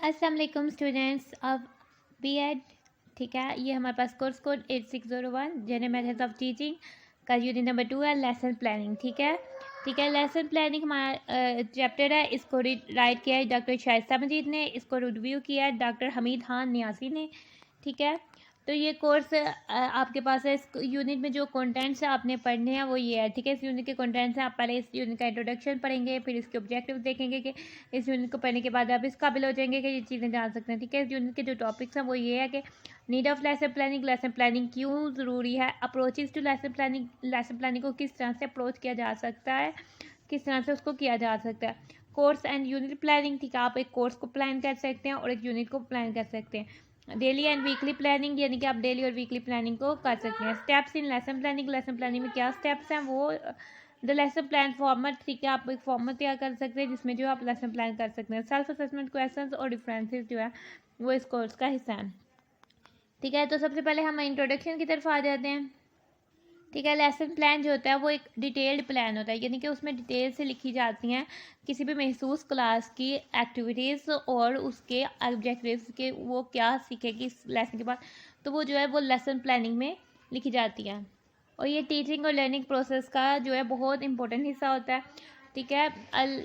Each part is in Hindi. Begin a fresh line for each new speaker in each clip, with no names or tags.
अस्सलाम वालेकुम स्टूडेंट्स ऑफ बीएड। ठीक है, ये हमारे पास course code 8601 general methods of teaching का यूनिट नंबर 2 है, लेसन प्लानिंग। ठीक है, लेसन प्लानिंग हमारा चैप्टर है। इसको राइट किया है डॉक्टर शाइस्ता मजीद ने, इसको रिव्यू किया है डॉक्टर हमीद खान नियासी ने। ठीक है, तो ये कोर्स आपके पास है। इस यूनिट में जो कंटेंट्स आपने पढ़ने हैं वो ये है। ठीक है, इस यूनिट के कंटेंट्स हैं। आप पहले इस यूनिट का इंट्रोडक्शन पढ़ेंगे, फिर इसके ऑब्जेक्टिव देखेंगे कि इस यूनिट को पढ़ने के बाद आप इस काबिल हो जाएंगे कि ये चीज़ें जान सकते हैं। ठीक है, इस यूनिट के जो टॉपिक्स हैं वो ये है कि नीड ऑफ लेसन प्लानिंग क्यों ज़रूरी है, अप्रोचेज टू लेसन प्लानिंग को किस तरह से अप्रोच किया जा सकता है, किस तरह से उसको किया जा सकता है। Course and unit planning. ठीक है, आप एक कोर्स को प्लान कर सकते हैं और एक यूनिट को प्लान कर सकते हैं। डेली एंड वीकली प्लानिंग, यानी कि आप डेली और वीकली प्लानिंग को कर सकते हैं। Steps in lesson planning, lesson planning में क्या स्टेप्स हैं वो द लेसन प्लान फॉर्मेट। ठीक है, आप एक फॉर्मेट तैयार कर सकते हैं जिसमें जो आप लेसन प्लान कर सकते हैं। सेल्फ असेसमेंट क्वेश्चंस और डिफरेंसेस जो है वो इस कोर्स का हिस्सा है। ठीक है, तो सबसे पहले हम इंट्रोडक्शन की तरफ आ जाते हैं। ठीक है, लेसन प्लान जो होता है वो एक डिटेल्ड प्लान होता है, यानी कि उसमें डिटेल से लिखी जाती हैं किसी भी महसूस क्लास की एक्टिविटीज़ और उसके ऑब्जेक्टिव्स के, वो क्या सीखेगी इस लेसन के बाद, तो वो जो है वो लेसन प्लानिंग में लिखी जाती है। और ये टीचिंग और लर्निंग प्रोसेस का जो है बहुत इंपॉर्टेंट हिस्सा होता है। ठीक है,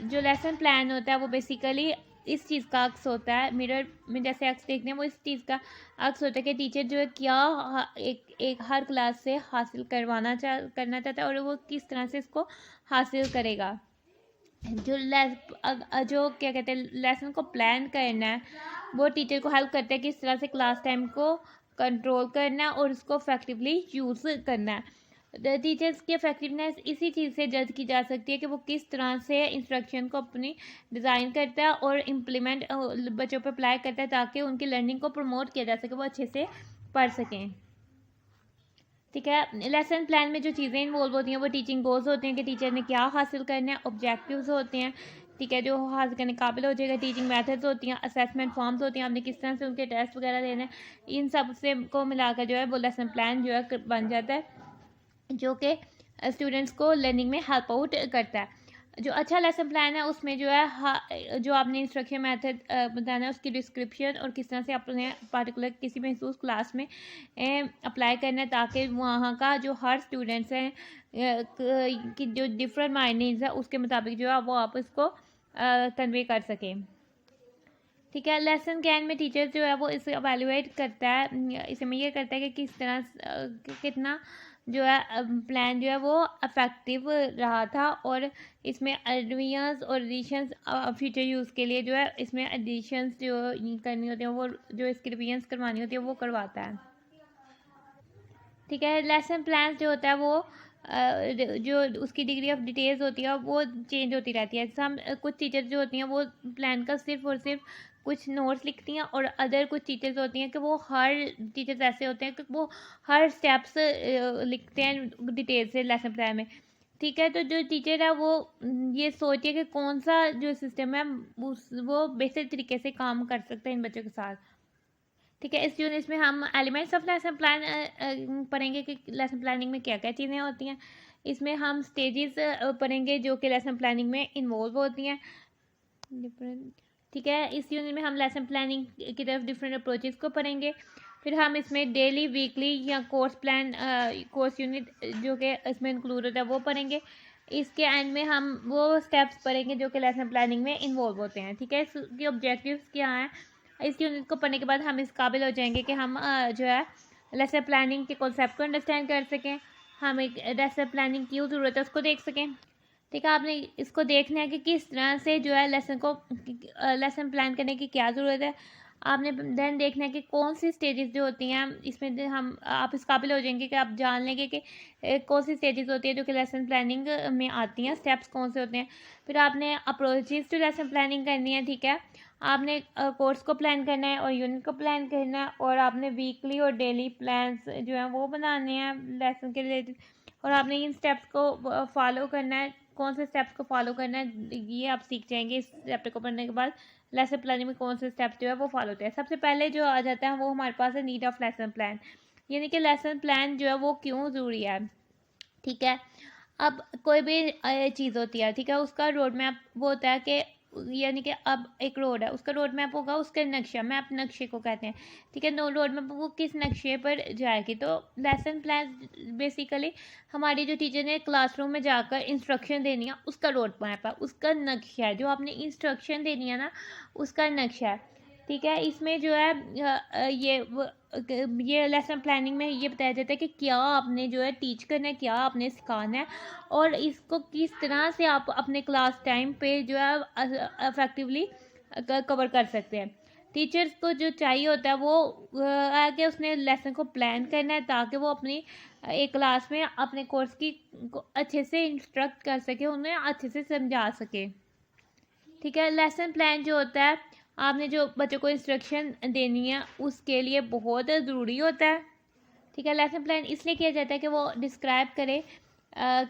जो लेसन प्लान होता है वो बेसिकली इस चीज़ का अक्स होता है, मिरर में जैसे अक्स देखते हैं वो इस चीज़ का अक्स होता है कि टीचर जो है क्या एक हर क्लास से हासिल करना चाहता है और वो किस तरह से इसको हासिल करेगा। जो क्या कहते हैं लेसन को प्लान करना है वो टीचर को हेल्प करता है किस तरह से क्लास टाइम को कंट्रोल करना है और उसको इफेक्टिवली यूज़ करना है। टीचर्स की इफेक्टिवनेस इसी चीज़ से जज की जा सकती है कि वो किस तरह से इंस्ट्रक्शन को अपनी डिज़ाइन करता है और इम्प्लीमेंट बच्चों पर अप्लाई करता है ताकि उनकी लर्निंग को प्रमोट किया जा सके, वो अच्छे से पढ़ सकें। ठीक है, लेसन प्लान में जो चीज़ें इन्वॉल्व होती हैं वो टीचिंग गोल्स होते हैं कि टीचर ने क्या हासिल करना है, ऑब्जेक्टिव्स होते हैं। ठीक है, जो हासिल करने काबिल हो जाएगा। टीचिंग मेथड्स होती हैं, असेसमेंट फॉर्म्स होती हैं, आपने किस तरह से उनके टेस्ट वगैरह देने हैं, इन सब से को मिलाकर जो है वो लेसन प्लान जो है बन जाता है, जो कि स्टूडेंट्स को लर्निंग में हेल्प आउट करता है। जो अच्छा लेसन प्लान है उसमें जो है जो आपने इंस्ट्रक्शन मेथड बताना है उसकी डिस्क्रिप्शन और किस तरह से आपने पार्टिकुलर किसी महसूस क्लास में अप्लाई करना है ताकि वहाँ का जो हर स्टूडेंट्स हैं कि जो डिफरेंट माइंड है उसके मुताबिक जो है वो आप इसको कन्वे कर सकें। ठीक है, लेसन प्लान में टीचर जो है वो इसे एवेलुएट करता है, इसे में ये करता है कि किस तरह कितना जो है प्लान जो है वो इफेक्टिव रहा था और इसमें एडवियंस और एडिशंस फ्यूचर यूज़ के लिए जो है इसमें एडिशंस जो करनी होती है वो जो इसकी रिविजन्स करवानी होती है वो करवाता है। ठीक है, लेसन प्लान जो होता है वो जो उसकी डिग्री ऑफ डिटेल्स होती है वो चेंज होती रहती है। सम कुछ टीचर्स जो होती हैं वो प्लान का सिर्फ और सिर्फ कुछ नोट्स लिखती हैं और अदर कुछ टीचर्स होती हैं कि वो हर टीचर्स ऐसे होते हैं कि वो हर स्टेप्स लिखते हैं डिटेल से लेसन प्लान में। ठीक है, तो जो टीचर है वो ये सोचे कि कौन सा जो सिस्टम है वो बेहतर तरीके से काम कर सकता है इन बच्चों के साथ। ठीक है, इस यूनिट में हम एलिमेंट्स ऑफ लेसन प्लान पढ़ेंगे कि लेसन प्लानिंग में क्या क्या चीज़ें होती हैं। इसमें हम स्टेजेस पढ़ेंगे जो कि लेसन प्लानिंग में इन्वॉल्व होती हैं। डिफरेंट ठीक है, इस यूनिट में हम लेसन प्लानिंग की तरफ डिफरेंट अप्रोचेस को पढ़ेंगे। फिर हम इसमें डेली वीकली या कोर्स यूनिट जो कि इसमें इंक्लूड होता है वो पढ़ेंगे। इसके एंड में हम वो स्टेप्स पढ़ेंगे जो कि लेसन प्लानिंग में इन्वॉल्व होते हैं। ठीक है, इसके ऑब्जेक्टिव्स क्या हैं, इस यूनिट को पढ़ने के बाद हम इस काबिल हो जाएंगे कि हम जो है लेसन प्लानिंग के कॉन्सेप्ट को अंडरस्टैंड कर सकें, हम एक लेसन प्लानिंग क्यों ज़रूरत है उसको देख सकें। ठीक है, आपने इसको देखना है कि किस तरह से जो है लेसन प्लान करने की क्या ज़रूरत है। आपने देन देखना है कि कौन सी स्टेजेस जो होती हैं इसमें हम आप इस काबिल हो जाएंगे कि आप जान लेंगे कि कौन सी स्टेजेस होती है जो कि लेसन प्लानिंग में आती हैं, स्टेप्स कौन से होते हैं। फिर आपने अप्रोचेस टू लेसन प्लानिंग करनी है। ठीक है, आपने कोर्स को प्लान करना है और यूनिट को प्लान करना है और आपने वीकली और डेली प्लान्स जो हैं वो बनाने हैं लेसन के रिलेटेड और आपने इन स्टेप्स को फॉलो करना है। कौन से स्टेप्स को फॉलो करना है ये आप सीख जाएंगे इस चैप्टर को पढ़ने के बाद। लेसन प्लानिंग में कौन से स्टेप्स जो है वो फॉलो होते हैं। सबसे पहले जो आ जाता है वो हमारे पास है नीड ऑफ लेसन प्लान, यानी कि लेसन प्लान जो है वो क्यों ज़रूरी है। ठीक है, अब कोई भी चीज़ होती है, ठीक है, उसका रोड मैप वो होता है कि यानी कि अब एक रोड है, उसका रोड मैप होगा, उसका नक्शा, मैप नक्शे को कहते हैं, ठीक है। नो रोड मैप वो किस नक्शे पर जाएगी। तो लेसन प्लान बेसिकली हमारी जो टीचर ने क्लासरूम में जाकर इंस्ट्रक्शन देनी है उसका रोड मैप है, उसका नक्शा है, जो आपने इंस्ट्रक्शन देनी है ना उसका नक्शा है, ठीक है। इसमें जो है ये लेसन प्लानिंग में ये बताया जाता है कि क्या आपने जो है टीच करना है, क्या आपने सिखाना है, और इसको किस तरह से आप अपने क्लास टाइम पे जो है अफेक्टिवली कवर कर सकते हैं। टीचर्स को जो चाहिए होता है वो आगे उसने लेसन को प्लान करना है ताकि वो अपनी एक क्लास में अपने कोर्स की को अच्छे से इंस्ट्रक्ट कर सके, उन्हें अच्छे से समझा सके, ठीक है। लेसन प्लान जो होता है आपने जो बच्चों को इंस्ट्रक्शन देनी है उसके लिए बहुत ज़रूरी होता है, ठीक है। लेसन प्लान इसलिए किया जाता है कि वो डिस्क्राइब करे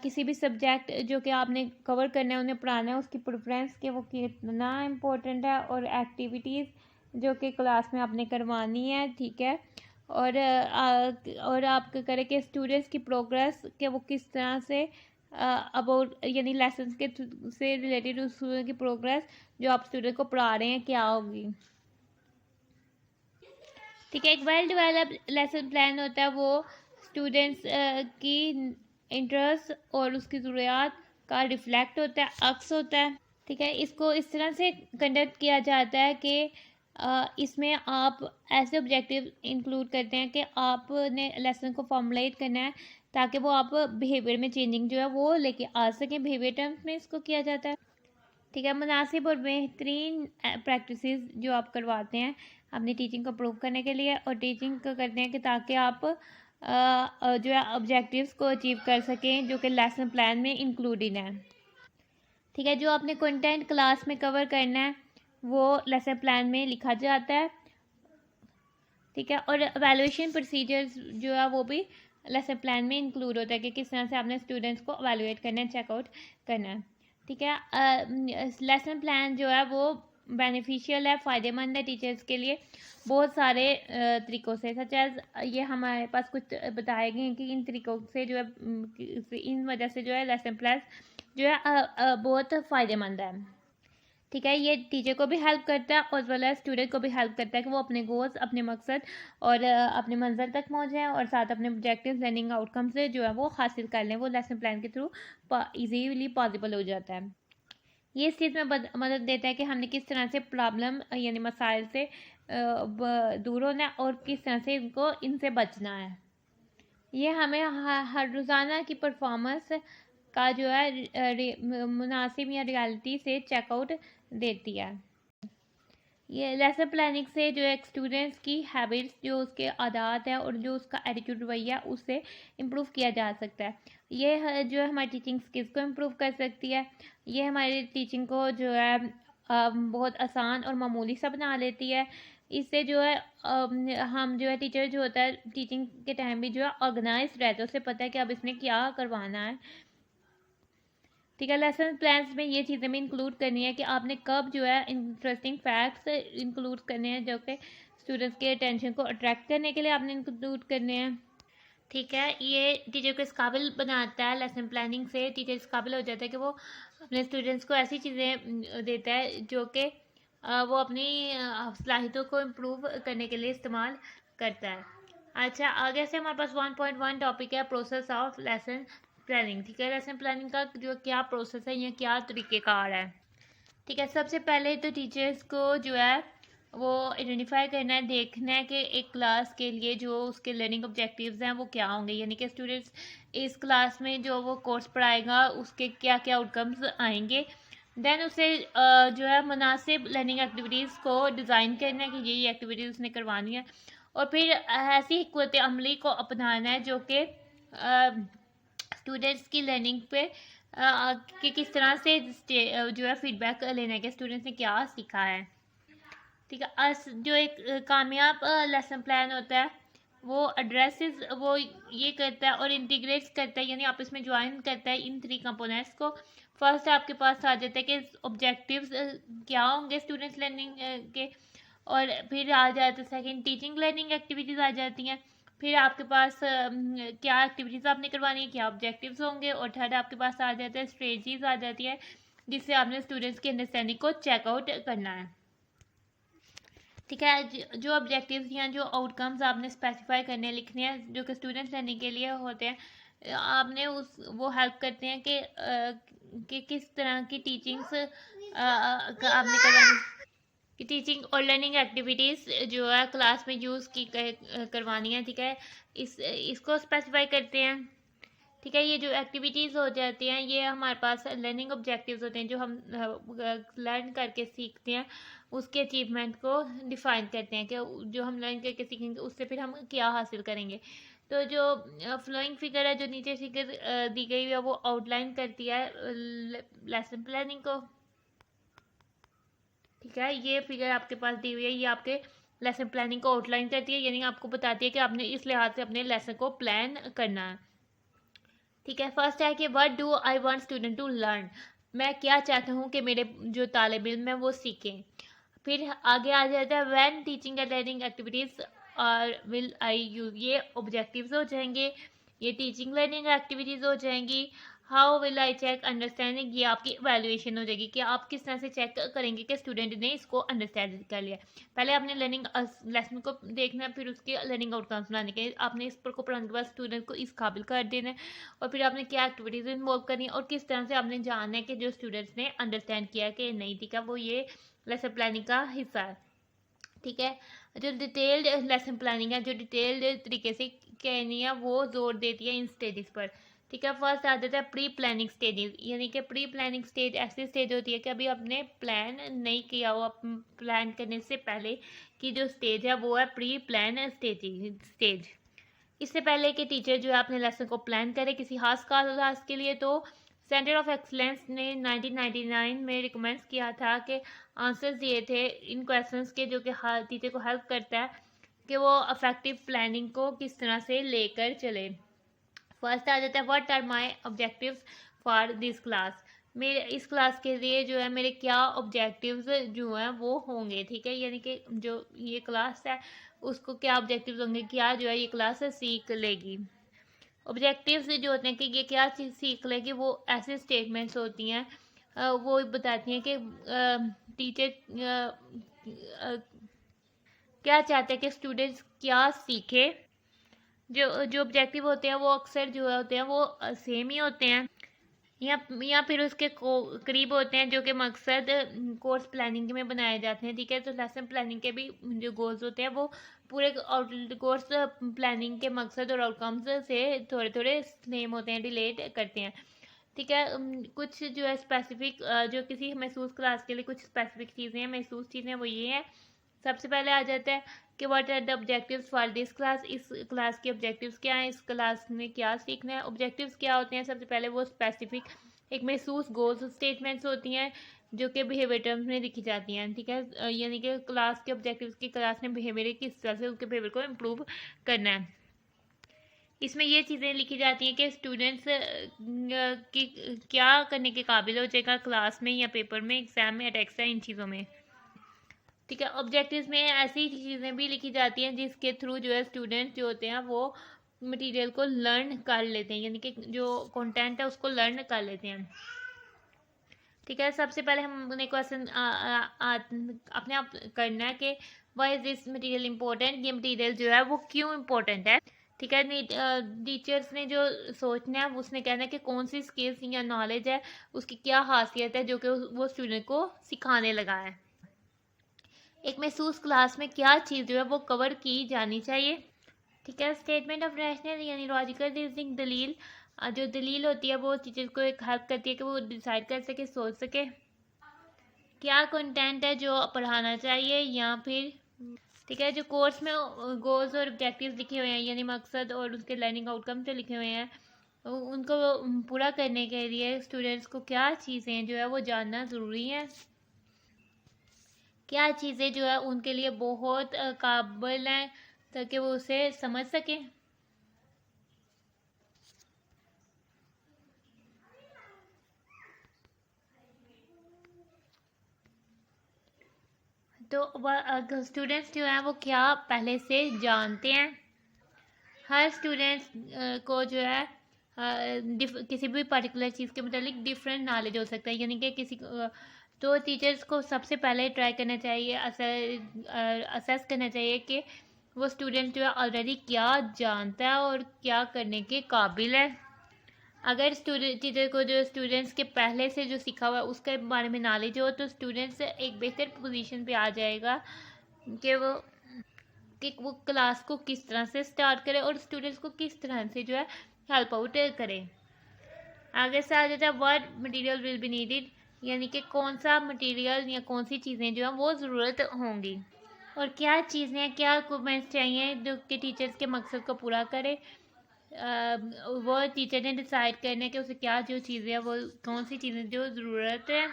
किसी भी सब्जेक्ट जो कि आपने कवर करना है, उन्हें पढ़ाना है, उसकी प्रेफरेंस के वो कितना इम्पोर्टेंट है, और एक्टिविटीज़ जो कि क्लास में आपने करवानी है, ठीक है। और आप करें कि स्टूडेंट्स की प्रोग्रेस के वो किस तरह से अबाउट यानी लेसन के से रिलेटेड उस स्टूडेंट की प्रोग्रेस जो आप स्टूडेंट को पढ़ा रहे हैं क्या होगी, ठीक है। एक वेल डेवलप्ड लेसन प्लान होता है वो स्टूडेंट्स की इंटरेस्ट और उसकी ज़रूरियात का रिफ्लेक्ट होता है, अक्स होता है, ठीक है। इसको इस तरह से कंडक्ट किया जाता है कि इसमें आप ऐसे ऑब्जेक्टिव इंक्लूड करते हैं कि आपने लेसन को फॉर्मुलेट करना है ताकि वो आप बिहेवियर में चेंजिंग जो है वो लेके आ सकें, बिहेवियर टर्म्स में इसको किया जाता है, ठीक है। मुनासिब और बेहतरीन प्रैक्टिसेस जो आप करवाते हैं अपनी टीचिंग को प्रूव करने के लिए, और टीचिंग को करते हैं कि ताकि आप जो है ऑब्जेक्टिव्स को अचीव कर सकें जो कि लेसन प्लान में इंक्लूडेड हैं, ठीक है। जो आपने कंटेंट क्लास में कवर करना है वो लेसन प्लान में लिखा जाता है, ठीक है। और एवेलुएशन प्रोसीजर्स जो है वो भी लेसन प्लान में इंक्लूड होता है कि किस तरह से आपने स्टूडेंट्स को एवेलुएट करना है, चेकआउट करना है, ठीक है। लेसन प्लान जो है वो बेनिफिशियल है, फ़ायदेमंद है टीचर्स के लिए बहुत सारे तरीक़ों से, सच एज ये हमारे पास कुछ बताए गए हैं कि इन तरीक़ों से जो है इन वजह से जो है लेसन प्लान जो है बहुत फ़ायदेमंद है, ठीक है। ये टीचर को भी हेल्प करता है और वेल एज स्टूडेंट को भी हेल्प करता है कि वो अपने गोल्स, अपने मकसद और अपने मंजिल तक पहुँचें और साथ अपने ऑब्जेक्टिव लर्निंग आउटकम से जो है वो हासिल कर लें, वो लेसन प्लान के थ्रू ईजीली पॉसिबल हो जाता है। ये इस चीज़ में मदद देता है कि हमने किस तरह से प्रॉब्लम यानी मसाइल से दूर होना है और किस तरह से इनसे बचना है। ये हमें हर रोज़ाना की परफॉर्मेंस का जो है मुनासिब या रियलिटी से चेकआउट देती है। ये लेसन प्लानिंग से जो है स्टूडेंट्स की हैबिट्स, जो उसके आदत है और जो उसका एटीट्यूड रवैया उससे इम्प्रूव किया जा सकता है। ये जो है हमारी टीचिंग स्किल्स को इम्प्रूव कर सकती है, ये हमारी टीचिंग को जो है बहुत आसान और मामूली सा बना लेती है। इससे जो है हम जो है टीचर जो होता है टीचिंग के टाइम भी जो है ऑर्गेनाइज रहता है, उसे पता है कि अब इसने क्या करवाना है, ठीक है। लेसन प्लान्स में ये चीज़ें भी इंक्लूड करनी है कि आपने कब जो है इंटरेस्टिंग फैक्ट्स इंक्लूड करने हैं जो कि स्टूडेंट्स के अटेंशन को अट्रैक्ट करने के लिए आपने इंक्लूड करने हैं, ठीक है। ये टीचर को इस काबिल बनाता है, लेसन प्लानिंग से टीचर इस काबिल हो जाता है कि वो अपने स्टूडेंट्स को ऐसी चीज़ें देता है जो कि वो अपनी सलाहियतों को इम्प्रूव करने के लिए इस्तेमाल करता है। अच्छा, आगे से हमारे पास 1.1 टॉपिक है प्रोसेस ऑफ लेसन प्लानिंग, ठीक है। लेसन प्लानिंग का जो क्या प्रोसेस है या क्या तरीक़ेकार है, ठीक है। सबसे पहले तो टीचर्स को जो है वो आइडेंटिफाई करना है, देखना है कि एक क्लास के लिए जो उसके लर्निंग ऑब्जेक्टिव्स हैं वो क्या होंगे, यानी कि स्टूडेंट्स इस क्लास में जो वो कोर्स पढ़ाएगा उसके क्या क्या आउटकम्स आएंगे। देन उसे जो है मुनासिब लर्निंग एक्टिविटीज़ को डिज़ाइन करना है कि ये एक्टिविटीज़ उसने करवानी है, और फिर ऐसी हिकमत अमली को अपनाना है जो कि स्टूडेंट्स की लर्निंग पे कि किस तरह से जो है फीडबैक लेना है कि स्टूडेंट्स ने क्या सीखा है, ठीक है। जो एक कामयाब लेसन प्लान होता है वो एड्रेसेस वो ये करता है और इंटीग्रेट्स करता है, यानी आपस में ज्वाइन करता है इन 3 कंपोनेंट्स को। फर्स्ट आपके पास आ जाता है कि ऑब्जेक्टिव्स क्या होंगे स्टूडेंट्स लर्निंग के, और फिर आ जाता है सेकंड टीचिंग लर्निंग एक्टिविटीज़ आ जाती हैं, फिर आपके पास क्या एक्टिविटीज़ आपने करवानी है, क्या ऑब्जेक्टिव्स होंगे, और थर्ड आपके पास आ जाता है स्ट्रेटजीज आ जाती है जिससे आपने स्टूडेंट्स की अंडरस्टैंडिंग को चेकआउट करना है। ठीक है, जो ऑब्जेक्टिव्स या जो आउटकम्स आपने स्पेसिफाई करने लिखने हैं जो कि स्टूडेंट्स लर्निंग के लिए होते हैं, आपने वो हेल्प करते हैं कि किस तरह की टीचिंग्स आपने करवानी, कि टीचिंग और लर्निंग एक्टिविटीज़ जो है क्लास में यूज़ की करवानी है। ठीक है, इसको स्पेसिफाई करते हैं। ठीक है, ये जो एक्टिविटीज़ हो जाती हैं ये हमारे पास लर्निंग ऑब्जेक्टिव्स होते हैं जो हम लर्न करके सीखते हैं, उसके अचीवमेंट को डिफ़ाइन करते हैं कि जो हम लर्न करके सीखेंगे उससे फिर हम क्या हासिल करेंगे। तो जो फ्लोइंग फिगर है जो नीचे फिगर दी गई है वो आउटलाइन करती है लेसन प्लानिंग को। ठीक है, ये फिगर आपके पास दी हुई है, ये आपके लेसन प्लानिंग को आउटलाइन करती है, यानी आपको बताती है कि आपने इस लिहाज से अपने लेसन को प्लान करना है। ठीक है, फर्स्ट है कि what do I want student to learn, मैं क्या चाहता हूँ कि मेरे जो तालिब इल्म है वो सीखें। फिर आगे आ जाता है when teaching and learning activities और विल आई यूज, ये ऑब्जेक्टिव्स हो जाएंगे, ये टीचिंग लर्निंग एक्टिविटीज़ हो जाएंगी। How will I check understanding, ये आपकी वैल्यूएशन हो जाएगी कि आप किस तरह से चेक करेंगे कि स्टूडेंट ने इसको अंडरस्टैंड कर लिया। पहले आपने लर्निंग लेसन को देखना है, फिर उसके लर्निंग आउटकम्स बनाने के, आपने इस पर को पढ़ाने के बाद स्टूडेंट को इस काबिल कर देना है, और फिर आपने क्या एक्टिविटीज़ इन्वॉल्व करनी है और किस तरह से आपने जानना है कि जो स्टूडेंट्स ने अंडरस्टैंड किया कि नहीं। ठीक है, वो ये लेसन प्लानिंग का हिस्सा है। ठीक है, जो डिटेल्ड लेसन प्लानिंग है जो डिटेल्ड तरीके से कहनी है वो जोर देती है इन स्टेजेस पर। ठीक है, फर्स्ट आ जाता है प्री प्लानिंग स्टेजेस, यानी कि प्री प्लानिंग स्टेज ऐसी स्टेज होती है कि अभी आपने प्लान नहीं किया हो, प्लान करने से पहले की जो स्टेज है वो है प्री प्लान स्टेज। इससे पहले कि टीचर जो है अपने लेसन को प्लान करे किसी खास क्लास के लिए, तो सेंटर ऑफ एक्सलेंस ने 1999 में रिकमेंड किया था कि आंसर्स दिए थे इन क्वेश्चंस के जो कि टीचर को हेल्प करता है कि वो अफेक्टिव प्लानिंग को किस तरह से लेकर चले। फर्स्ट आ जाता है what are my objectives for this class, मेरे इस क्लास के लिए जो है मेरे क्या ऑब्जेक्टिव्स जो हैं वो होंगे। ठीक है, यानी कि जो ये क्लास है उसको क्या ऑब्जेक्टिव्स होंगे, क्या जो है ये क्लास सीख लेगी। ऑब्जेक्टिव्स जो होते हैं कि ये क्या चीज़ सीख लेगी, वो ऐसे स्टेटमेंट्स होती हैं वो बताती हैं कि टीचर क्या चाहते हैं कि स्टूडेंट्स क्या सीखे। जो जो ऑब्जेक्टिव होते हैं वो अक्सर जो होते हैं वो सेम ही होते हैं या फिर उसके करीब होते हैं जो कि मकसद कोर्स प्लानिंग में बनाए जाते हैं। ठीक है, तो लेसन प्लानिंग के भी जो गोल्स होते हैं वो पूरे कोर्स प्लानिंग के मकसद और आउटकम्स से थोड़े थोड़े सेम होते हैं, रिलेट करते हैं। ठीक है, कुछ जो है स्पेसिफिक जो किसी महसूस क्लास के लिए कुछ स्पेसिफिक चीज़ें हैं, महसूस चीज़ें वो ये हैं। सबसे पहले आ जाता है कि what are the objectives for this class, इस क्लास के ऑब्जेक्टिव्स क्या हैं, इस क्लास में क्या सीखना है। ऑब्जेक्टिव्स क्या होते हैं, सबसे पहले वो स्पेसिफिक एक महसूस गोल्स स्टेटमेंट्स होती हैं जो कि बिहेवियर टर्म्स में लिखी जाती हैं। ठीक है, यानी कि क्लास के ऑब्जेक्टिव्स की क्लास ने बिहेवियर किस तरह से उसके बिहेवियर को इम्प्रूव करना है। इसमें ये चीज़ें लिखी जाती हैं कि स्टूडेंट्स की क्या करने के काबिल हो जाएगा क्लास में या पेपर में, एग्जाम में, टेक्स्ट है, इन चीज़ों में। ठीक है, ऑब्जेक्टिव्स में ऐसी चीज़ें भी लिखी जाती हैं जिसके थ्रू जो है स्टूडेंट्स जो होते हैं वो मटेरियल को लर्न कर लेते हैं, यानी कि जो कंटेंट है उसको लर्न कर लेते हैं। ठीक है, सबसे पहले हमने क्वेश्चन अपने आप करना है कि why is this material important, ये मटेरियल जो है वो क्यों इम्पोर्टेंट है। ठीक है, टीचर्स ने जो सोचना है उसने कहना है कि कौन सी स्किल्स या नॉलेज है उसकी क्या खासियत है जो कि वो स्टूडेंट को सिखाने लगा है। एक महसूस क्लास में क्या चीज़ जो है वो कवर की जानी चाहिए। ठीक है, स्टेटमेंट ऑफ रैशनल यानी लॉजिकल रीजनिंग, दलील जो दलील होती है वो टीचर को एक हेल्प करती है कि वो डिसाइड कर सके, सोच सके क्या कंटेंट है जो पढ़ाना चाहिए या फिर। ठीक है, जो कोर्स में गोल्स और ऑब्जेक्टिव्स लिखे हुए हैं यानी मकसद और उसके लर्निंग आउटकम जो लिखे हुए हैं उनको पूरा करने के लिए स्टूडेंट्स को क्या चीज़ें जो है वो जानना ज़रूरी है, क्या चीज़ें जो है उनके लिए बहुत काबिल हैं ताकि वो उसे समझ सकें। तो स्टूडेंट्स जो हैं वो क्या पहले से जानते हैं। हर स्टूडेंट्स को जो है किसी भी पर्टिकुलर चीज़ के मतलब डिफरेंट नॉलेज हो सकता है, यानी कि तो टीचर्स को सबसे पहले ट्राई करना चाहिए, असेस करना चाहिए कि वो स्टूडेंट जो है ऑलरेडी क्या जानता है और क्या करने के काबिल है। अगर टीचर को जो स्टूडेंट्स के पहले से जो सीखा हुआ है उसके बारे में नॉलेज हो, तो स्टूडेंट्स एक बेहतर पोजीशन पे आ जाएगा कि वो क्लास को किस तरह से स्टार्ट करे और स्टूडेंट्स को किस तरह से जो है हेल्प आउट करे। आगे से आ जाता है what material will be needed, यानी कि कौन सा मटेरियल या कौन सी चीज़ें जो है वो ज़रूरत होंगी और क्या चीज़ें, क्या इक्विपमेंट्स चाहिए जो कि टीचर्स के मकसद को पूरा करे। वो टीचर ने डिसाइड करना है कि उसे क्या जो चीज़ें हैं वो कौन सी चीज़ें जो ज़रूरत है।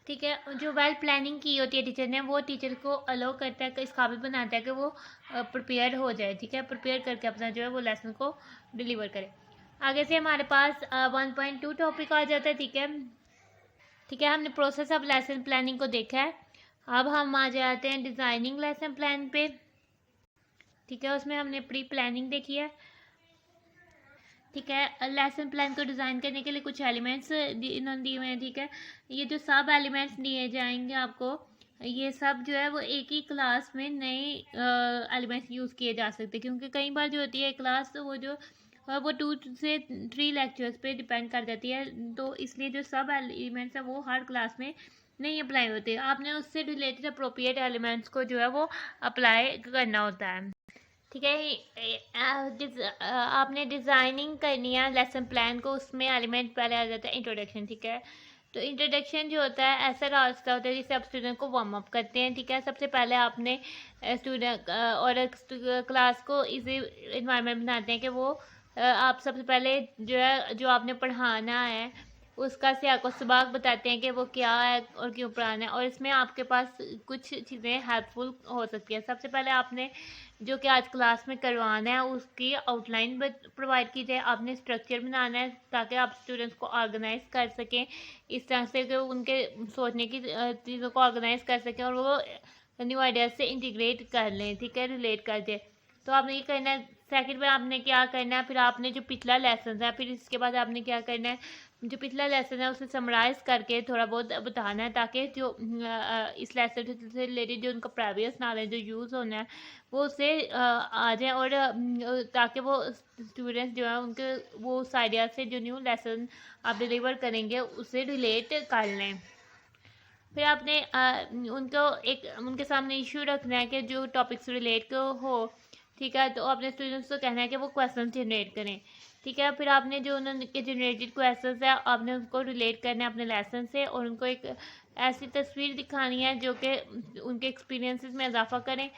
ठीक है, जो वेल प्लानिंग की होती है टीचर ने, वो टीचर को अलाउ करता है कि इस काबिल बनाता है कि वो प्रिपेयर हो जाए। ठीक है, प्रिपेयर करके अपना जो है वो लेसन को डिलीवर करे। आगे से हमारे पास 1.2 टॉपिक आ जाता है। ठीक है, हमने प्रोसेस ऑफ लेसन प्लानिंग को देखा है। अब हम आ जाते हैं डिज़ाइनिंग लेसन प्लान पे। ठीक है, उसमें हमने प्री प्लानिंग देखी है। ठीक है, लेसन प्लान को डिज़ाइन करने के लिए कुछ एलिमेंट्स इन्होंने दिए हुए हैं। ठीक है, ये जो सब एलिमेंट्स दिए जाएंगे आपको, ये सब जो है वो एक ही क्लास में नए एलिमेंट्स यूज़ किए जा सकते हैं, क्योंकि कई बार जो होती है क्लास वो 2 से 3 लेक्चर्स पे डिपेंड कर जाती है, तो इसलिए जो सब एलिमेंट्स है वो हर क्लास में नहीं अप्लाई होते। आपने उससे रिलेटेड अप्रोप्रिएट एलिमेंट्स को जो है वो अप्लाई करना होता है। ठीक है, आपने डिज़ाइनिंग करनी है लेसन प्लान को, उसमें एलिमेंट पहले आ जाता है इंट्रोडक्शन। ठीक है, तो इंट्रोडक्शन जो होता है ऐसा रास्ता होता है जिससे आप स्टूडेंट को वार्म अप करते हैं। ठीक है, सबसे पहले आपने स्टूडेंट और क्लास को इजी इन्वायरमेंट बनाते हैं कि वो आप सबसे पहले जो है जो आपने पढ़ाना है उसका से आपको सबाक बताते हैं कि वो क्या है और क्यों पढ़ाना है, और इसमें आपके पास कुछ चीज़ें हेल्पफुल हो सकती हैं। सबसे पहले आपने जो कि आज क्लास में करवाना है उसकी आउटलाइन प्रोवाइड की जाए। आपने स्ट्रक्चर बनाना है ताकि आप स्टूडेंट्स को ऑर्गेनाइज कर सकें इस तरह से कि उनके सोचने की चीज़ों को ऑर्गेनाइज कर सकें और वो न्यू आइडियाज से इंटीग्रेट कर लें। ठीक है, रिलेट कर दे। तो आपने ये करना है। सेकंड में आपने क्या करना है, फिर आपने जो पिछला लेसन है, फिर इसके बाद आपने क्या करना है, जो पिछला लेसन है उसे समराइज़ करके थोड़ा बहुत बताना है, ताकि जो इस लेसन से रिलेटेड जो उनका प्रीवियस नॉलेज जो यूज़ होना है वो उससे आ जाए, और ताकि वो स्टूडेंट्स जो है उनके वो उस आइडिया से जो न्यू लेसन आप डिलीवर करेंगे उससे रिलेट कर लें। फिर आपने उनके सामने इशू रखना है कि जो टॉपिक से रिलेट हो। ठीक है, तो अपने स्टूडेंट्स को कहना है कि वो क्वेश्चन जनरेट करें। ठीक है, फिर आपने जो उन्होंने जनरेटेड क्वेश्चंस है आपने उनको रिलेट करना है अपने लेसन से, और उनको एक ऐसी तस्वीर दिखानी है जो कि उनके एक्सपीरियंसेस में इजाफा करें,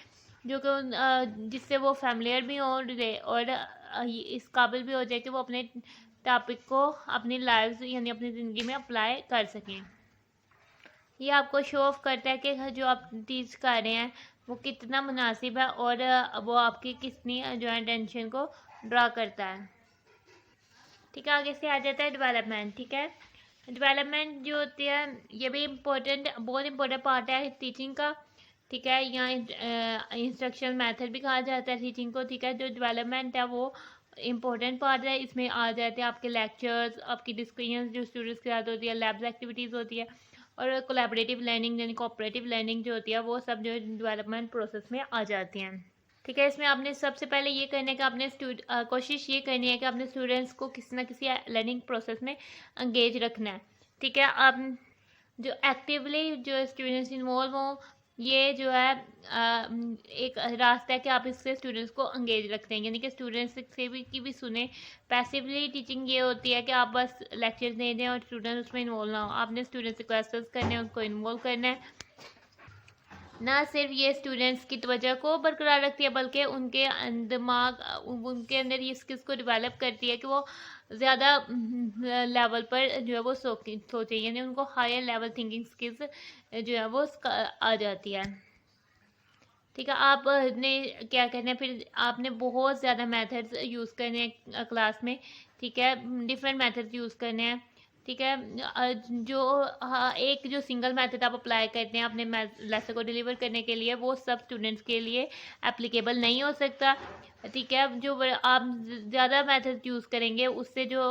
जो कि जिससे वो फैमिलियर भी हों और इस काबिल भी हो जाए कि वो अपने टॉपिक को अपनी लाइफ यानी अपनी ज़िंदगी में अप्लाई कर सकें। ये आपको शो ऑफ करता है कि जो आप टीच कर रहे हैं वो कितना मुनासिब है और वो आपकी कितनी जो है टेंशन को ड्रा करता है। ठीक है, आगे से आ जाता है डेवलपमेंट। ठीक है, डेवलपमेंट जो होती है ये भी बहुत इम्पोर्टेंट पार्ट है टीचिंग का। ठीक है, यहाँ इंस्ट्रक्शन मेथड भी कहा जाता है टीचिंग को। ठीक है, जो डेवलपमेंट है वो इम्पोर्टेंट पार्ट है। इसमें आ जाते हैं आपके लेक्चर्स, आपकी डिस्कशंस जो स्टूडेंट्स के साथ होती है, लैब्स एक्टिविटीज़ होती है, और कोलैबोरेटिव लर्निंग यानी कोऑपरेटिव लर्निंग जो होती है वो सब जो डेवलपमेंट प्रोसेस में आ जाती हैं। ठीक है, इसमें आपने सबसे पहले ये करना है कि आपने कोशिश ये करनी है कि अपने स्टूडेंट्स को किसी ना किसी लर्निंग प्रोसेस में एंगेज रखना है। ठीक है, आप जो एक्टिवली जो स्टूडेंट्स इन्वॉल्व हों, ये जो है एक रास्ता है कि आप इससे स्टूडेंट्स को एंगेज रखते हैं, यानी कि स्टूडेंट्स से भी की भी सुने। पैसिवली टीचिंग ये होती है कि आप बस लेक्चर दे दें और स्टूडेंट उसमें इन्वॉल्व ना हो। आपने स्टूडेंट्स से क्वेश्चंस करने हैं, उनको इन्वॉल्व करना है। ना सिर्फ ये स्टूडेंट्स की तवज्जो को बरकरार रखती है बल्कि उनके उनके अंदर ये स्किल्स को डेवलप करती है कि वो ज़्यादा लेवल पर जो है वो सोचें, यानी उनको हायर लेवल थिंकिंग स्किल्स जो है वो आ जाती है। ठीक है, आपने क्या करना है, फिर आपने बहुत ज़्यादा मेथड्स यूज़ करने हैं क्लास में। ठीक है, डिफरेंट मेथड्स यूज़ करने हैं। ठीक है। जो एक जो सिंगल मेथड आप अप्लाई करते हैं अपने लेसन को डिलीवर करने के लिए, वो सब स्टूडेंट्स के लिए एप्लीकेबल नहीं हो सकता। ठीक है, जो आप ज़्यादा मेथड यूज़ करेंगे उससे जो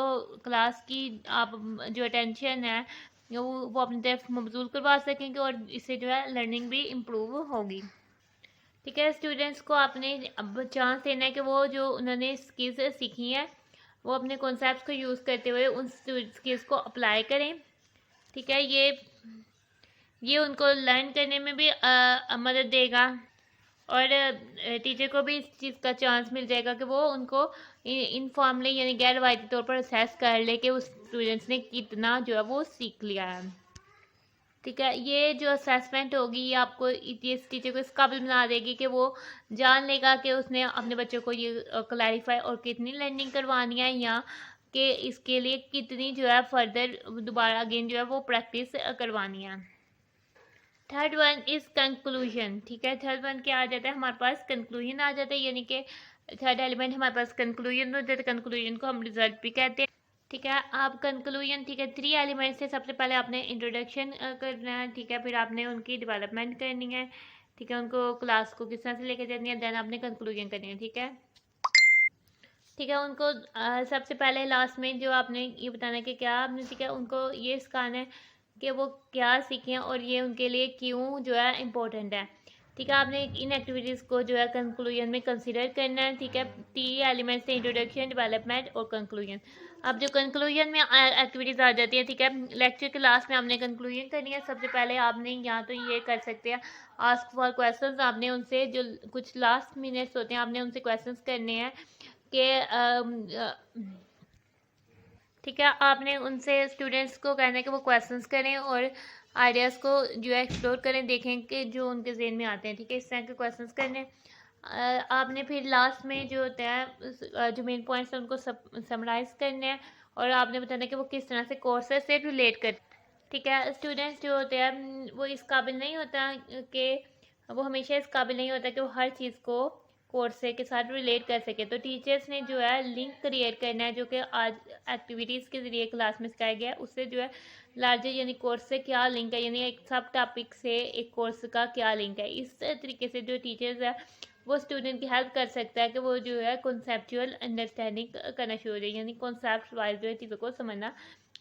क्लास की आप जो अटेंशन है वो अपनी तरफ मबजूल करवा सकेंगे और इससे जो है लर्निंग भी इम्प्रूव होगी। ठीक है, स्टूडेंट्स को आपने अब चांस देना है कि वो जो उन्होंने स्किल्स सीखी हैं वो अपने कॉन्सेप्ट्स को यूज़ करते हुए उन स्किल्स को अप्लाई करें। ठीक है, ये उनको लर्न करने में भी मदद देगा और टीचर को भी इस चीज़ का चांस मिल जाएगा कि वो उनको इनफॉर्मली यानी गैर रवायती तौर पर असेस कर ले कि उस स्टूडेंट्स ने कितना जो है वो सीख लिया है। ठीक है, ये जो असेसमेंट होगी ये आपको इस टीचर को इस काबिल बना देगी कि वो जान लेगा कि उसने अपने बच्चों को ये क्लैरिफाई और कितनी लर्निंग करवानी है, या कि इसके लिए कितनी जो है फर्दर दोबारा अगेन जो है वो प्रैक्टिस करवानी है। Third one is conclusion. ठीक है, थर्ड वन क्या आ जाता है, हमारे पास कंक्लूजन आ जाता है, यानी कि थर्ड एलिमेंट हमारे पास कंक्लूजन होता है। कंक्लूजन को हम रिजल्ट भी कहते हैं। ठीक है, आप कंक्लूजन, ठीक है, 3 एलिमेंट्स से सबसे पहले आपने इंट्रोडक्शन करना है। ठीक है, फिर आपने उनकी डेवलपमेंट करनी है। ठीक है, उनको क्लास को किस तरह से लेकर जानी है, देन आपने कंक्लूजन करनी है। ठीक है, ठीक है, उनको सबसे पहले लास्ट में जो आपने ये बताना है कि क्या आपने, ठीक है, उनको ये सिखाना है कि वो क्या सीखें और ये उनके लिए क्यों जो है इम्पोर्टेंट है। ठीक है, आपने इन एक्टिविटीज़ को जो है कंक्लूजन में कंसिडर करना है। ठीक है, 3 एलिमेंट्स थे, इंट्रोडक्शन, डेवलपमेंट और कंक्लूजन। अब जो कंक्लूजन में एक्टिविटीज़ आ जाती है, ठीक है, लेक्चर के लास्ट में आपने कंक्लूजन करनी है। सबसे पहले आपने या तो ये कर सकते हैं, आस्क फॉर क्वेश्चंस, आपने उनसे जो कुछ लास्ट मिनट्स होते हैं आपने उनसे क्वेश्चंस करने हैं कि ठीक है, आपने उनसे स्टूडेंट्स को कहना है कि वो क्वेश्चंस करें और आइडियाज़ को जो है एक्सप्लोर करें, देखें कि जो उनके जहन में आते हैं। ठीक है, इस तरह के क्वेश्चंस करने। आपने फिर लास्ट में जो होता है जो मेन पॉइंट्स हैं उनको समराइज़ करने हैं और आपने बताना है कि वो किस तरह से कोर्सेज से रिलेट कर। ठीक है, स्टूडेंट्स जो होते हैं वो इस काबिल नहीं होता कि वो हमेशा इस काबिल नहीं होता कि वो हर चीज़ को कोर्स के साथ रिलेट कर सके। तो टीचर्स ने जो है लिंक क्रिएट करना है, जो कि आज एक्टिविटीज़ के ज़रिए क्लास में सिखाया गया है, उससे जो है लार्जर यानी कोर्स से क्या लिंक है, यानी एक सब टॉपिक से एक कोर्स का क्या लिंक है। इस तरीके से जो टीचर्स है वो स्टूडेंट की हेल्प कर सकता है कि वो जो है कॉन्सेप्चुअल अंडरस्टैंडिंग करना शुरू हो जाए, यानी कॉन्सेप्ट वाइज जो है चीज़ों को समझना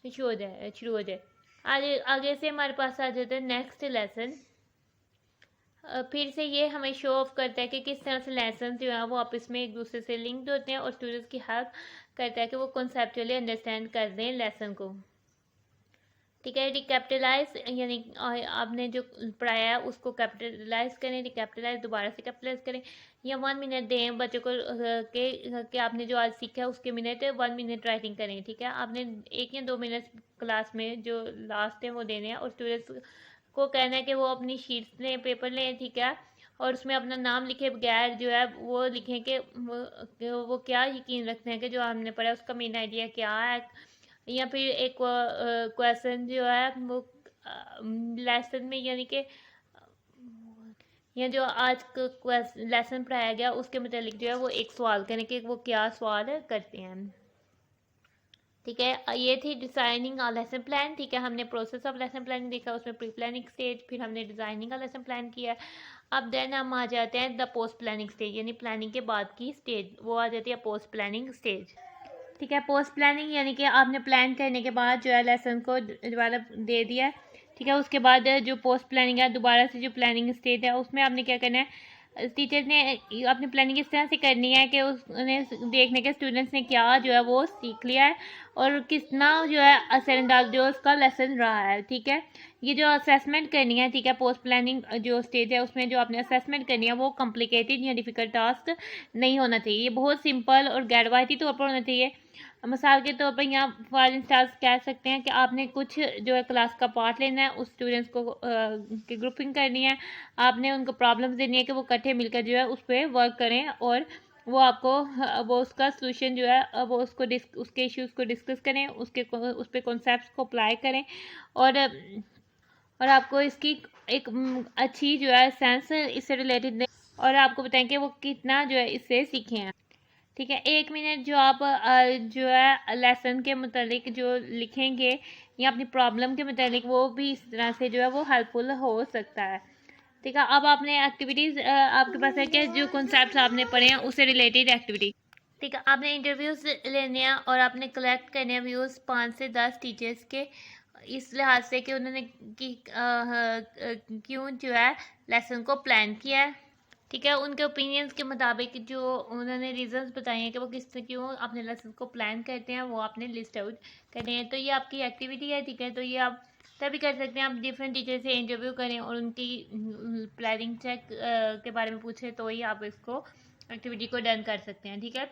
शुरू हो जाए। आगे से हमारे पास आ जाता है नेक्स्ट लेसन। फिर से ये हमें शो ऑफ करता है कि किस तरह से लेसन जो है वो आपस में एक दूसरे से लिंक्ड होते हैं और स्टूडेंट्स की हेल्प करता है कि वो कॉन्सेप्चुअली अंडरस्टैंड कर दें लेसन को। ठीक है, रिकैपिटलाइज यानी आपने जो पढ़ाया है उसको कैपिटलाइज करें, रिकैपिटलाइज दोबारा से कैपिटलाइज करें, या 1 मिनट दें बच्चों को के आपने जो आज सीखा है उसके मिनट 1 मिनट राइटिंग करें। ठीक है, आपने 1 या 2 मिनट क्लास में जो लास्ट है वो देने हैं और स्टूडेंट्स को कहना है कि वो अपनी शीट्स लें, पेपर लें। ठीक है, और उसमें अपना नाम लिखे बगैर जो है वो लिखें कि वो क्या यकीन रखते हैं कि जो हमने पढ़ा उसका मेन आइडिया क्या है, या फिर एक क्वेश्चन जो है वो लेसन में यानी कि या जो आज लेसन पढ़ाया गया उसके मतलब जो है वो एक सवाल करें कि वो क्या सवाल करते हैं। ठीक है, ये थी डिज़ाइनिंग का लेसन प्लान। ठीक है, हमने प्रोसेस ऑफ लेसन प्लानिंग देखा, उसमें प्री प्लानिंग स्टेज, फिर हमने डिज़ाइनिंग का लेसन प्लान किया। अब देन हम आ जाते हैं द पोस्ट प्लानिंग स्टेज, यानी प्लानिंग के बाद की स्टेज, वो आ जाती है पोस्ट प्लानिंग स्टेज। ठीक है, पोस्ट प्लानिंग यानी कि आपने प्लान करने के बाद जो है लेसन को डेवलप दे दिया। ठीक है, उसके बाद जो पोस्ट प्लानिंग है दोबारा से जो प्लानिंग स्टेज है उसमें आपने क्या करना है, टीचर ने अपनी प्लानिंग इस तरह से करनी है कि उसने देखने के स्टूडेंट्स ने क्या जो है वो सीख लिया है और कितना जो है असरअंदाज जो उसका लेसन रहा है। ठीक है, ये जो असेसमेंट करनी है, ठीक है, पोस्ट प्लानिंग जो स्टेज है उसमें जो आपने असेसमेंट करनी है वो कॉम्प्लिकेटेड या डिफ़िकल्ट टास्क नहीं होना चाहिए, ये बहुत सिंपल और गैर रवायती तौर पर होना चाहिए। मिसाल के तौर पर यहाँ फॉर इंस्टांस कह सकते हैं कि आपने कुछ जो है क्लास का पार्ट लेना है, उस स्टूडेंट्स को की ग्रुपिंग करनी है, आपने उनको प्रॉब्लम्स देनी है कि वो इकट्ठे मिलकर जो है उस पर वर्क करें और वो आपको वो उसका सोल्यूशन जो है वो उसके इश्यूज़ को डिस्कस करें, उस पर कॉन्सेप्ट्स को अप्लाई करें और आपको इसकी एक अच्छी जो है सेंस इससे रिलेटेड और आपको बताएं कि वो कितना जो है इससे सीखे हैं। ठीक है, 1 मिनट जो आप जो है लेसन के मुतालिक जो लिखेंगे या अपनी प्रॉब्लम के मुतालिक वो भी इस तरह से जो है वो हेल्पफुल हो सकता है। ठीक है, अब आपने एक्टिविटीज़ आपके पास है कि जो कॉन्सेप्ट्स आपने पढ़े हैं उससे रिलेटेड एक्टिविटी। ठीक है, आपने इंटरव्यूज़ लेने हैं और आपने कलेक्ट करने हैं व्यूज़ 5 से 10 टीचर्स के, इस लिहाज से कि उन्होंने क्यों जो है लेसन को प्लान किया है। ठीक है, उनके ओपिनियंस के मुताबिक जो उन्होंने रीजंस बताए हैं कि वो किस क्यों अपने लेसन को प्लान करते हैं, वो आपने लिस्ट आउट करने हैं। तो ये आपकी एक्टिविटी है। ठीक है, तो ये आप तभी कर सकते हैं, आप डिफरेंट टीचर से इंटरव्यू करें और उनकी प्लानिंग चेक के बारे में पूछें, तो ही आप इसको एक्टिविटी को डन कर सकते हैं। ठीक है,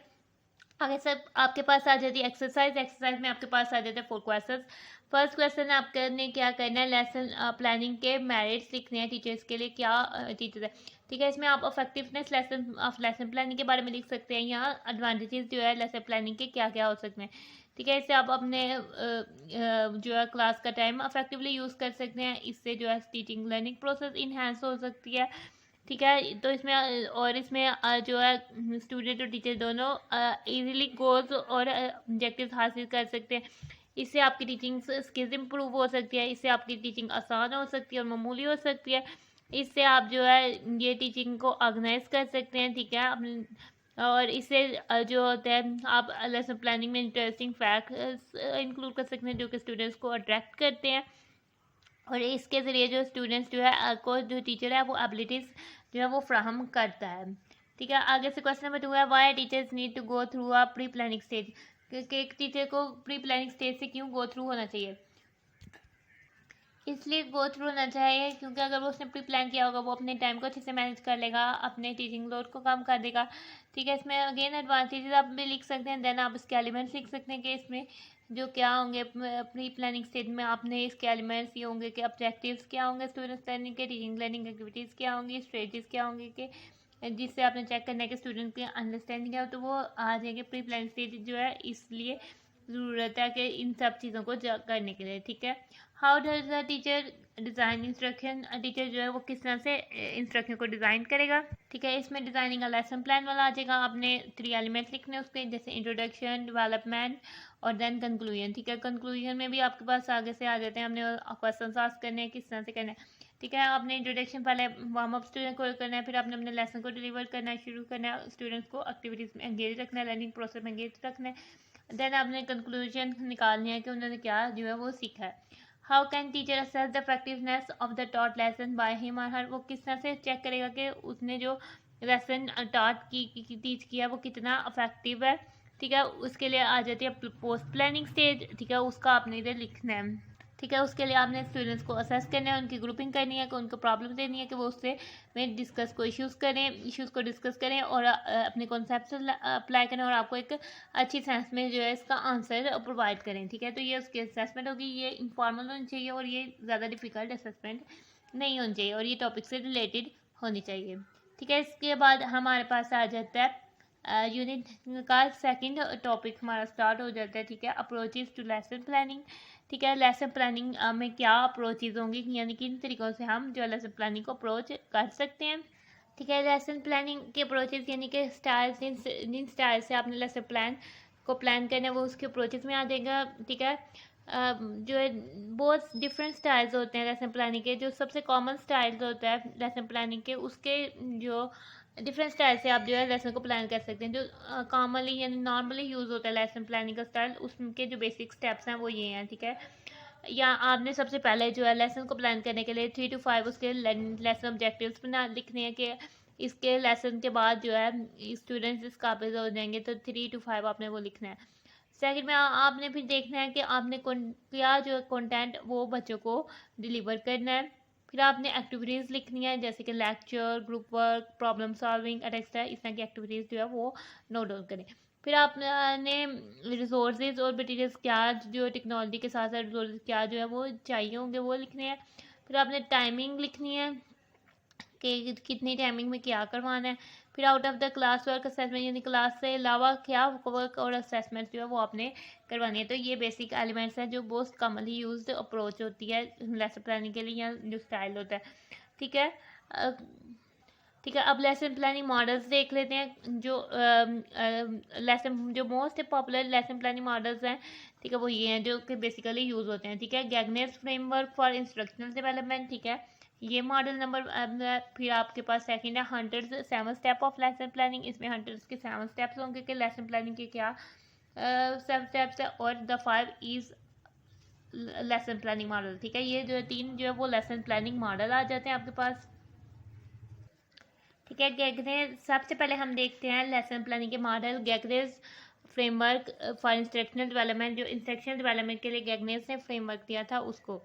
अगर सब आपके पास आ जाती है एक्सरसाइज में आपके पास आ जाते हैं 4 क्वेश्चन। फर्स्ट क्वेश्चन आपने क्या करना है, लेसन प्लानिंग के मेरिट्स लिखने हैं टीचर्स के लिए, क्या टीचर्स है। ठीक है, इसमें आप इफेक्टिवनेस लेसन प्लानिंग के बारे में लिख सकते हैं, यहाँ एडवांटेजेस जो है लेसन प्लानिंग के क्या क्या हो सकते हैं। ठीक है, इससे आप अपने जो है क्लास का टाइम इफेक्टिवली यूज़ कर सकते हैं, इससे जो है टीचिंग लर्निंग प्रोसेस इन्हांस हो सकती है। ठीक है, तो इसमें और इसमें जो है स्टूडेंट और टीचर दोनों इजीली गोल्स और ऑब्जेक्टिव्स हासिल कर सकते हैं। इससे आपकी टीचिंग स्किल्स इंप्रूव हो सकती है, इससे आपकी टीचिंग आसान हो सकती है और मामूली हो सकती है। इससे आप जो है ये टीचिंग को ऑर्गेनाइज कर सकते हैं। ठीक है, और इससे जो होता है आप लेसन प्लानिंग में इंटरेस्टिंग फैक्ट इंक्लूड कर सकते हैं जो कि स्टूडेंट्स को अट्रैक्ट करते हैं, और इसके ज़रिए जो स्टूडेंट्स जो है को जो टीचर है वो एबिलिटीज़ जो है वो फ्राहम करता है। ठीक है, आगे से क्वेश्चन नंबर 2 है, why teachers need to go through a pre planning stage, कि एक टीचर को प्री प्लानिंग स्टेज से क्यों गो थ्रू होना चाहिए। इसलिए गो थ्रू होना चाहिए क्योंकि अगर वो उसने प्री प्लान किया होगा वो अपने टाइम को अच्छे से मैनेज कर लेगा, अपने टीचिंग लोड को कम कर देगा। ठीक है, इसमें अगेन एडवांटेजेस आप भी लिख सकते हैं, देन आप इसके एलिमेंट्स लिख सकते हैं कि इसमें जो क्या होंगे प्री प्लानिंग स्टेज में आपने इसके एलिमेंट्स ये होंगे कि ऑब्जेक्टिव्स क्या होंगे स्टूडेंट्स लर्निंग के, टीचिंग लर्निंग एक्टिविटीज़ क्या होंगी, स्ट्रेटजीज क्या होंगी कि जिससे आपने चेक करना है कि स्टूडेंट की अंडरस्टैंडिंग है, तो वो आ जाएंगे। प्री प्लानिंग स्टेज जो है इसलिए ज़रूरत है कि इन सब चीज़ों को करने के लिए। ठीक है, how does the teacher design instruction, teacher जो है वो किस तरह से इंस्ट्रक्शन को डिज़ाइन करेगा। ठीक है, इसमें डिज़ाइनिंग का लेसन प्लान वाला आ जाएगा, आपने 3 एलिमेंट्स लिखने उसके, जैसे इंट्रोडक्शन, डेवलपमेंट और देन कंक्लूजन। ठीक है, कंक्लूजन में भी आपके पास आगे से आ जाते हैं, हमने क्वेश्चन आस्क करने हैं किस तरह से करना है। ठीक है, आपने इंट्रोडक्शन पहले वार्म अप स्टूडेंट को करना है, फिर आपने अपने लेसन को डिलीवर करना है, शुरू करना है, स्टूडेंट्स को एक्टिविटीज़ में एंगेज रखना है, लर्निंग प्रोसेस में एंगेज रखना है। देन आपने कंक्लूजन निकालनी है कि उन्होंने क्या जो है वो सीखा है। How can teacher assess the effectiveness of the taught lesson by him और हर, वो किस तरह से चेक करेगा कि उसने जो लेसन टॉट की टीच किया वो कितना इफेक्टिव है। ठीक है, उसके लिए आ जाती है पोस्ट प्लानिंग स्टेज। ठीक है, उसका आपने इधर लिखना है। ठीक है, उसके लिए आपने स्टूडेंट्स को असेस करना है, उनकी ग्रुपिंग करनी है, कि उनको प्रॉब्लम देनी है कि वो उससे में डिस्कस को इश्यूज़ को डिस्कस करें और अपने कॉन्सेप्ट अप्लाई करें और आपको एक अच्छी सेंस में जो है इसका आंसर प्रोवाइड करें। ठीक है, तो ये उसकी असेसमेंट होगी, ये इंफॉर्मल होनी चाहिए और ये ज़्यादा डिफिकल्ट असेसमेंट नहीं होनी चाहिए और ये टॉपिक से रिलेटेड होनी चाहिए। ठीक है, इसके बाद हमारे पास आ जाता है यूनिट का सेकंड टॉपिक हमारा स्टार्ट हो जाता है। ठीक है, अप्रोचेस टू लेसन प्लानिंग। ठीक है, लेसन प्लानिंग में क्या अप्रोचेज होंगी, यानी किन तरीक़ों से हम जो लेसन प्लानिंग को अप्रोच कर सकते हैं। ठीक है, लेसन प्लानिंग के अप्रोचेज यानी कि स्टाइल्स, जिन स्टाइल से आपने लेसन प्लान को प्लान करना है वो उसके अप्रोचेज में आ जाएगा। ठीक है, जो है बहुत डिफरेंट स्टाइल्स होते हैं लेसन प्लानिंग के, जो सबसे कॉमन स्टाइल्स होता है लेसन प्लानिंग के, उसके जो डिफरेंट स्टाइल से आप जो है लेसन को प्लान कर सकते हैं। जो कॉमनली यानी नॉर्मली यूज़ होता है लेसन प्लानिंग का स्टाइल, उसके जो बेसिक स्टेप्स हैं वो ये हैं। ठीक है, या आपने सबसे पहले जो है लेसन को प्लान करने के लिए 3 to 5 उसके लेसन ऑब्जेक्टिव्स बना लिखने हैं कि इसके लेसन के बाद जो है स्टूडेंट्स इस काबिल हो जाएंगे, तो 3 to 5 आपने वो लिखना है। सेकंड में आपने फिर देखना है कि आपने क्या जो कंटेंट वो बच्चों को डिलीवर करना है। फिर आपने एक्टिविटीज़ लिखनी है, जैसे कि lecture, group work, problem solving etcetera, इस तरह की एक्टिविटीज़ जो है वो नोट डाउन करें। फिर आपने रिसोर्सेज और मटीरियल्स क्या जो टेक्नोलॉजी के साथ साथ रिसोर्सेज क्या जो है वो चाहिए होंगे वो लिखने हैं। फिर आपने टाइमिंग लिखनी है कि कितनी टाइमिंग में क्या करवाना है। फिर out of the class work assessment, यानी क्लास से अलावा क्या वर्क और असेसमेंट जो है वो आपने करवानी है। तो ये बेसिक एलिमेंट्स हैं जो बहुत कॉमनली यूज्ड अप्रोच होती है लेसन प्लानिंग के लिए, या जो स्टाइल होता है। ठीक है, ठीक है, अब लेसन प्लानिंग मॉडल्स देख लेते हैं। जो लेसन जो most popular lesson planning models हैं, ठीक है, वो ये हैं जो कि बेसिकली यूज़ होते हैं। ठीक है, गैगनेस फ्रेमवर्क फॉर इंस्ट्रक्शनल डेवलपमेंट। ठीक है, ये मॉडल नंबर फिर आपके पास सेकंड है hunters 7 step of lesson planning. इसमें हंटर्स के 7 स्टेप्स होंगे कि लेसन प्लानिंग के क्या 7 स्टेप्स है, और the 5 is lesson planning model. ठीक है, ये जो है 3 जो है वो लेसन प्लानिंग मॉडल आ जाते हैं आपके पास। ठीक है, गैगनेस सबसे पहले हम देखते हैं लेसन प्लानिंग के model. Gagne's framework for instructional development, जो इंस्ट्रक्शनल डेवलपमेंट के लिए गैगनेस ने फ्रेमवर्क दिया था उसको।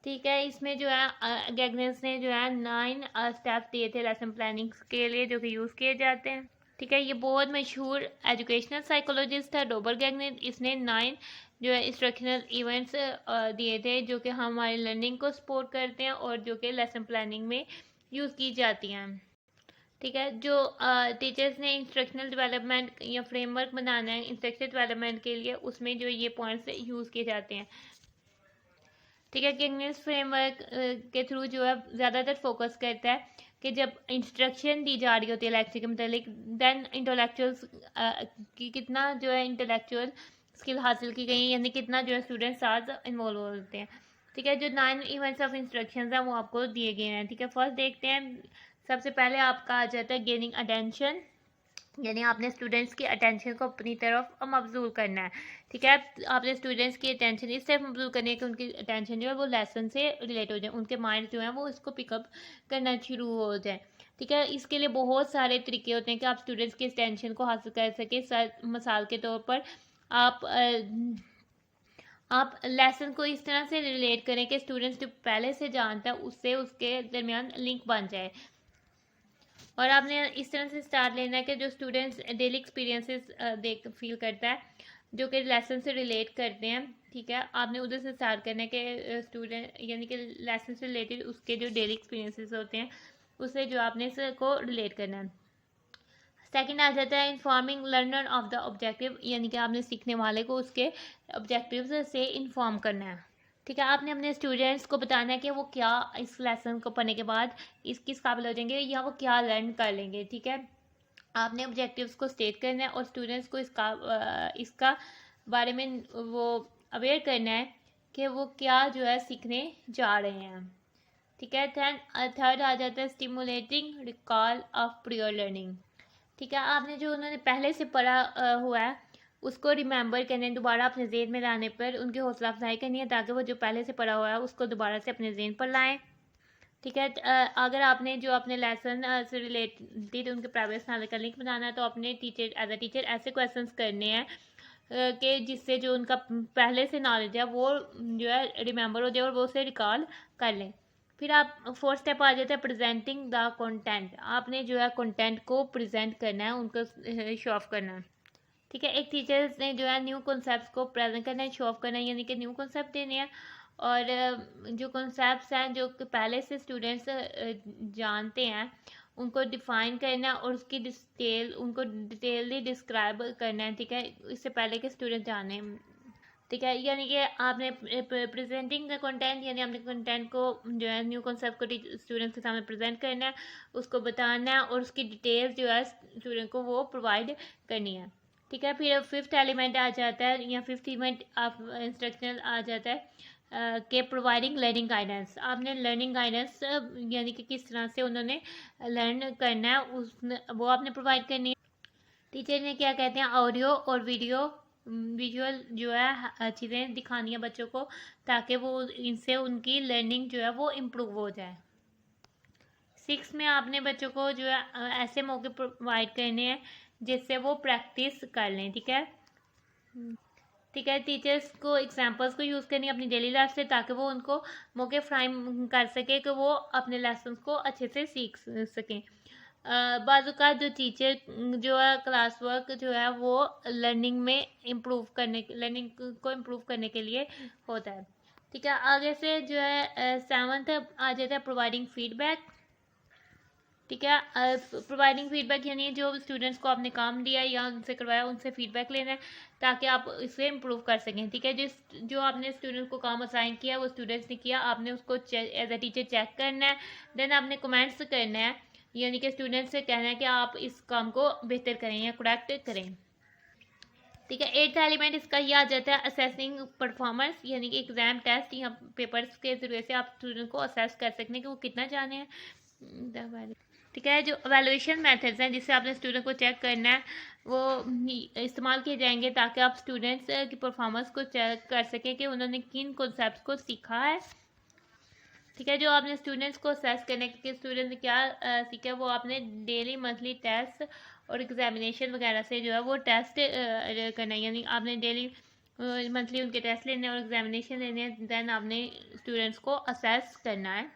ठीक है, इसमें जो है गैगनेस ने जो है 9 स्टेप्स दिए थे लेसन प्लानिंग के लिए जो कि यूज़ किए जाते हैं। ठीक है, ये बहुत मशहूर एजुकेशनल साइकोलॉजिस्ट था डोबर गैगनेस। इसने 9 जो है इंस्ट्रक्शनल इवेंट्स दिए थे जो कि हमारी लर्निंग को सपोर्ट करते हैं और जो कि लेसन प्लानिंग में यूज़ की जाती हैं। ठीक है, जो टीचर्स ने इंस्ट्रक्शनल डेवलपमेंट या फ्रेमवर्क बनाना है इंस्ट्रक्शनल डेवलपमेंट के लिए, उसमें जो ये पॉइंट्स यूज़ किए जाते हैं। ठीक है, गैगनेस फ्रेमवर्क के थ्रू जो है ज़्यादातर फोकस करता है कि जब इंस्ट्रक्शन दी जा रही होती है लेक्चर के मतलब, देन इंटेलेक्चुअल्स की कितना जो है इंटेलेक्चुअल स्किल हासिल की गई, यानी कितना जो है स्टूडेंट्स साथ इन्वॉल्व होते हैं। ठीक है, जो 9 इवेंट्स ऑफ इंस्ट्रक्शंस हैं वो आपको दिए गए हैं। ठीक है, फर्स्ट देखते हैं। सबसे पहले आपका आ जाता है गेनिंग अटेंशन, यानी आपने स्टूडेंट्स की अटेंशन को अपनी तरफ मबजूल करना है। ठीक है, आपने स्टूडेंट्स की अटेंशन इस तरफ मबजूल करनी है कि उनकी अटेंशन जो है वो लेसन से रिलेट हो जाए, उनके माइंड जो है वो इसको पिकअप करना शुरू हो जाए। ठीक है, इसके लिए बहुत सारे तरीके होते हैं कि आप स्टूडेंट्स की अटेंशन को हासिल कर सकें। मिसाल के तौर पर आप लेसन को इस तरह से रिलेट करें कि स्टूडेंट्स जो पहले से जानता है उससे उसके दरमियान लिंक बन जाए। और आपने इस तरह से स्टार्ट लेना है कि जो स्टूडेंट्स डेली एक्सपीरियंसेस देख फील करता है जो कि लेसन से रिलेट करते हैं। ठीक है, आपने उधर से स्टार्ट करना है कि स्टूडेंट यानी कि लेसन से रिलेटेड उसके जो डेली एक्सपीरियंसेस होते हैं उससे जो आपने इसको रिलेट करना है। सेकंड आ जाता है informing learner of the objective, यानी कि आपने सीखने वाले को उसके ऑब्जेक्टिव से इन्फॉर्म करना है। ठीक है, आपने अपने स्टूडेंट्स को बताना है कि वो क्या इस लेसन को पढ़ने के बाद किस काबिल हो जाएंगे या वो क्या लर्न कर लेंगे। ठीक है, आपने ऑब्जेक्टिव्स को स्टेट करना है और स्टूडेंट्स को इसका बारे में वो अवेयर करना है कि वो क्या जो है सीखने जा रहे हैं। ठीक है, थर्ड आ जाता है stimulating recall of prior learning. ठीक है, आपने जो उन्होंने पहले से पढ़ा हुआ है उसको रिमेंबर करने, दोबारा अपने जेहन में लाने पर उनकी हौसला अफजाई करनी है ताकि वो जो पहले से पढ़ा हुआ है उसको दोबारा से अपने जेहन पर लाएं। ठीक है, अगर आपने जो अपने लेसन से रिलेटेड उनके प्राइवेट नॉलेज का लिंक बनाना है तो अपने टीचर एज अ टीचर ऐसे क्वेश्चंस करने हैं कि जिससे जो उनका पहले से नॉलेज है वो जो है रिमेंबर हो जाए और वो उसे रिकॉल कर लें। फिर आप फोर्थ स्टेप आ जाता है प्रेजेंटिंग द कंटेंट। आपने जो है कंटेंट को प्रेजेंट करना है, उनको शो ऑफ करना है। ठीक है, एक टीचर्स ने जो है न्यू कॉन्सेप्ट को प्रेजेंट करना है, शो ऑफ करना है, यानी कि न्यू कॉन्सेप्ट देने हैं और जो कॉन्सेप्ट्स हैं जो पहले से स्टूडेंट्स जानते हैं उनको डिफ़ाइन करना है और उसकी उनको डिटेलली डिस्क्राइब करना है। ठीक है, इससे पहले कि स्टूडेंट जाने। ठीक है, यानी कि आपने प्रेजेंटिंग द कंटेंट, यानी आपने कंटेंट को जो है न्यू कॉन्सेप्ट को स्टूडेंट्स के सामने प्रेजेंट करना है, उसको बताना है और उसकी डिटेल्स जो है स्टूडेंट को वो प्रोवाइड करनी है। ठीक है, फिर फिफ्थ एलिमेंट आ जाता है या फिफ्थ एलिमेंट ऑफ इंस्ट्रक्शनल आ जाता है के प्रोवाइडिंग लर्निंग गाइडेंस। आपने लर्निंग गाइडेंस यानी कि किस तरह से उन्होंने लर्न करना है वो आपने प्रोवाइड करनी है। टीचर ने क्या कहते हैं ऑडियो और विजुअल जो है चीज़ें दिखानी है बच्चों को ताकि वो इनसे उनकी लर्निंग जो है वो इम्प्रूव हो जाए। 6 में आपने बच्चों को जो है ऐसे मौके प्रोवाइड करने हैं जिससे वो प्रैक्टिस कर लें। ठीक है, टीचर्स को एग्जांपल्स को यूज़ करनी है अपनी डेली लाइफ से ताकि वो उनको मौके फ्राइम कर सके कि वो अपने लेसन को अच्छे से सीख सकें। बाज़ जो टीचर जो है क्लास वर्क जो है वो लर्निंग को इम्प्रूव करने के लिए होता है। ठीक है, आगे से जो है 7th आ जाता है प्रोवाइडिंग फीडबैक। ठीक है, प्रोवाइडिंग फीडबैक यानी जो स्टूडेंट्स को आपने काम दिया या उनसे करवाया उनसे फीडबैक लेना है ताकि आप इसे इम्प्रूव कर सकें। ठीक है, जो आपने स्टूडेंट को काम असाइन किया वो स्टूडेंट्स ने किया, आपने उसको एज अ टीचर चेक करना है, देन आपने कमेंट्स करना है यानी कि स्टूडेंट्स से कहना है कि आप इस काम को बेहतर करें या करेक्ट करें। ठीक है, एट्थ एलिमेंट इसका ये आ जाता है असेसिंग परफॉर्मेंस, यानी कि एग्जाम टेस्ट या पेपर्स के जरिए से आप स्टूडेंट को असेस कर सकते हैं कि वो कितना जाने हैं। ठीक है, जो एवेलुएशन मेथड्स हैं जिससे आपने स्टूडेंट को चेक करना है वो इस्तेमाल किए जाएंगे ताकि आप स्टूडेंट्स की परफॉर्मेंस को चेक कर सकें कि उन्होंने किन कॉन्सेप्ट्स को सीखा है। ठीक है, जो आपने स्टूडेंट्स को असेस करने के स्टूडेंट ने क्या सीखा है वो आपने डेली मंथली टेस्ट और एग्जामिनेशन वगैरह से जो है वो टेस्ट करना है, यानी आपने डेली मंथली उनके टेस्ट लेने और एग्जामिनेशन लेने हैं, देन आपने स्टूडेंट्स को असेस करना है।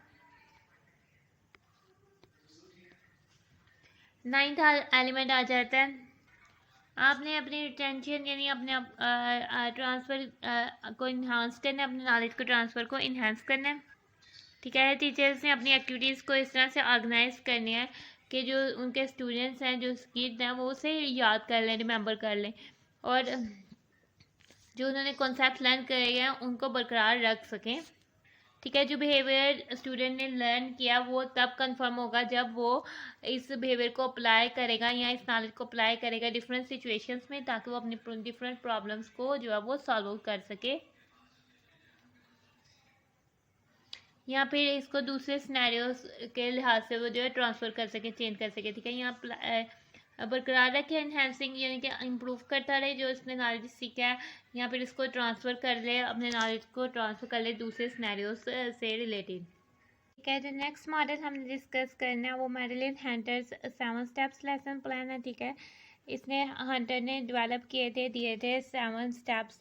नाइन्थ एलिमेंट आ जाता है आपने अपनी रिटेंशन यानी अपने ट्रांसफ़र को इन्हांस करना है, अपने नॉलेज को ट्रांसफ़र को इन्हांस करना है। ठीक है, टीचर्स ने अपनी एक्टिविटीज़ को इस तरह से ऑर्गेनाइज करनी है कि जो उनके स्टूडेंट्स हैं जो स्किल्ड हैं वो उसे याद कर लें, रिमेंबर कर लें, और जो उन्होंने कॉन्सेप्ट लर्न करे हैं उनको बरकरार रख सकें। ठीक है, जो बिहेवियर स्टूडेंट ने लर्न किया वो तब कंफर्म होगा जब वो इस बिहेवियर को अप्लाई करेगा या इस नॉलेज को अप्लाई करेगा डिफरेंट सिचुएशंस में, ताकि वो अपनी डिफरेंट प्रॉब्लम्स को जो है वो सॉल्व कर सके या फिर इसको दूसरे सिनेरियोज के लिहाज से वो जो है ट्रांसफ़र कर सके, चेंज कर सके। ठीक है, यहाँ बरकरार रखे एनहेंसिंग यानी कि इम्प्रूव करता रहे जो इसने नॉलेज सीखा है, या फिर इसको ट्रांसफ़र कर ले, अपने नॉलेज को ट्रांसफ़र कर ले दूसरे सिनेरियोज से रिलेटेड। ठीक है, जो नेक्स्ट मॉडल हमने डिस्कस करना है वो Madeline hunters 7 steps lesson plan है। ठीक है, इसने हंटर ने डेवलप दिए थे 7 स्टेप्स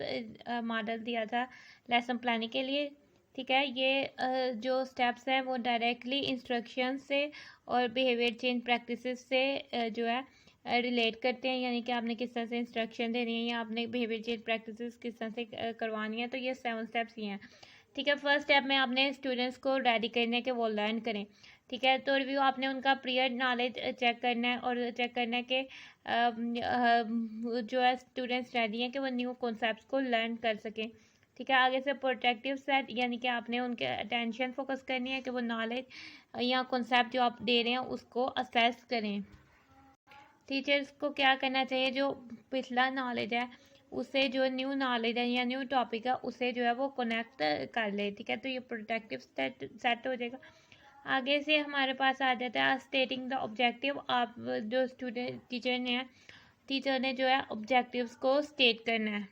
मॉडल दिया था लेसन प्लानिंग के लिए। ठीक है, ये जो स्टेप्स हैं वो डायरेक्टली इंस्ट्रक्शन से और बिहेवियर चेंज प्रैक्टिसेस से जो है रिलेट करते हैं, यानी कि आपने किस तरह से इंस्ट्रक्शन देनी है या आपने बिहेवियर चेंज प्रैक्टिसेस किस तरह से करवानी है। तो ये 7 स्टेप्स ही हैं। ठीक है, फर्स्ट स्टेप में आपने स्टूडेंट्स को रेडी करने के वो लर्न करें। ठीक है, तो रिव्यू आपने उनका प्रियर नॉलेज चेक करना है और चेक करना है कि जो है स्टूडेंट्स रेडी हैं कि वो न्यू कॉन्सेप्ट्स को लर्न कर सकें। ठीक है, आगे से प्रोटेक्टिव सेट, यानी कि आपने उनके अटेंशन फोकस करनी है कि वो नॉलेज या कॉन्सेप्ट जो आप दे रहे हैं उसको असेस करें। टीचर्स को क्या करना चाहिए, जो पिछला नॉलेज है उसे जो न्यू नॉलेज है या न्यू टॉपिक है उसे जो है वो कनेक्ट कर ले। ठीक है, तो ये प्रोटेक्टिव सेट हो जाएगा। आगे से हमारे पास आ जाता है स्टेटिंग द ऑब्जेक्टिव। आप जो स्टूडेंट टीचर ने जो है ऑब्जेक्टिव्स को स्टेट करना है,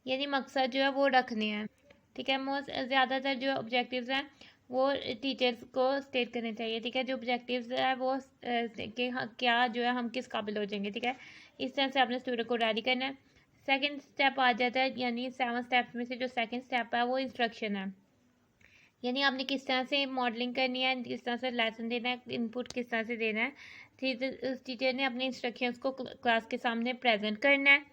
यानी मकसद जो है वो रखने हैं। ठीक है, मोस्ट ज़्यादातर जो ऑब्जेक्टिव्स हैं वो टीचर्स को स्टेट करने चाहिए। ठीक है, जो ऑब्जेक्टिव्स है वो कि क्या जो है हम किस काबिल हो जाएंगे। ठीक है, इस तरह से अपने स्टूडेंट को रेडी करना है। सेकंड स्टेप आ जाता है, यानी 7 स्टेप्स में से जो सेकंड स्टेप है वो इंस्ट्रक्शन है, यानी आपने किस तरह से मॉडलिंग करनी है, किस तरह से लेसन देना है, इनपुट किस तरह से देना है। टीचर ने अपने इंस्ट्रक्शंस को क्लास के सामने प्रेजेंट करना है।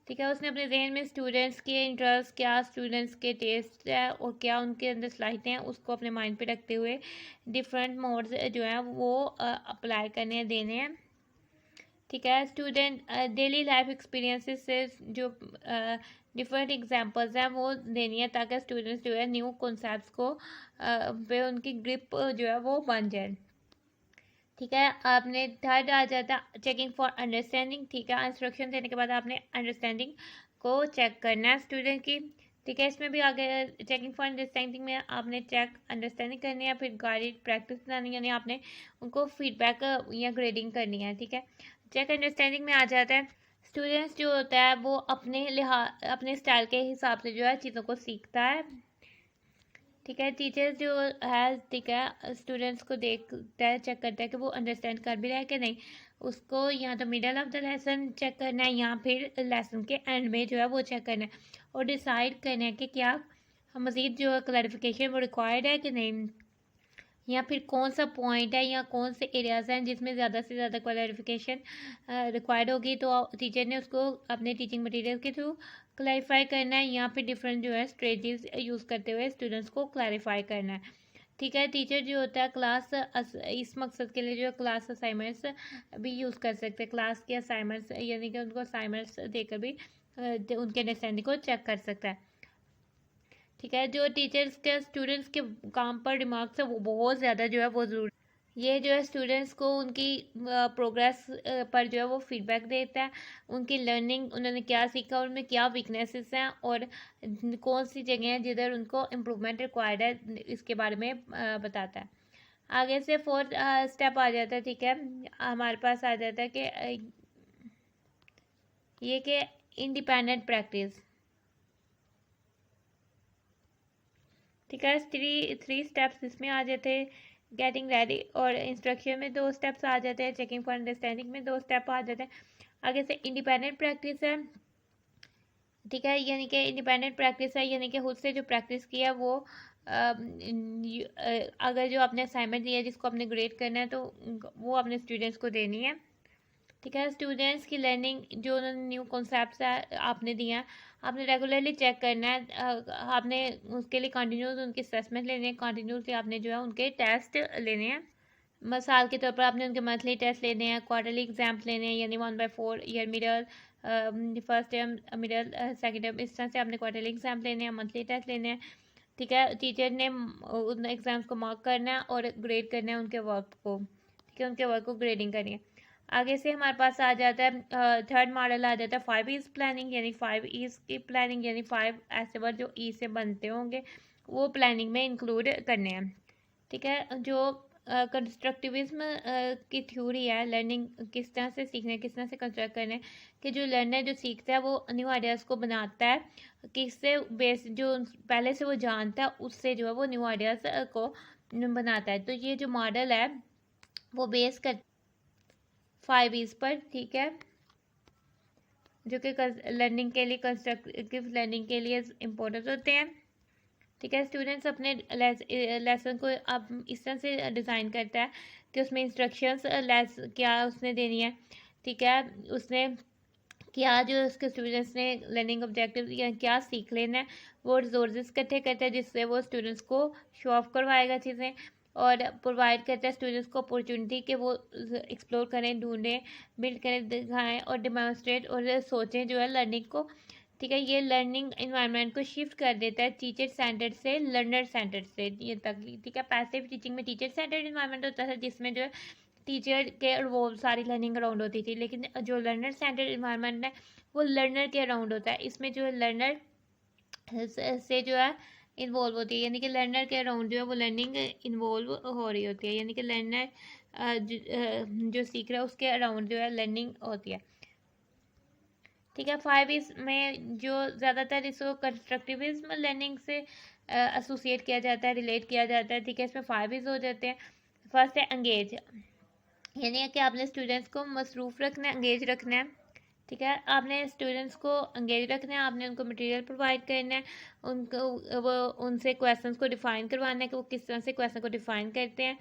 ठीक है, उसने अपने जहन में स्टूडेंट्स के इंटरेस्ट क्या, स्टूडेंट्स के टेस्ट है और क्या उनके अंदर सलाहियतें हैं उसको अपने माइंड पे रखते हुए डिफरेंट मोड्स जो हैं वो अप्लाई करने देने हैं। ठीक है, स्टूडेंट डेली लाइफ एक्सपीरियंसेस से जो डिफरेंट एग्जांपल्स हैं वो देनी है ताकि स्टूडेंट्स जो है न्यू कॉन्सेप्ट्स को पे उनकी ग्रिप जो है वो बन जाए। ठीक है, आपने थर्ड आ जाता है चेकिंग फॉर अंडरस्टैंडिंग। ठीक है, इंस्ट्रक्शन देने के बाद आपने अंडरस्टैंडिंग को चेक करना है स्टूडेंट की। ठीक है, इसमें भी आगे चेकिंग फॉर अंडरस्टैंडिंग में आपने चेक अंडरस्टैंडिंग करनी है, फिर गाइडेड प्रैक्टिस बनानी है, यानी आपने उनको फीडबैक या ग्रेडिंग करनी है। ठीक है, चेक अंडरस्टैंडिंग में आ जाता है स्टूडेंट्स जो होता है वो अपने स्टाइल के हिसाब से जो है चीज़ों को सीखता है। ठीक है, टीचर्स जो है ठीक है स्टूडेंट्स को देखता है, चेक करता है कि वो अंडरस्टैंड कर भी रहा है कि नहीं, उसको या तो middle of the lesson check करना है या फिर लेसन के एंड में जो है वो चेक करना है और डिसाइड करना है कि क्या मज़ीद जो क्लैरिफिकेशन वो रिक्वायर्ड है कि नहीं, या फिर कौन सा पॉइंट है या कौन से एरियाज़ हैं जिसमें ज़्यादा से ज़्यादा क्लैरिफिकेशन रिक्वायर्ड होगी, तो टीचर ने उसको अपने टीचिंग मटेरियल के थ्रू क्लैरिफाई करना है या फिर डिफरेंट जो है स्ट्रेटजीज यूज़ करते हुए स्टूडेंट्स को क्लैरिफाई करना है। ठीक है, टीचर जो होता है क्लास इस मकसद के लिए जो क्लास असाइनमेंट्स भी यूज़ कर सकते हैं, क्लास के असाइनमेंट्स यानी कि उनको असाइनमेंट्स देकर भी उनके अंडरस्टैंडिंग को चेक कर सकता है। ठीक है, जो टीचर्स के स्टूडेंट्स के काम पर रिमार्क्स है वो बहुत ज़्यादा जो है वो ज़रूरी, ये जो है स्टूडेंट्स को उनकी प्रोग्रेस पर जो है वो फीडबैक देता है, उनकी लर्निंग, उन्होंने क्या सीखा, उनमें क्या वीकनेसेस हैं और कौन सी जगह है जिधर उनको इम्प्रूवमेंट रिक्वायर्ड है, इसके बारे में बताता है। आगे से फोर्थ स्टेप आ जाता है, ठीक है, हमारे पास आ जाता है कि ये कि इंडिपेंडेंट प्रैक्टिस, ठीक है। थ्री स्टेप्स इसमें आ जाते हैं, गेटिंग रेडी और इंस्ट्रक्शन में 2 स्टेप्स आ जाते हैं, चेकिंग फॉर अंडरस्टैंडिंग में 2 स्टेप आ जाते हैं। आगे से इंडिपेंडेंट प्रैक्टिस है, ठीक है, यानी कि इंडिपेंडेंट प्रैक्टिस है, यानी कि खुद से जो प्रैक्टिस किया वो अगर जो आपने असाइनमेंट दिया जिसको आपने ग्रेड करना है तो वो अपने स्टूडेंट्स को देनी है, ठीक है। स्टूडेंट्स की लर्निंग जो उन्होंने न्यू कॉन्सेप्ट्स आपने दिया, आपने रेगुलरली चेक करना है, आपने उसके लिए कंटिन्यूस उनके असेसमेंट लेने हैं, कंटिन्यूसली आपने जो है उनके टेस्ट लेने हैं। मिसाल के तौर पर आपने उनके मंथली टेस्ट लेने हैं, क्वार्टरली एग्जाम्स लेने हैं, यानी 1/4 ear middle, first term middle, second term, इस तरह से आपने क्वार्टरली एग्जाम लेने हैं, मंथली टेस्ट लेने हैं, ठीक है। टीचर ने उन एग्ज़ाम्स को मार्क करना है और ग्रेड करना है उनके वर्क को, ठीक है, उनके वर्क को ग्रेडिंग करनी है। आगे से हमारे पास आ जाता है थर्ड मॉडल आ जाता है 5 ईज प्लानिंग, यानी 5 ईज की प्लानिंग, यानी 5 ऐसे वर्ड जो ई से बनते होंगे वो प्लानिंग में इंक्लूड करने हैं, ठीक है। जो कंस्ट्रक्टिविज्म की थ्योरी है, लर्निंग किस तरह से सीखना है, किस तरह से कंस्ट्रक्ट करना है, कि जो लर्नर जो सीखता है वो न्यू आइडियाज़ को बनाता है, किससे बेस जो पहले से वो जानता है उससे जो है वो न्यू आइडियाज़ को बनाता है। तो ये जो मॉडल है वो बेस कर 5 ईज पर, ठीक है, जो कि लर्निंग के लिए, कंस्ट्रक्टिव लर्निंग के लिए इम्पोर्टेंट होते हैं, ठीक है। स्टूडेंट्स अपने लेसन को अब इस तरह से डिज़ाइन करता है कि उसमें इंस्ट्रक्शंस क्या उसने देनी है, ठीक है, उसने क्या जो उसके स्टूडेंट्स ने लर्निंग ऑब्जेक्टिव या क्या सीख लेना है वो रिसोर्सेज इकट्ठे करता है जिससे वो स्टूडेंट्स को शो ऑफ करवाएगा चीज़ें, और प्रोवाइड करता है स्टूडेंट्स को अपॉर्चुनिटी कि वो एक्सप्लोर करें, ढूंढें, बिल्ड करें, दिखाएं और डिमॉन्स्ट्रेट और सोचें जो है लर्निंग को, ठीक है। ये लर्निंग इन्वायरमेंट को शिफ्ट कर देता है टीचर सेंटर्ड से लर्नर सेंटर्ड से ये तक, ठीक है। पैसिव टीचिंग में टीचर सेंटर्ड इन्वायरमेंट होता था जिसमें जो है टीचर के वो सारी लर्निंग अराउंड होती थी, लेकिन जो लर्नर सेंटर्ड इन्वायरमेंट है वो लर्नर के अराउंड होता है, इसमें जो है लर्नर से जो है इन्वॉल्व होती है, यानी कि लर्नर के अराउंड जो है वो लर्निंग इन्वॉल्व हो रही होती है, यानी कि लर्नर जो सीख रहा है उसके अराउंड जो है लर्निंग होती है, ठीक है। 5 में जो ज़्यादातर इसको कंस्ट्रक्टिविज्म लर्निंग से एसोसिएट किया जाता है, रिलेट किया जाता है, ठीक है। इसमें 5 हो जाते हैं। फर्स्ट है एंगेज, यानी कि आपने स्टूडेंट्स को मसरूफ़ रखना है, एंगेज रखना है, ठीक है। आपने स्टूडेंट्स को एंगेज रखना है, आपने उनको मटेरियल प्रोवाइड करना है, उनको वो उनसे क्वेश्चंस को डिफ़ाइन करवाना है कि वो किस तरह से क्वेश्चन को डिफ़ाइन करते हैं,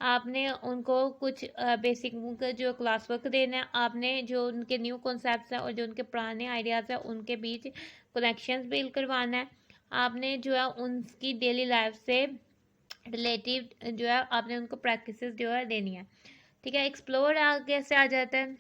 आपने उनको कुछ बेसिक जो क्लास वर्क देना है, आपने जो उनके न्यू कॉन्सेप्ट्स हैं और जो उनके पुराने आइडियाज़ हैं उनके बीच कनेक्शंस बिल्ड करवाना है, आपने जो है उनकी डेली लाइफ से रिलेटिव जो है आपने उनको प्रैक्टिसेस जो है देनी है, ठीक है। एक्सप्लोर आगे से आ जाता है,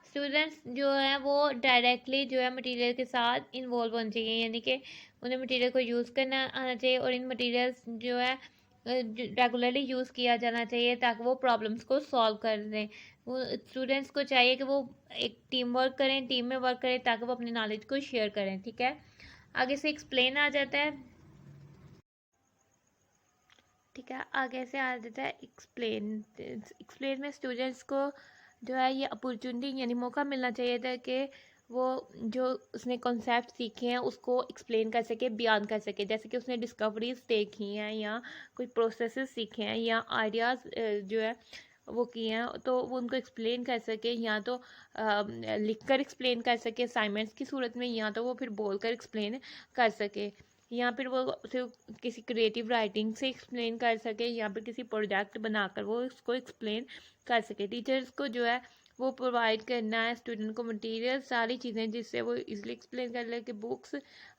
स्टूडेंट्स जो है वो डायरेक्टली जो है मटेरियल के साथ इन्वॉल्व होने चाहिए, यानी कि उन्हें मटेरियल को यूज़ करना आना चाहिए और इन मटेरियल्स जो है रेगुलरली यूज़ किया जाना चाहिए ताकि वो प्रॉब्लम्स को सॉल्व कर दें। वो स्टूडेंट्स को चाहिए कि वो एक टीम वर्क करें, टीम में वर्क करें ताकि वो अपनी नॉलेज को शेयर करें, ठीक है। आगे से एक्सप्लेन आ जाता है, ठीक है, आगे से आ जाता है एक्सप्लेन। एक्सप्लेन में स्टूडेंट्स को जो है ये अपॉर्चुनिटी यानी मौका मिलना चाहिए था कि वो जो उसने कॉन्सेप्ट सीखे हैं उसको एक्सप्लेन कर सके, बयान कर सके, जैसे कि उसने डिस्कवरीज देखी हैं या कोई प्रोसेसेस सीखे हैं या आइडियाज़ जो है वो किए हैं तो वो उनको एक्सप्लेन कर सके, या तो लिख कर एक्सप्लेन कर सके असाइनमेंट्स की सूरत में, या तो वो फिर बोल कर एक्सप्लेन कर सके, या फिर वो सिर्फ किसी क्रिएटिव राइटिंग से एक्सप्लेन कर सके, या फिर किसी प्रोजेक्ट बनाकर वो उसको एक्सप्लेन कर सके। टीचर्स को जो है वो प्रोवाइड करना है स्टूडेंट को मटेरियल, सारी चीज़ें जिससे वो इजीली एक्सप्लेन कर ले, कि बुक्स,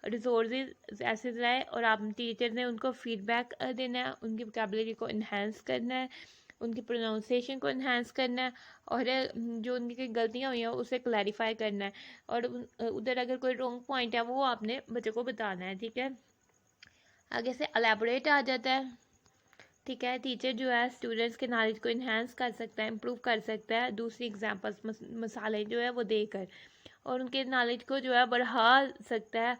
रिसोर्सेज ऐसे जाए, और आप टीचर ने उनको फीडबैक देना है, उनकी वोकैबुलरी को इन्हेंस करना है, उनकी प्रोनाउंसिएशन को इन्हेंस करना है, और जो उनकी गलतियाँ हुई हैं उसे क्लैरिफाई करना है, और उधर अगर कोई रॉन्ग पॉइंट है वो आपने बच्चों को बताना है, ठीक है। आगे से एलैबोरेट आ जाता है, ठीक है। टीचर जो है स्टूडेंट्स के नॉलेज को इन्हेंस कर सकता है, इम्प्रूव कर सकता है दूसरी एग्जांपल्स मिसालें जो है वो देकर, और उनके नॉलेज को जो है बढ़ा सकता है।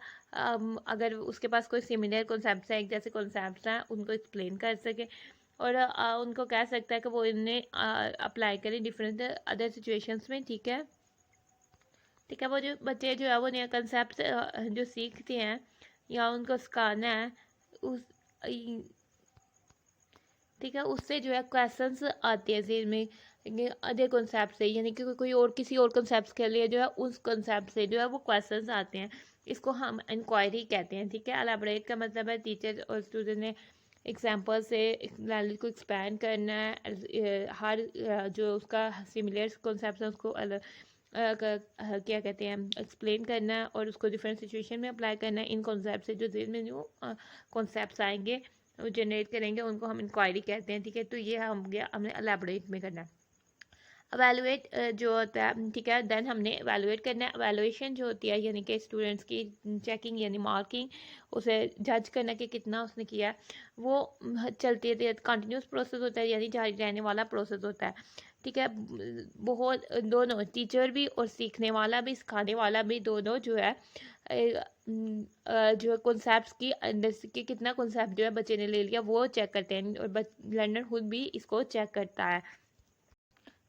अगर उसके पास कोई सिमिलर कॉन्सेप्ट है, एक जैसे कॉन्सेप्ट हैं, उनको एक्सप्लेन कर सके, और उनको कह सकता है कि वो इन्हें अप्लाई करें डिफरेंट अदर सिचुएशंस में। ठीक है। ठीक है। वो जो बच्चे जो है वो नया कंसेप्ट जो सीखते हैं या उनको सिखाना है उस, ठीक है, उससे जो है क्वेश्चंस आते हैं जेल में अदर कॉन्सेप्ट से, यानी कि कोई और किसी और कॉन्सेप्ट के लिए जो है उस कॉन्सेप्ट से जो है वो क्वेश्चंस आते हैं। इसको हम इंक्वायरी कहते हैं। ठीक है। एलाबोरेट का मतलब है टीचर और स्टूडेंट ने एग्जाम्पल से नॉलेज को एक्सपैंड करना है, हर जो उसका सिमिलर कॉन्सेप्ट है उसको क्या कहते हैं एक्सप्लेन करना है, और उसको डिफरेंट सिचुएशन में अप्लाई करना है। इन कॉन्सेप्ट से जो जेल में न्यू कॉन्सेप्ट आएंगे वो जनरेट करेंगे, उनको हम इंक्वायरी कहते हैं। ठीक है। तो ये हम गया हमने एलैबोरेट में करना है। एवेलुएट जो होता है, ठीक है, देन हमने एवेलुएट करना है। एवेलुएशन जो होती है यानी कि स्टूडेंट्स की चेकिंग यानी मार्किंग, उसे जज करना कि कितना उसने किया, वो चलती है, कंटिन्यूस प्रोसेस होता है यानी जारी रहने वाला प्रोसेस होता है। ठीक है। बहुत दोनों टीचर भी और सीखने वाला भी सिखाने वाला भी दोनों जो है जो कॉन्सेप्ट्स की अंदर के कितना कॉन्सेप्ट जो है बच्चे ने ले लिया वो चेक करते हैं, और लर्नर खुद भी इसको चेक करता है।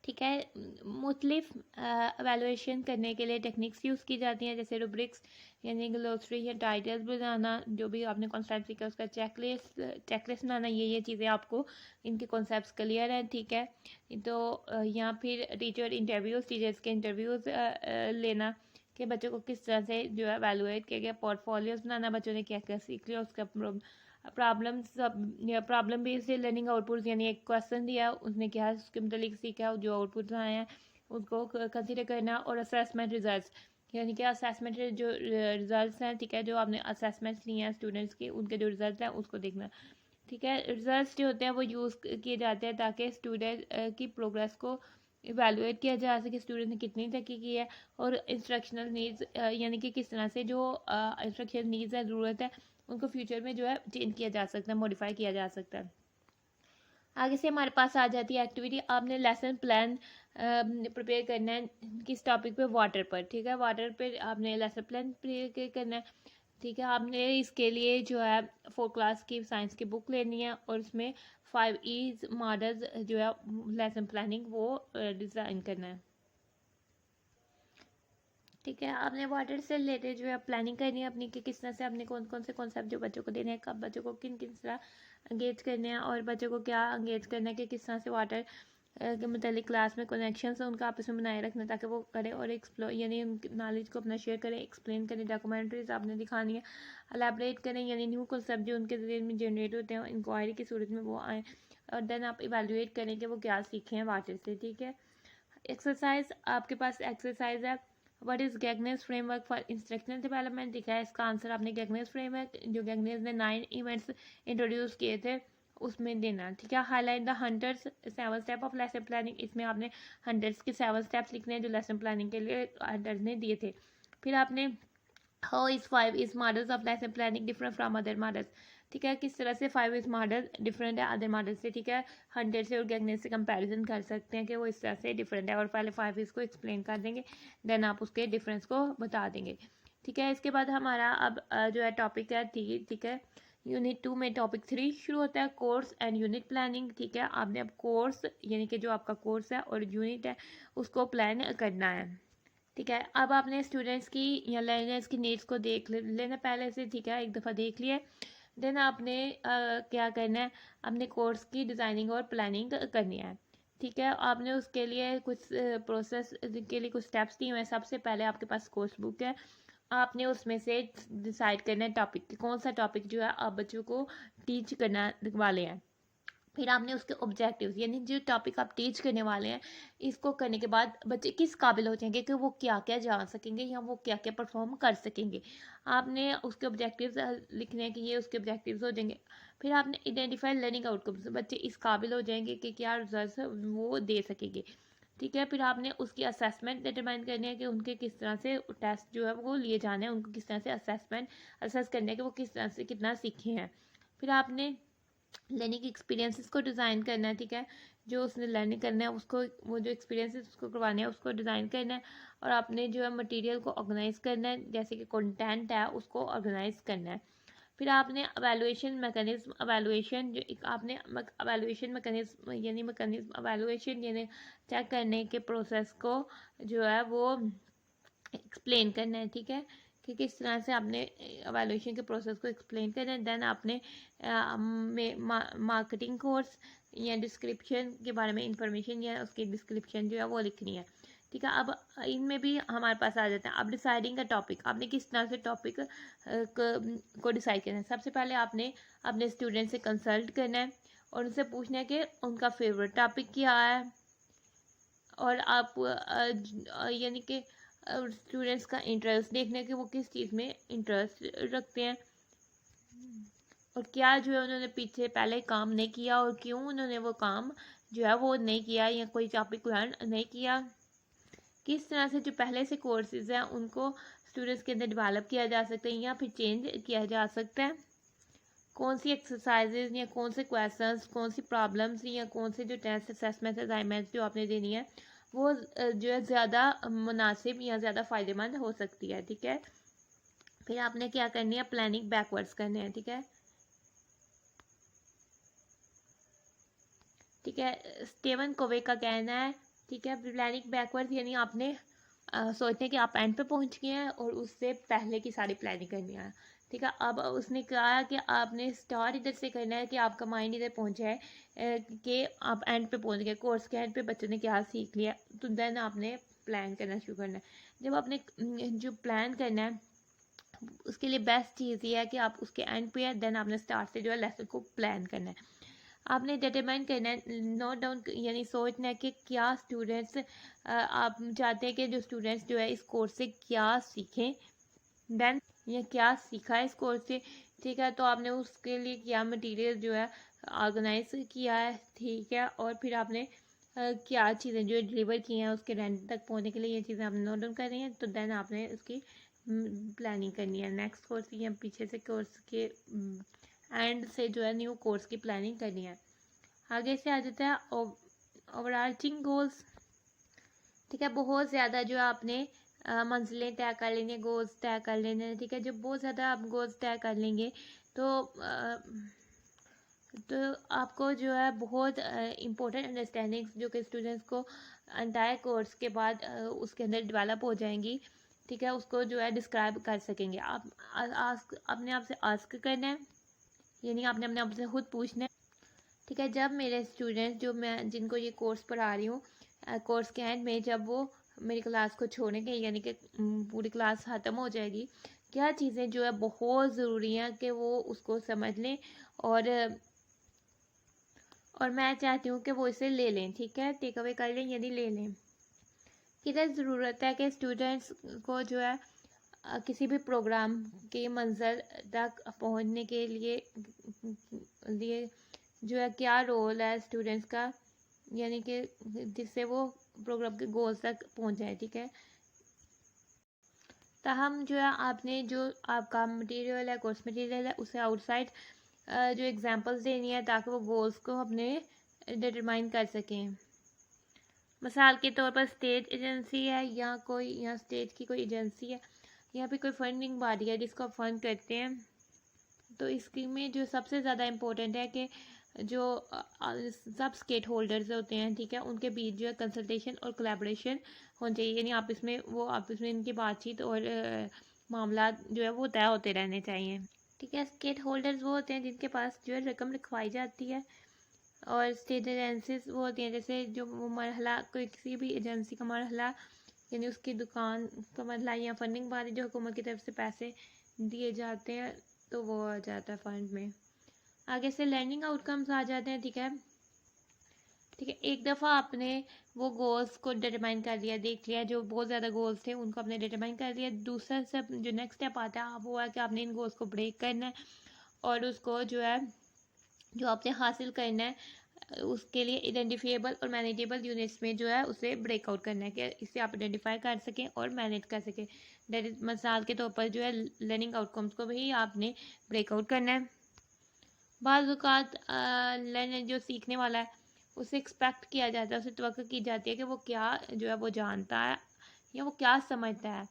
ठीक है। मुख्तलिफ एवेलुएशन करने के लिए टेक्निक्स यूज़ की जाती हैं, जैसे रूब्रिक्स यानी ग्लोसरी या टाइटल्स बनाना, जो भी आपने कॉन्सेप्ट सीखा उसका चेकलिस्ट बनाना, ये चीज़ें आपको इनके कॉन्सेप्ट्स क्लियर हैं। ठीक है। तो या फिर टीचर्स के इंटरव्यूज़ लेना कि बच्चों को किस तरह से जो है एवेलुएट किया गया, पोर्टफोलियोज बनाना बच्चों ने क्या क्या सीख लिया, उसका प्रॉब्लम बेस्ड लर्निंग आउटपुट, यानी एक क्वेश्चन दिया उसने क्या उसके मतलब सीखा, जो आउटपुट आए हैं उसको कंसिडर करना, और असेसमेंट रिजल्ट्स यानी कि असेसमेंट जो रिजल्ट्स हैं, ठीक है, जो आपने असेसमेंट्स लिए हैं स्टूडेंट्स के उनके जो रिजल्ट हैं उसको देखना। ठीक है। रिजल्ट्स जो होते हैं वो यूज़ किए जाते हैं ताकि स्टूडेंट की प्रोग्रेस को इवेलुएट किया जा सके, स्टूडेंट ने कितनी तरक्की की है, और इंस्ट्रक्शनल नीड्स यानी कि किस तरह से जो इंस्ट्रक्शनल नीड्स है, ज़रूरत है, उनको फ्यूचर में जो है चेंज किया जा सकता है, मॉडिफाई किया जा सकता है। आगे से हमारे पास आ जाती है एक्टिविटी। आपने लेसन प्लान प्रिपेयर करना है किस टॉपिक पे, वाटर पर। ठीक है। वाटर पे आपने लेसन प्लान प्रिपेयर करना है। ठीक है। आपने इसके लिए जो है 4 क्लास की साइंस की बुक लेनी है, और उसमें 5 ईज मॉडल्स जो है लेसन प्लानिंग वो डिज़ाइन करना है। ठीक है। आपने वाटर से रिलेटेड जो है प्लानिंग करनी है अपनी कि किस तरह से आपने कौन कौन से कॉन्सेप्ट जो बच्चों को देने हैं, कब बच्चों को किन किन तरह एंगेज करने हैं, और बच्चों को क्या एंगेज करना है कि किस तरह से वाटर के मतलब क्लास में कनेक्शंस उनका आपस में बनाए रखना ताकि वो करें और एक्सप्लोर यानी उनकी नॉलेज को अपना शेयर करें, एक्सप्लेन करें, डॉक्यूमेंट्रीज आपने दिखानी है, अलेबरेट करें यानी न्यू कॉन्सेप्ट जो उनके जरिए में जनरेट होते हैं इंक्वायरी की सूरत में वो आएँ, और देन आप इवेलुएट करें कि वो क्या सीखे हैं वाटर से। ठीक है। एक्सरसाइज, आपके पास एक्सरसाइज है what is Gagne's framework for instructional development. दिखा है इसका आंसर आपने गैगनेस फ्रेमवर्क जो गैगनेस ने 9 इवेंट्स इंट्रोड्यूस किए थे उसमें देना। ठीक है। Highlight the hunters 7 step of lesson planning, इसमें आपने हंटर्स के 7 स्टेप्स लिखने हैं जो लेसन प्लानिंग के लिए हंटर्स ने दिए थे। फिर आपने how is 5 is models of lesson planning different from other models. ठीक है। किस तरह से 5 इज मॉडल डिफरेंट है अदर मॉडल से। ठीक है। हंड्रेड से और गैगनेस से कंपैरिजन कर सकते हैं कि वो इस तरह से डिफरेंट है, और पहले 5 इसको एक्सप्लेन कर देंगे, देन आप उसके डिफरेंस को बता देंगे। ठीक है। इसके बाद हमारा अब जो है टॉपिक है ठीक है, यूनिट 2 में टॉपिक 3 शुरू होता है, कोर्स एंड यूनिट प्लानिंग। ठीक है। आपने अब कोर्स यानी कि जो आपका कोर्स है और यूनिट है उसको प्लान करना है। ठीक है। अब आपने स्टूडेंट्स की या लर्नर्स की नीड्स को देख लेना पहले से। ठीक है। एक दफ़ा देख लिया, देन आपने क्या करना है, अपने कोर्स की डिज़ाइनिंग और प्लानिंग करनी है। ठीक है। आपने उसके लिए कुछ प्रोसेस के लिए कुछ स्टेप्स दिए हुए हैं। सबसे पहले आपके पास कोर्स बुक है, आपने उसमें से डिसाइड करना है टॉपिक, कौन सा टॉपिक जो है आप बच्चों को टीच करना वाले हैं। फिर आपने उसके ऑब्जेक्टिव्स यानी जो टॉपिक आप टीच करने वाले हैं इसको करने के बाद बच्चे किस काबिल हो जाएंगे कि वो क्या क्या जान सकेंगे या वो क्या क्या परफॉर्म कर सकेंगे। आपने उसके ऑब्जेक्टिव्स लिखने हैं कि ये उसके ऑब्जेक्टिव्स हो जाएंगे। फिर आपने आइडेंटिफाई लर्निंग आउटकम्स, बच्चे इस काबिल हो जाएंगे कि क्या रिजल्ट वो दे सकेंगे। ठीक है। फिर आपने उसकी असेसमेंट डिटरमाइन करनी है कि उनके किस तरह से टेस्ट जो है वो लिए जाने हैं, उनको किस तरह से असेसमेंट असेस करने के वो किस तरह से कितना सीखे हैं। फिर आपने लर्निंग एक्सपीरियंसेस को डिज़ाइन करना है, ठीक है, जो उसने लर्निंग करना है उसको, वो जो एक्सपीरियंसेस उसको करवाने हैं उसको डिज़ाइन करना है। और आपने जो है मटेरियल को ऑर्गेनाइज करना है, जैसे कि कंटेंट है उसको ऑर्गेनाइज करना है। फिर आपने एवेलुएशन मैकेनिज्म, एवेलुएशन जो एक आपने एवेलुएशन मैकेनिज्म यानी एवेलुएशन यानी चेक करने के प्रोसेस को जो है वो एक्सप्लेन करना है, ठीक है, कि किस तरह से आपने एवेलुएशन के प्रोसेस को एक्सप्लेन करना है। देन आपने मार्केटिंग कोर्स या डिस्क्रिप्शन के बारे में इंफॉर्मेशन या उसकी डिस्क्रिप्शन जो है वो लिखनी है, ठीक है। अब इनमें भी हमारे पास आ जाता है अब डिसाइडिंग का टॉपिक, आपने किस तरह से टॉपिक को डिसाइड करना है। सबसे पहले आपने अपने स्टूडेंट से कंसल्ट करना है और उनसे पूछना है कि उनका फेवरेट टॉपिक क्या है, और आप यानी कि स्टूडेंट्स का इंटरेस्ट देखने कि वो किस चीज़ में इंटरेस्ट रखते हैं और क्या जो है उन्होंने पीछे पहले काम नहीं किया और क्यों उन्होंने वो काम जो है वो नहीं किया या कोई टॉपिक लर्न नहीं किया। किस तरह से जो पहले से कोर्सेज हैं उनको स्टूडेंट्स के अंदर डेवलप किया जा सकता है या फिर चेंज किया जा सकता है। कौन सी एक्सरसाइजेज या कौन से क्वेश्चंस, कौन सी प्रॉब्लम्स या कौन से जो टेस्ट असेसमेंट असाइनमेंट जो आपने देनी है वो जो है ज़्यादा मुनासिब या ज़्यादा फ़ायदेमंद हो सकती है, ठीक है। फिर आपने क्या करनी है, प्लानिंग बैकवर्ड्स करने हैं, ठीक है, ठीक है। स्टीवन कोवे का कहना है, ठीक है, प्लानिंग बैकवर्ड्स यानी आपने सोचते हैं कि आप एंड पे पहुंच गए हैं और उससे पहले की सारी प्लानिंग करनी है, ठीक है। अब उसने कहा कि आपने स्टार्ट इधर से करना है कि आपका माइंड इधर पहुंचा है कि आप एंड पे पहुंच गए, कोर्स के एंड पे बच्चों ने क्या सीख लिया, तो देन आपने प्लान करना शुरू करना है। जब आपने जो प्लान करना है उसके लिए बेस्ट चीज़ ये है कि आप उसके एंड पे है, देन आपने स्टार्ट से जो है लेसन को प्लान करना है। आपने डिटरमाइन करना है, नोट डाउन यानी सोचना है कि क्या स्टूडेंट्स आप चाहते हैं कि जो स्टूडेंट्स जो है इस कोर्स से क्या सीखें, देन या क्या सीखा है इस कोर्स से, ठीक है। तो आपने उसके लिए क्या मटेरियल जो है ऑर्गेनाइज किया है, ठीक है, और फिर आपने क्या चीज़ें जो डिलीवर की हैं उसके रेंट तक पहुंचने के लिए ये चीज़ें आपने नोट डाउन कर रही हैं, तो देन आपने उसकी प्लानिंग करनी है नेक्स्ट कोर्स की या पीछे से कोर्स के एंड से जो है न्यू कोर्स की प्लानिंग करनी है। आगे से आ जाता है ओवरआर्चिंग गोल्स, ठीक है। बहुत ज़्यादा जो आपने मंजिलें तय कर लेनी है, गोल्स तय कर लेने हैं, ठीक है। जब बहुत ज़्यादा आप गोल्स तय कर लेंगे तो आपको जो है बहुत इम्पोर्टेंट अंडरस्टैंडिंग्स जो कि स्टूडेंट्स को एंटायर कोर्स के बाद उसके अंदर डेवलप हो जाएंगी, ठीक है, उसको जो है डिस्क्राइब कर सकेंगे। आप आस्क अपने आप से आस्क करना है, यानी आपने अपने आप से खुद पूछना है, ठीक है, जब मेरे स्टूडेंट्स जो मैं जिनको ये कोर्स पढ़ा रही हूँ कोर्स के एंड में जब वो मेरी क्लास को छोड़ेंगे यानी कि पूरी क्लास ख़त्म हो जाएगी, क्या चीज़ें जो है बहुत ज़रूरी हैं कि वो उसको समझ लें और मैं चाहती हूँ कि वो इसे ले लें, ठीक है, टेक अवे कर लें यानी ले लें। किधर ज़रूरत है कि स्टूडेंट्स को जो है किसी भी प्रोग्राम के मंज़र तक पहुँचने के लिए जो है क्या रोल है स्टूडेंट्स का, यानी कि जिससे वो प्रोग्राम के गोल्स तक पहुँच जाए, ठीक है। ताहम जो है आपने जो आपका मटेरियल है, कोर्स मटेरियल है, उसे आउटसाइड जो एग्जांपल्स देनी है ताकि वो गोल्स को अपने डिटरमाइन कर सकें। मिसाल के तौर पर स्टेट एजेंसी है या स्टेट की कोई एजेंसी है या फिर कोई फंडिंग बॉडी है जिसको आप फंड करते हैं, तो इसकी में जो सबसे ज़्यादा इम्पोर्टेंट है कि जो सब स्टेक होल्डर्स होते हैं, ठीक है, उनके बीच जो है कंसल्टेशन और कोलैबोरेशन होनी चाहिए, यानी आपस में इनकी बातचीत और मामला जो है वो तय होते रहने चाहिए, ठीक है। स्टेक होल्डर्स वो होते हैं जिनके पास जो है रकम लिखवाई जाती है और स्टेट एजेंसीज वो होती हैं जैसे जो वो मरहला कोई किसी भी एजेंसी का मरहला यानी उसकी दुकान का मरहला या फंडिंग बारी जो हुकूमत की तरफ से पैसे दिए जाते हैं तो वो आ जाता है फंड में। आगे से लर्निंग आउटकम्स आ जाते हैं, ठीक है, ठीक है। एक दफ़ा आपने वो गोल्स को डिटरमाइन कर लिया, देख लिया जो बहुत ज़्यादा गोल्स थे उनको आपने डिटरमाइन कर लिया, दूसरा स्टेप जो नेक्स्ट स्टेप आता है वो है कि आपने इन गोल्स को ब्रेक करना है और उसको जो है जो आपने हासिल करना है उसके लिए आइडेंटिफिएबल और मैनेजेबल यूनिट्स में जो है उसे ब्रेकआउट करना है कि इसे आप आइडेंटिफाई कर सकें और मैनेज कर सकें। दैट इज मिसाल के तौर पर जो है लर्निंग आउटकम्स को भी आपने ब्रेकआउट करना है। बाज़ औक़ात लर्नर जो सीखने वाला है उसे एक्सपेक्ट किया जाता है, उसे तवक्को की जाती है कि वो क्या जो है वो जानता है या वो क्या समझता है,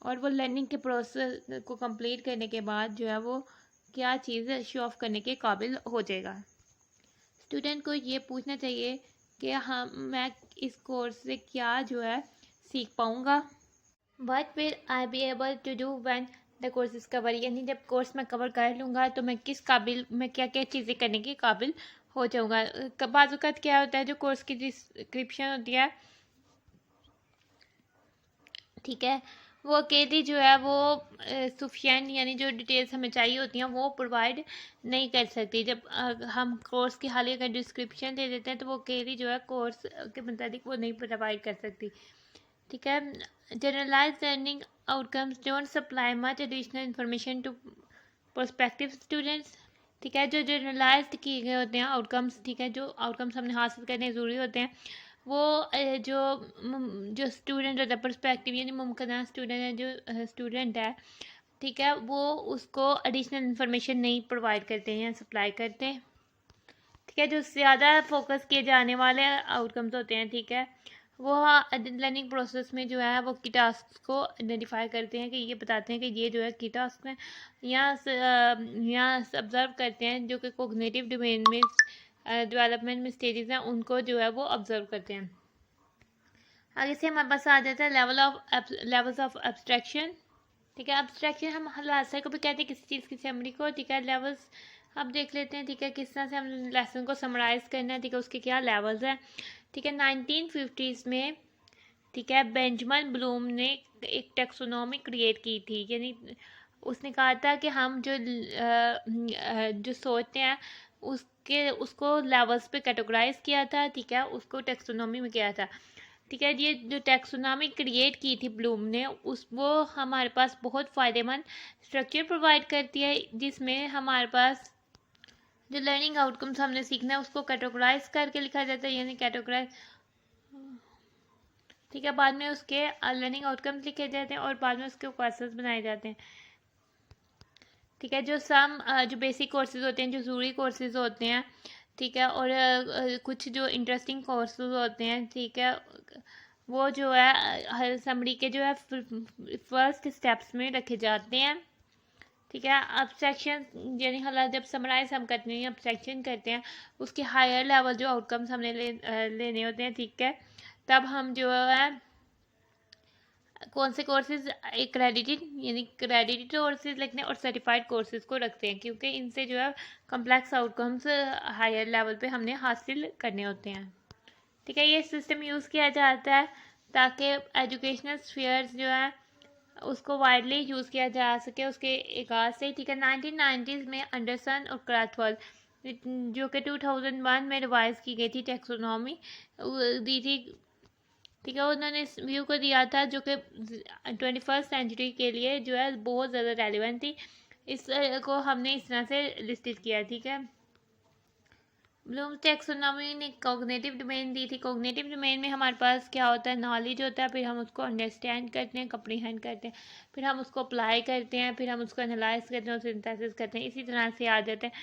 और वो लर्निंग के प्रोसेस को कंप्लीट करने के बाद जो है वो क्या चीज़ शो ऑफ करने के काबिल हो जाएगा। स्टूडेंट को ये पूछना चाहिए कि मैं इस कोर्स से क्या जो है सीख पाऊँगा। What will I be able to do when the course is covered? यानी जब कोर्स मैं कवर कर लूँगा तो मैं किस काबिल, मैं क्या क्या चीज़ें करने के काबिल हो जाऊँगा। बाज़ औक़ात क्या होता है, जो कोर्स की डिस्क्रिप्शन होती है, ठीक है, वो अकेली जो है वो सफिशिएंट यानी जो डिटेल्स हमें चाहिए होती हैं वो प्रोवाइड नहीं कर सकती। जब हम कोर्स की खाली अगर डिस्क्रिप्शन दे देते हैं तो वो अकेली जो है कोर्स के मुताबिक वो नहीं प्रोवाइड कर सकती, ठीक है। Generalize learning outcomes don't supply much additional information to prospective students, ठीक है। जो जनरलाइज्ड किए गए होते हैं आउटकम्स, ठीक है, जो आउटकम्स हमने हासिल करने ज़रूरी होते हैं वो जो स्टूडेंट होता है पर्सपेक्टिव यानी मुमकिन स्टूडेंट है, जो स्टूडेंट है, ठीक है, वो उसको एडिशनल इंफॉर्मेशन नहीं प्रोवाइड करते हैं या सप्लाई करते हैं, ठीक है। जो ज़्यादा फोकस किए जाने वाले आउटकम्स होते हैं, ठीक है, वो लर्निंग प्रोसेस में जो है वो की टास्क को आइडेंटिफाई करते हैं कि ये बताते हैं कि ये जो है की टास्क है, यहाँ ऑब्ज़र्व करते हैं जो कि कोग्निटिव डोमेन में डेवलपमेंट में स्टेजेस हैं उनको जो है वो ऑब्ज़र्व करते हैं। आगे से हमारे पास आ जाता है लेवल्स ऑफ एब्स्ट्रैक्शन, ठीक है। एब्स्ट्रैक्शन हम लास्ट को भी कहते हैं किसी चीज़ की समरी को, ठीक है। लेवल्स अब देख लेते हैं, ठीक है, किस तरह से हम लेसन को समराइज़ करना है, ठीक है, उसके क्या लेवल्स हैं, ठीक है। 1950s में, ठीक है, बेंजामिन ब्लूम ने एक टेक्सोनॉमी क्रिएट की थी, यानी उसने कहा था कि हम जो सोचते हैं उसको लेवल्स पे कैटेगराइज किया था, ठीक है, उसको टेक्सोनॉमी में किया था, ठीक है। ये जो टेक्सोनॉमी क्रिएट की थी ब्लूम ने वो हमारे पास बहुत फ़ायदेमंद स्ट्रक्चर प्रोवाइड करती है, जिसमें हमारे पास जो लर्निंग आउटकम्स हमने सीखना है उसको कैटेगराइज करके लिखा जाता है, यानी कैटेगराइज, ठीक है। बाद में उसके लर्निंग आउटकम्स लिखे जाते हैं और बाद में उसके क्वेश्चंस बनाए जाते हैं, ठीक है। जो बेसिक कोर्सेज होते हैं, जो ज़रूरी कोर्सेज होते हैं, ठीक है, और कुछ जो इंटरेस्टिंग कोर्सेज होते हैं, ठीक है, वो जो है समरी के जो है फर्स्ट स्टेप्स में रखे जाते हैं, ठीक है। अब्स्ट्रैक्शन यानी हालात जब समराइज हम करते हैं, अब्स्ट्रैक्शन करते हैं, उसके हायर लेवल जो आउटकम्स हमने लेने होते हैं, ठीक है, तब हम जो है कौन से कोर्सेज क्रेडिटेड यानी क्रेडिटेड कोर्सेज लिखते हैं और सर्टिफाइड कोर्सेज को रखते हैं, क्योंकि इनसे जो है कम्प्लेक्स आउटकम्स हायर लेवल पे हमने हासिल करने होते हैं, ठीक है। ये सिस्टम यूज़ किया जाता है ताकि एजुकेशनल स्फीयर्स जो है उसको वाइडली यूज़ किया जा सके उसके आगाज से, ठीक है। 1990s में एंडरसन और क्रैथवॉल जो कि 2001 में रिवाइज की गई थी टेक्सोनॉमी दी थी, ठीक है, उन्होंने इस व्यू को दिया था जो कि 21st सेंचुरी के लिए जो है बहुत ज़्यादा रेलिवेंट थी। इस को हमने इस तरह से लिस्टेड किया, ठीक है। ब्लूम्स टेक्सोनॉमी ने कॉग्निटिव डोमेन दी थी। कॉग्निटिव डोमेन में हमारे पास क्या होता है, नॉलेज होता है, फिर हम उसको अंडरस्टैंड करते हैं, कम्प्रीहेंड करते हैं, फिर हम उसको अप्लाई करते हैं, फिर हम उसको एनालाइज करते हैं और सिंथेसिस करते हैं, इसी तरह से आ जाते हैं,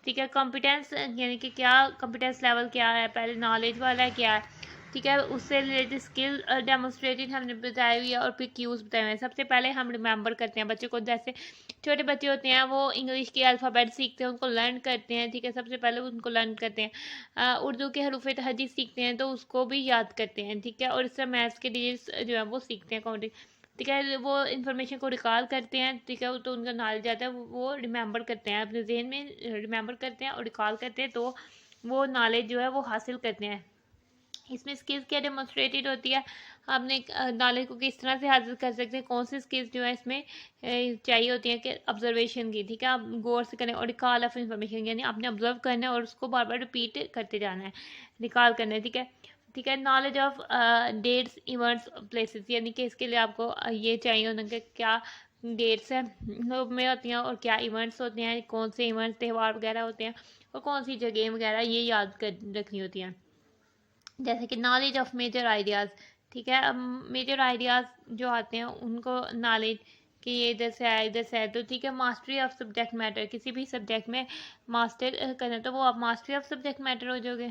ठीक है। कॉम्पिटेंस यानी कि क्या कॉम्पिटेंस लेवल क्या है, पहले नॉलेज वाला क्या है, ठीक है, उससे रिलेटेड स्किल डेमोस्ट्रेटेड हमने बताई हुई है और फिर क्यूज़ बताए हुए हैं। सबसे पहले हम रिमेंबर करते हैं बच्चे को, जैसे छोटे बच्चे होते हैं वो इंग्लिश के अल्फ़ाबेट सीखते हैं, उनको लर्न करते हैं, ठीक है, सबसे पहले उनको लर्न करते हैं। उर्दू के हरूफ तहजी सीखते हैं तो उसको भी याद करते हैं, ठीक है, और इससे मैथ्स के डिजिट्स जो है वो सीखते हैं, काउंटिंग, ठीक है, वो इन्फॉर्मेशन को रिकॉल करते हैं, ठीक है, तो उनका नॉलेज आता है, वो रिमेंबर करते हैं, अपने जहन में रिमेंबर करते हैं और रिकॉल करते हैं, तो वो नॉलेज जो है वो हासिल करते हैं। इसमें स्किल्स क्या डेमोस्ट्रेटेड होती है, आपने नॉलेज को किस तरह से हासिल कर सकते हैं, कौन सी स्किल्स जो है इसमें चाहिए होती हैं कि ऑब्जर्वेशन की, ठीक है, आप गौर से करें, और रिकॉल ऑफ इंफॉर्मेशन यानी आपने ऑब्जर्व करना है और उसको बार बार रिपीट करते जाना है, रिकॉल करना है, ठीक है, ठीक है। Knowledge of dates events places यानी कि इसके लिए आपको ये चाहिए होना कि क्या डेट्स हैं में होती हैं और क्या इवेंट्स होते हैं, कौन से इवेंट्स त्यौहार वगैरह होते हैं और कौन सी जगह वगैरह ये याद कर रखनी होती हैं। जैसे कि नॉलेज ऑफ मेजर आइडियाज़, ठीक है, अब मेजर आइडियाज़ जो आते हैं उनको नॉलेज कि ये इधर से आया इधर से आया, तो ठीक है। मास्टरी ऑफ सब्जेक्ट मैटर, किसी भी सब्जेक्ट में मास्टर करना तो वो आप मास्टरी ऑफ सब्जेक्ट मैटर हो जाओगे।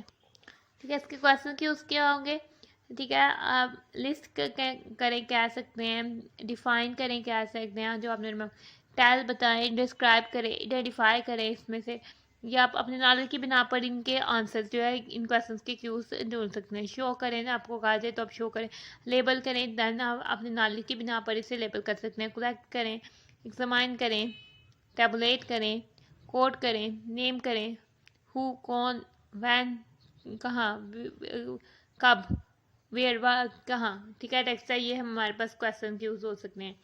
ठीक है, इसके क्वेश्चन की उसके होंगे। ठीक है, आप लिस्ट करें कह सकते हैं, डिफाइन करें कह सकते हैं, जो आपने टेल बताएं, डिस्क्राइब करें, आइडेंटिफाई करें इसमें से, या आप अपने नॉलेज की बिना पर इनके आंसर्स जो है इन क्वेश्चंस के क्यूज ढूंढ सकते हैं। शो करें ना, आपको कहा जाए तो आप शो करें। लेबल करें, देन आप अपने नॉलेज की बिना पर इसे लेबल कर सकते हैं। कलेक्ट करें, एग्जामाइन करें, टेबुलेट करें, कोड करें, नेम करें, हु, कौन, वैन, कहाँ, कब, वेयर, कहाँ। ठीक है, टेक्स्ट ये हमारे पास क्वेश्चन यूज हो सकते हैं।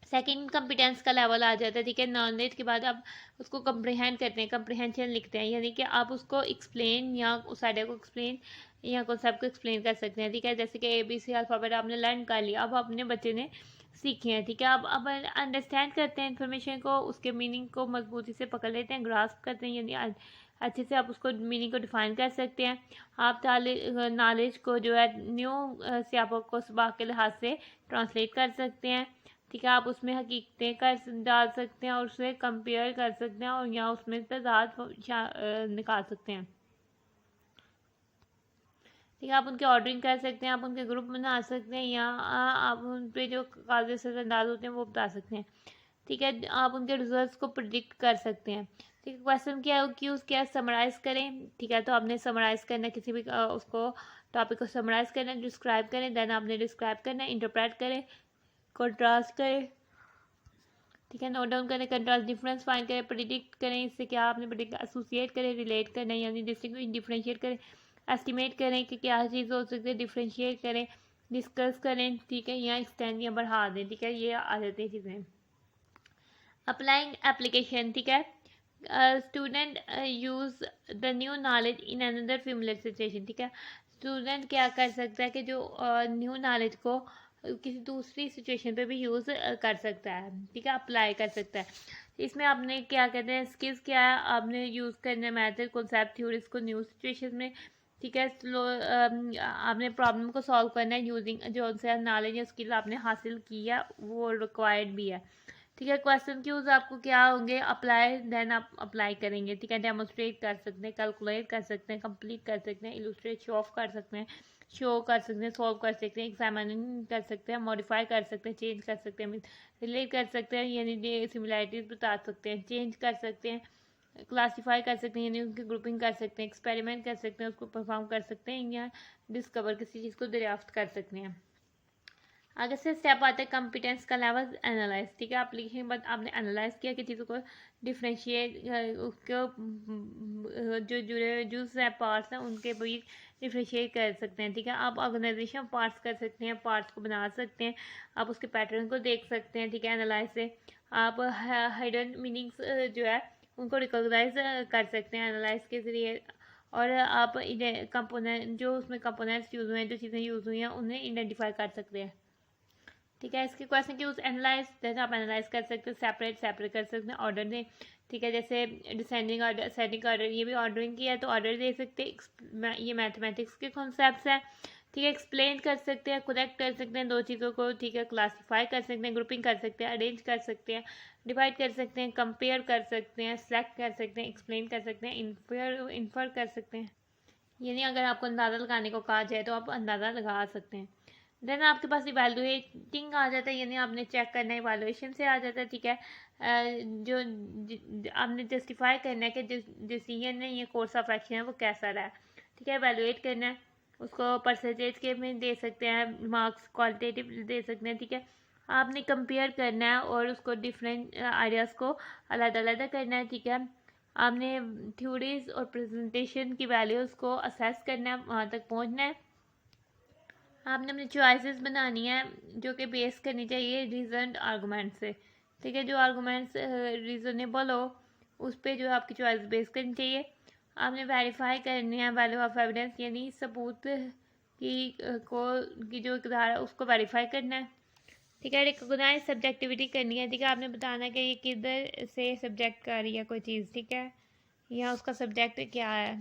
सेकंड कॉम्पिटेंस का लेवल आ जाता है। ठीक है, नॉलेज के बाद आप उसको कंप्रीहेंड करते हैं, कंप्रीहेंशन लिखते हैं, यानी कि आप उसको एक्सप्लेन या उस आइडिया को एक्सप्लेन या कॉन्सेप्ट को एक्सप्लेन कर सकते हैं। ठीक है, जैसे कि ABC अल्फ़ाबेट आपने लर्न कर लिया, अब अपने बच्चे ने सीखे हैं। ठीक है, अब अंडरस्टैंड करते हैं इन्फॉर्मेशन को, उसके मीनिंग को मजबूती से पकड़ लेते हैं, ग्रास्प करते हैं, यानी अच्छे से आप उसको मीनिंग को डिफाइन कर सकते हैं। आप नॉलेज को जो है न्यू सियापों को सबक के लिहाज से ट्रांसलेट कर सकते हैं। ठीक है, आप उसमें हकीकतें कर डाल सकते हैं और उसे कंपेयर कर सकते हैं, और या उसमें तादाद निकाल सकते हैं। ठीक है, आप उनके ऑर्डरिंग कर सकते हैं, आप उनके ग्रुप बना सकते हैं, या आप उन पे जो कागज से अंदाज होते हैं वो बता सकते हैं। ठीक है, आप उनके रिजल्ट्स को प्रिडिक्ट कर सकते हैं। ठीक है, क्वेश्चन क्या क्यूज क्या, समराइज करें। ठीक है, तो आपने समराइज करना किसी भी उसको टॉपिक को समराइज करना, डिस्क्राइब करें, देन आपने डिस्क्राइब करना, इंटरप्रेट करें, कंट्रास्ट करें। ठीक है, नोट डाउन करें, कंट्रास्ट डिफरेंस फाइंड करें, प्रिडिक्ट करें, इससे क्या आपने प्रिडिक्ट, एसोसिएट करें, रिलेट करना यानी डिस्टिंग्विश डिफरेंशिएट करें, एस्टिमेट करें कि क्या चीज़ हो सकती है, डिफरेंशिएट करें, डिस्कस करें। ठीक है, या एक्सटेंड या बढ़ा दें। ठीक है, ये आ जाती हैं चीज़ें। Applying application. ठीक है, student use the new knowledge in another similar situation. ठीक है, स्टूडेंट क्या कर सकता है कि जो न्यू नॉलेज को किसी दूसरी सिचुएशन पे भी यूज़ कर सकता है। ठीक है, अप्लाई कर सकता है। इसमें आपने क्या कहते हैं, स्किल्स क्या है, आपने यूज़ करना है मैथड, कॉन्सेप्ट, थ्योरीज को न्यू सिचुएशन में। ठीक है, आपने प्रॉब्लम को सॉल्व करना है यूजिंग जो उनसे नॉलेज या स्किल आपने हासिल की है वो रिक्वायर्ड भी है। ठीक है, क्वेश्चन क्यूज आपको क्या होंगे, अप्लाई, देन आप अप्लाई करेंगे। ठीक है, डेमोस्ट्रेट कर सकते हैं, कैलकुलेट कर सकते हैं, कंप्लीट कर सकते हैं, इलुस्ट्रेट शो ऑफ कर सकते हैं, शो कर सकते हैं, सॉल्व कर सकते हैं, एग्जामिन कर सकते हैं, मॉडिफाई कर सकते हैं, चेंज कर सकते हैं, रिलेट कर सकते हैं यानी सिमिलैरिटीज बता सकते हैं, चेंज कर सकते हैं, क्लासीफाई कर सकते हैं यानी उनकी ग्रुपिंग कर सकते हैं, एक्सपेरिमेंट कर सकते हैं, उसको परफॉर्म कर सकते हैं, या डिस्कवर किसी चीज़ को दरियाफ्त कर सकते हैं। आगे से स्टेप आता है कॉम्पिटेंस का लेवल एनालाइज। ठीक है, एप्लीकेशन के बाद आपने एनालाइज किया कि चीज़ों को डिफ्रेंशिएट, उसको जो जुड़े जो पार्ट्स हैं उनके बीच डिफ्रेंशिएट कर सकते हैं। ठीक है, आप ऑर्गेनाइजेशन पार्ट्स कर सकते हैं, पार्ट्स को बना सकते हैं, आप उसके पैटर्न को देख सकते हैं। ठीक है, एनालाइज से आप हिडन मीनिंग्स जो है उनको रिकॉग्नाइज कर सकते हैं एनालाइज के ज़रिए, और आप कंपोनेंट जो उसमें कंपोनेंट्स यूज़ हुए हैं, जो चीज़ें यूज़ हुई हैं उन्हें आइडेंटिफाई कर सकते हैं। ठीक है, इसके क्वेश्चन की उस एनालाइज, जैसे आप एनालाइज कर सकते हैं, सेपरेट कर सकते हैं, ऑर्डर दें। ठीक है, जैसे डिसेंडिंग ऑर्डर, असेंडिंग ऑर्डर, ये भी ऑर्डरिंग किया है तो ऑर्डर दे सकते हैं। ये मैथमेटिक्स के कॉन्सेप्ट्स हैं। ठीक है, एक्सप्लेन कर सकते हैं, करेक्ट कर सकते हैं दो चीज़ों को। ठीक है, क्लासीफाई कर सकते हैं, ग्रुपिंग कर सकते हैं, अरेंज कर सकते हैं, डिवाइड कर सकते हैं, कंपेयर कर सकते हैं, सेलेक्ट कर सकते हैं, एक्सप्लेन कर सकते हैं, इन्फर कर सकते हैं, यानी अगर आपको अंदाज़ा लगाने को कहा जाए तो आप अंदाज़ा लगा सकते हैं। देन आपके पास इवेलुएटिंग आ जाता है, यानी आपने चेक करना है, इवेलुएशन से आ जाता है। ठीक है, आपने जस्टिफाई करना है कि डिसीजन है, ये कोर्स ऑफ एक्शन है वो कैसा रहा है। ठीक है, इवेलुएट करना है, उसको परसेंटेज के में दे सकते हैं, मार्क्स क्वालिटेटिव दे सकते हैं। ठीक है, आपने कंपेयर करना है और उसको डिफरेंट आइडियाज़ को अलग अलग करना है। ठीक है, आपने थ्योरीज और प्रेजेंटेशन की वैल्यूज़ को असेस करना है, वहाँ तक पहुँचना है। आपने अपनी चॉइसेस बनानी है जो कि बेस करनी चाहिए रीजन आर्गूमेंट से। ठीक है, जो आर्गूमेंट्स रीजनेबल हो उस पर जो आपकी चॉइस बेस करनी चाहिए। आपने वेरीफाई करनी है वैल्यू ऑफ एविडेंस, यानी सबूत की जो इकरार है उसको वेरीफाई करना है। ठीक है, रिकोगनाइज सब्जेक्टिविटी करनी है। ठीक है, आपने बताना कि ये किधर से सब्जेक्ट कर रही है कोई चीज़। ठीक है, या उसका सब्जेक्ट क्या है।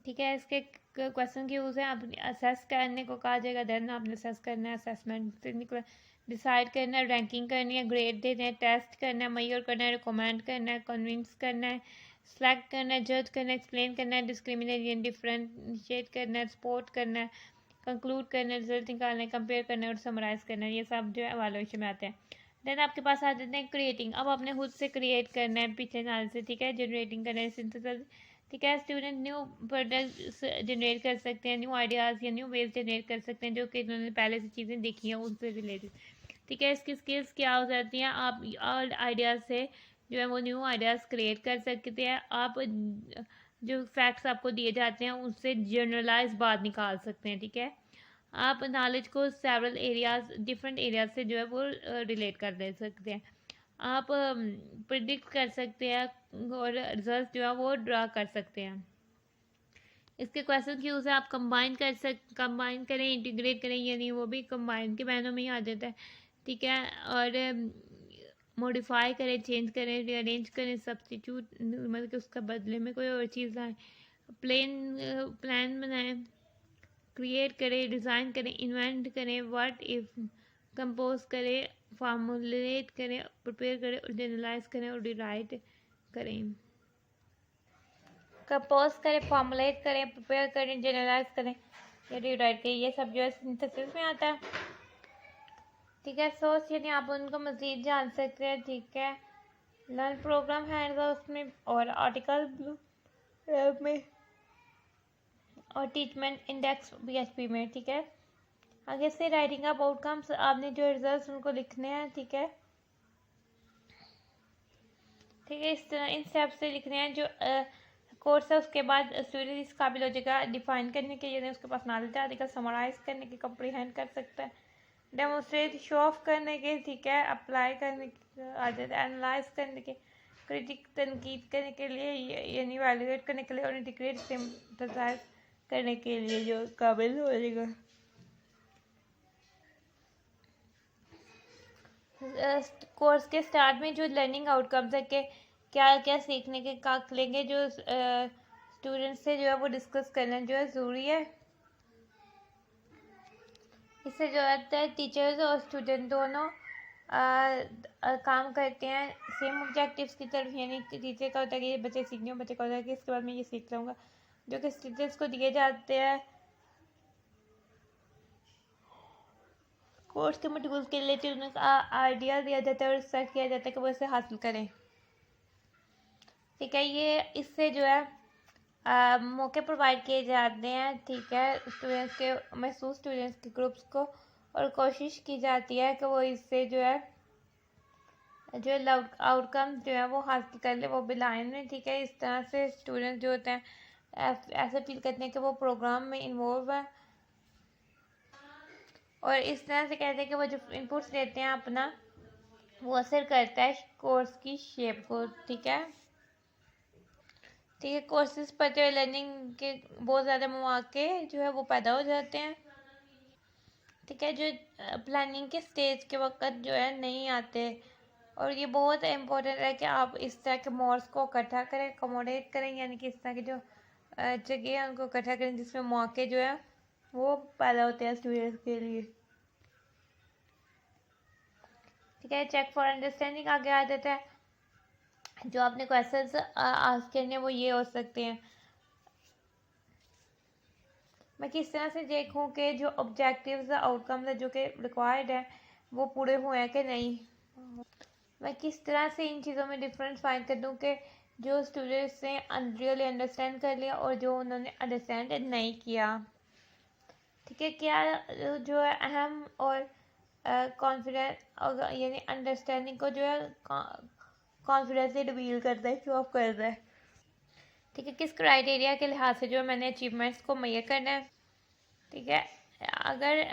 ठीक है, इसके क्वेश्चन की यूज़ है, आप असेस करने को कहा जाएगा, देन आपने असेस करना है, असेसमेंट से निकल डिसाइड करना है, रैंकिंग करनी है, ग्रेड देना है, टेस्ट करना है, मेजर करना है, रिकमेंड करना है, कन्विंस करना है, सेलेक्ट करना है, जज करना है, एक्सप्लेन करना है, डिस्क्रिमिनेट या डिफरेंशिएट करना है, सपोर्ट करना है, कंक्लूड करना है, रिजल्ट निकालना है, कंपेयर करना है और समराइज करना है। ये सब जो है एवालुएशन में आते हैं। देन आपके पास आ जाते हैं क्रिएटिंग। अब आपने खुद से क्रिएट करना है पीछे नाल से, ठीक है, जनरेटिंग करना है, सिंथेसिस, ठीक है। स्टूडेंट न्यू प्रोडक्ट्स जनरेट कर सकते हैं, न्यू आइडियाज़ या न्यू वेज जनरेट कर सकते हैं जो कि उन्होंने पहले से चीज़ें देखी हैं उनसे रिलेटेड, ठीक है। इसकी स्किल्स क्या हो जाती हैं, आप ऑल आइडियाज़ से जो है वो न्यू आइडियाज़ क्रिएट कर सकते हैं। आप जो फैक्ट्स आपको दिए जाते हैं उससे जनरलाइज बात निकाल सकते हैं, ठीक है। आप नॉलेज को सेवरल एरियाज, डिफरेंट एरियाज से जो है वो रिलेट कर दे सकते हैं। आप प्रिडिक्ट कर सकते हैं और रिजल्ट जो है वो ड्रा कर सकते हैं। इसके क्वेश्चन की यूज़ है आप कंबाइन करें, इंटीग्रेट करें, यानी वो भी कंबाइन के मायनों में ही आ जाता है, ठीक है। और मॉडिफाई करें, चेंज करें, रीअरेंज करें, सब्स्टिट्यूट मतलब कि उसका बदले में कोई और चीज़ लाएँ, प्लान बनाएं, क्रिएट करें, डिज़ाइन करें, इन्वेंट करें, व्हाट इफ, कंपोज करें, फार्मूलेट करें, प्रिपेयर करें और जनरलाइज करें और डिराइट करें। कंपोज करें, फॉर्मुलेट करें, प्रिपेयर करें, जनरलाइज करें या रिराइट करें, ये सब जो है सिंथेसिस में आता है, ठीक है। सोर्स यानी आप उनको मज़ीद जान सकते हैं, ठीक है। लर्न प्रोग्राम है उसमें और आर्टिकल में और टीचमेंट इंडेक्स PHP में, ठीक है। आगे से राइटिंग अप आउटकम्स, आपने जो रिजल्ट्स उनको लिखने हैं, ठीक है, ठीक है। इस तरह इन स्टेप से लिखने हैं जो कोर्स है। उसके बाद स्टूडेंट इस काबिल हो जाएगा डिफाइन करने के, यानी उसके पास नॉलेज आ जाएगा, समराइज करने के, कंप्रीहेंड कर सकता है, डेमोस्ट्रेट शो ऑफ करने के, ठीक है, अप्लाई करने के आ जाता है, एनालाइज करने के, क्रिटिक तनकीद करने के लिए, यानी वैल्यूएट करने के लिए, और इंटीग्रेट सिंथेसाइज करने के लिए जो काबिल हो जाएगा। कोर्स के स्टार्ट में जो लर्निंग आउटकम्स है कि क्या क्या सीखने के काक लेंगे, जो स्टूडेंट्स से जो है वो डिस्कस करना जो है ज़रूरी है। इससे जो है टीचर्स और स्टूडेंट दोनों काम करते हैं सेम ऑब्जेक्टिव्स की तरफ, यानी टीचर का होता है कि ये बच्चे सीखने, बच्चे का होता है कि इसके बाद मैं ये सीख लूँगा, जो कि टीचर्स को दिए जाते हैं कोर्स के मटेरियल के रिलेटेड उन्हें आइडिया दिया जाता है और सर्च किया जाता है कि वो इसे हासिल करें, ठीक है। ये इससे जो है मौके प्रोवाइड किए जाते हैं, ठीक है, स्टूडेंट्स के महसूस स्टूडेंट्स के ग्रुप्स को, और कोशिश की जाती है कि वो इससे जो है आउटकम जो है वो हासिल कर ले, वो भी लाइन में, ठीक है। इस तरह से स्टूडेंट्स जो होते हैं ऐसे फील करते हैं कि वो प्रोग्राम में इन्वॉल्व है, और इस तरह से कहते हैं कि वो जो इनपुट्स देते हैं अपना, वो असर करता है कोर्स की शेप को, ठीक है, ठीक है। कोर्सेज पर जो लर्निंग के बहुत ज़्यादा मौके जो है वो पैदा हो जाते हैं, ठीक है, जो प्लानिंग के स्टेज के वक्त जो है नहीं आते, और ये बहुत इम्पोर्टेंट है कि आप इस तरह के मोड्स को इकट्ठा करें, अकोमोडेट करें, यानी कि इस तरह के जो जगह है उनको इकट्ठा करें जिसमें मौके जो है वो पैदा होते हैं स्टूडेंट्स के लिए, ठीक है। चेक फॉर अंडरस्टैंडिंग आगे आ जाता है, जो आपने क्वेश्चंस आस्क करने वो ये हो सकते हैं, मैं किस तरह से देखूं कि जो ऑब्जेक्टिव्स आउटकम्स है जो कि रिक्वायर्ड है वो पूरे हुए हैं कि नहीं, मैं किस तरह से इन चीज़ों में डिफरेंस फाइंड कर दूं कि जो स्टूडेंट्स ने रियली अंडरस्टैंड कर लिया और जो उन्होंने अंडरस्टैंड नहीं किया, ठीक है। क्या जो है अहम और कॉन्फिडेंस यानी अंडरस्टैंडिंग को जो है कॉन्फिडेंस से रिवील करता है, शो ऑफ करता है, ठीक है। किस क्राइटेरिया के लिहाज से जो है मैंने अचीवमेंट्स को मेजर करना है, ठीक है। अगर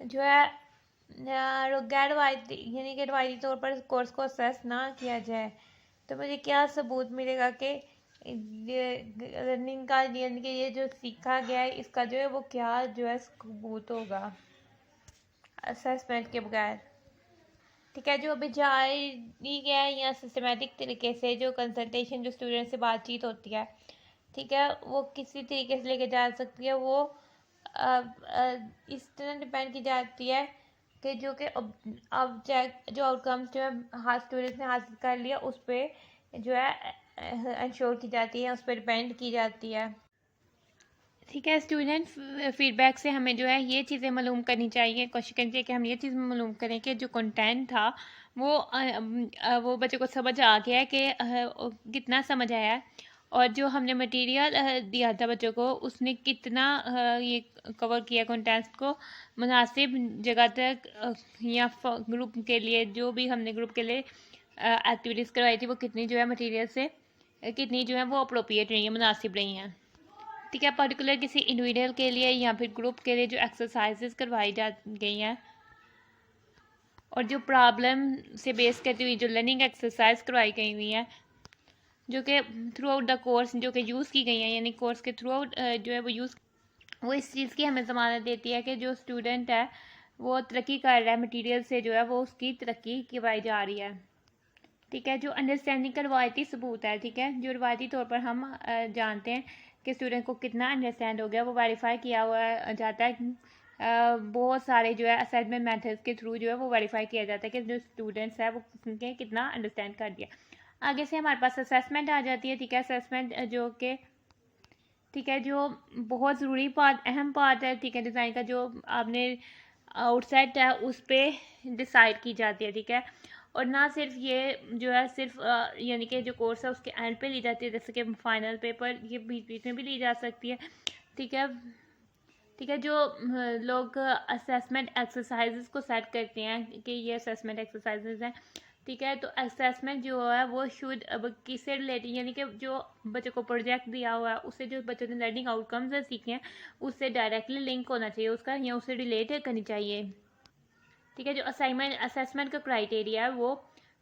जो है गैर रवायती यानी कि रवायती तौर पर कोर्स को असेस ना किया जाए तो मुझे क्या सबूत मिलेगा कि लर्निंग का यानी कि ये जो सीखा गया है इसका जो है वो क्या जो है सबूत होगा असेसमेंट के बगैर, ठीक है। जो अभी जारी गया है या सिस्टमेटिक तरीके से जो कंसल्टेशन जो स्टूडेंट से बातचीत होती है, ठीक है, वो किसी तरीके से लेके जा सकती है, वो इस तरह डिपेंड की जाती है कि जो कि ऑब्जेक्ट जो आउटकम्स जो है स्टूडेंट्स ने हासिल कर लिया उस पर जो है इंश्योर की जाती है, उस पर डिपेंड की जाती है। ठीक है, स्टूडेंट फीडबैक से हमें जो है ये चीज़ें मालूम करनी चाहिए, कोशिश करनी चाहिए कि हम ये चीज़ मालूम करें कि जो कंटेंट था वो बच्चे को समझ आ गया है कि कितना समझ आया है, और जो हमने मटेरियल दिया था बच्चों को उसने कितना ये कवर किया कंटेंट्स को मुनासिब जगह तक, या ग्रुप के लिए जो भी हमने ग्रुप के लिए एक्टिविटीज़ करवाई थी वो कितनी जो है मटेरियल से कितनी जो है वो अप्रोप्रिएट रही है, मुनासिब रही हैं। ठीक है, पर्टिकुलर किसी इंडिविजुअल के लिए या फिर ग्रुप के लिए जो एक्सरसाइजेस करवाई जा गई हैं और जो प्रॉब्लम से बेस करती हुई जो लर्निंग एक्सरसाइज करवाई गई हुई हैं जो कि थ्रू आउट द कोर्स जो कि यूज़ की गई हैं, यानी कोर्स के थ्रू आउट जो है वो इस चीज़ की हमें ज़मानत देती है कि जो स्टूडेंट है वो तरक्की कर रहा है, मटीरियल से जो है वो उसकी तरक्की करवाई जा रही है। ठीक है, जो अंडरस्टैंडिंग का रवायती सबूत है, ठीक है, जो रवायती तौर पर हम जानते हैं कि स्टूडेंट को कितना अंडरस्टैंड हो गया, वो वेरीफाई किया हुआ जाता है। बहुत सारे जो है असेसमेंट मेथड्स के थ्रू जो है वो वेरीफाई किया जाता है कि जो स्टूडेंट्स है वो कितना अंडरस्टैंड कर दिया। आगे से हमारे पास असेसमेंट आ जाती है। ठीक है, असेसमेंट जो कि ठीक है जो बहुत ज़रूरी पार्ट, अहम पार्ट है, ठीक है, डिज़ाइन का, जो आपने आउटसेट है उस पर डिसाइड की जाती है। ठीक है, और ना सिर्फ ये जो है सिर्फ यानी कि जो कोर्स है उसके एंड पे ली जाती है, जैसे कि फाइनल पेपर ये बीच बीच में भी ली जा सकती है। ठीक है, ठीक है, जो लोग असेसमेंट एक्सरसाइजेस को सेट करते हैं कि ये असेसमेंट एक्सरसाइजेस हैं, ठीक है, तो असेसमेंट जो है वो शुड अब किससे रिलेटेड, यानी कि जो बच्चों को प्रोजेक्ट दिया हुआ है उससे जो बच्चों ने लर्निंग आउटकम्स सीखे हैं उससे डायरेक्टली लिंक होना चाहिए उसका, या उससे रिलेट करनी चाहिए। ठीक है, जो असाइनमेंट असेसमेंट का क्राइटेरिया है वो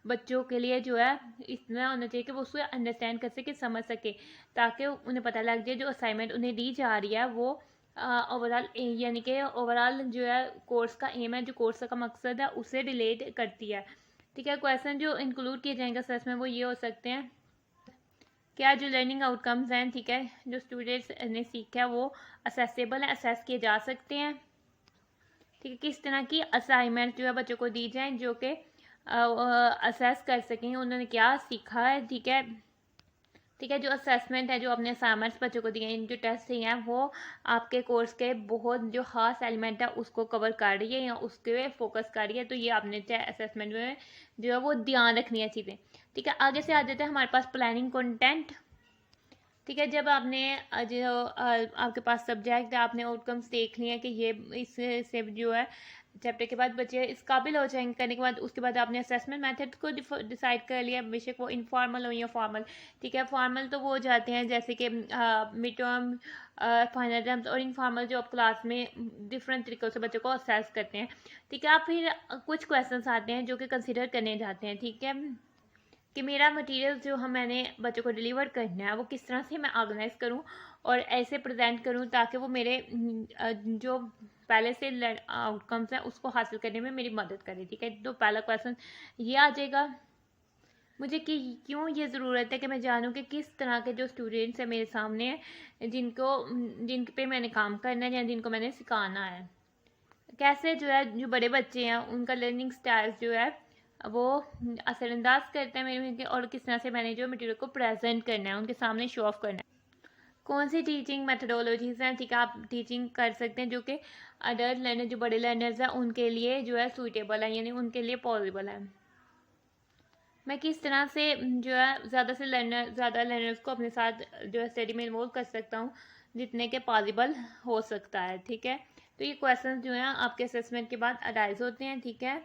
बच्चों के लिए जो है इतना होना चाहिए कि वो उसको अंडरस्टैंड कर सके, समझ सके, ताकि उन्हें पता लग जाए जो असाइनमेंट उन्हें दी जा रही है वो ओवरऑल यानी कि ओवरऑल जो है कोर्स का एम है, जो कोर्स का मकसद है उससे रिलेट करती है। ठीक है, क्वेश्चन जो इंक्लूड किए जाएंगे असेसमेंट वो ये हो सकते हैं, क्या जो लर्निंग आउटकम्स हैं, ठीक है, जो स्टूडेंट्स ने सीखा है वो असेसेबल है, असेस किए जा सकते हैं। ठीक है, किस तरह की असाइनमेंट जो है बच्चों को दी जाए जो कि असेस कर सकें उन्होंने क्या सीखा है। ठीक है, ठीक है, जो असेसमेंट है, जो अपने असाइनमेंट्स बच्चों को दिए हैं, जो टेस्ट हैं वो आपके कोर्स के बहुत जो खास एलिमेंट है उसको कवर कर रही है या उसके फोकस कर रही है, तो ये आपने चाहे असेसमेंट में जो है वो ध्यान रखनी है चीज़ें। ठीक है, आगे से आ जाते हैं हमारे पास प्लानिंग कंटेंट। ठीक है, जब आपने जो आपके पास सब्जेक्ट है, आपने आउटकम्स देख लिए हैं कि ये इससे जो है चैप्टर के बाद बच्चे इस काबिल हो जाएंगे, करने के बाद उसके बाद आपने असेसमेंट मेथड को डिसाइड कर लिया, बेशक वो इनफॉर्मल हो या फॉर्मल। ठीक है, फॉर्मल तो वो हो जाते हैं जैसे कि मिड टर्म, फाइनल टर्म्स, और इनफॉर्मल जो आप क्लास में डिफरेंट तरीक़ों से बच्चों को असेस करते हैं। ठीक है, आप फिर कुछ क्वेश्चन आते हैं जो कि कंसिडर करने जाते हैं। ठीक है, कि मेरा मटेरियल जो मैंने बच्चों को डिलीवर करना है वो किस तरह से मैं ऑर्गेनाइज़ करूं और ऐसे प्रेजेंट करूं ताकि वो मेरे जो पहले से आउटकम्स हैं उसको हासिल करने में मेरी मदद करे। ठीक है, तो पहला क्वेश्चन ये आ जाएगा, मुझे कि क्यों ये ज़रूरत है कि मैं जानूं कि किस तरह के जो स्टूडेंट्स हैं मेरे सामने हैं जिन पे मैंने काम करना है या जिनको मैंने सिखाना है। कैसे जो है जो बड़े बच्चे हैं उनका लर्निंग स्टाइल जो है वो असरअंदाज करते हैं मेरे, और किस तरह से मैंने जो मटेरियल को प्रेजेंट करना है उनके सामने शो ऑफ करना है। कौन सी टीचिंग मेथडोलॉजीज हैं, ठीक है, आप टीचिंग कर सकते हैं जो कि अडल्ट लर्नर जो बड़े लर्नर्स हैं उनके लिए जो है सूटेबल है, यानी उनके लिए पॉसिबल है। मैं किस तरह से जो है ज़्यादा लर्नर्स को अपने साथ जो है स्टडी में इन्वॉल्व कर सकता हूँ जितने के पॉसिबल हो सकता है। ठीक है, तो ये क्वेश्चन जो हैं आपके असेसमेंट के बाद अराइज होते हैं। ठीक है,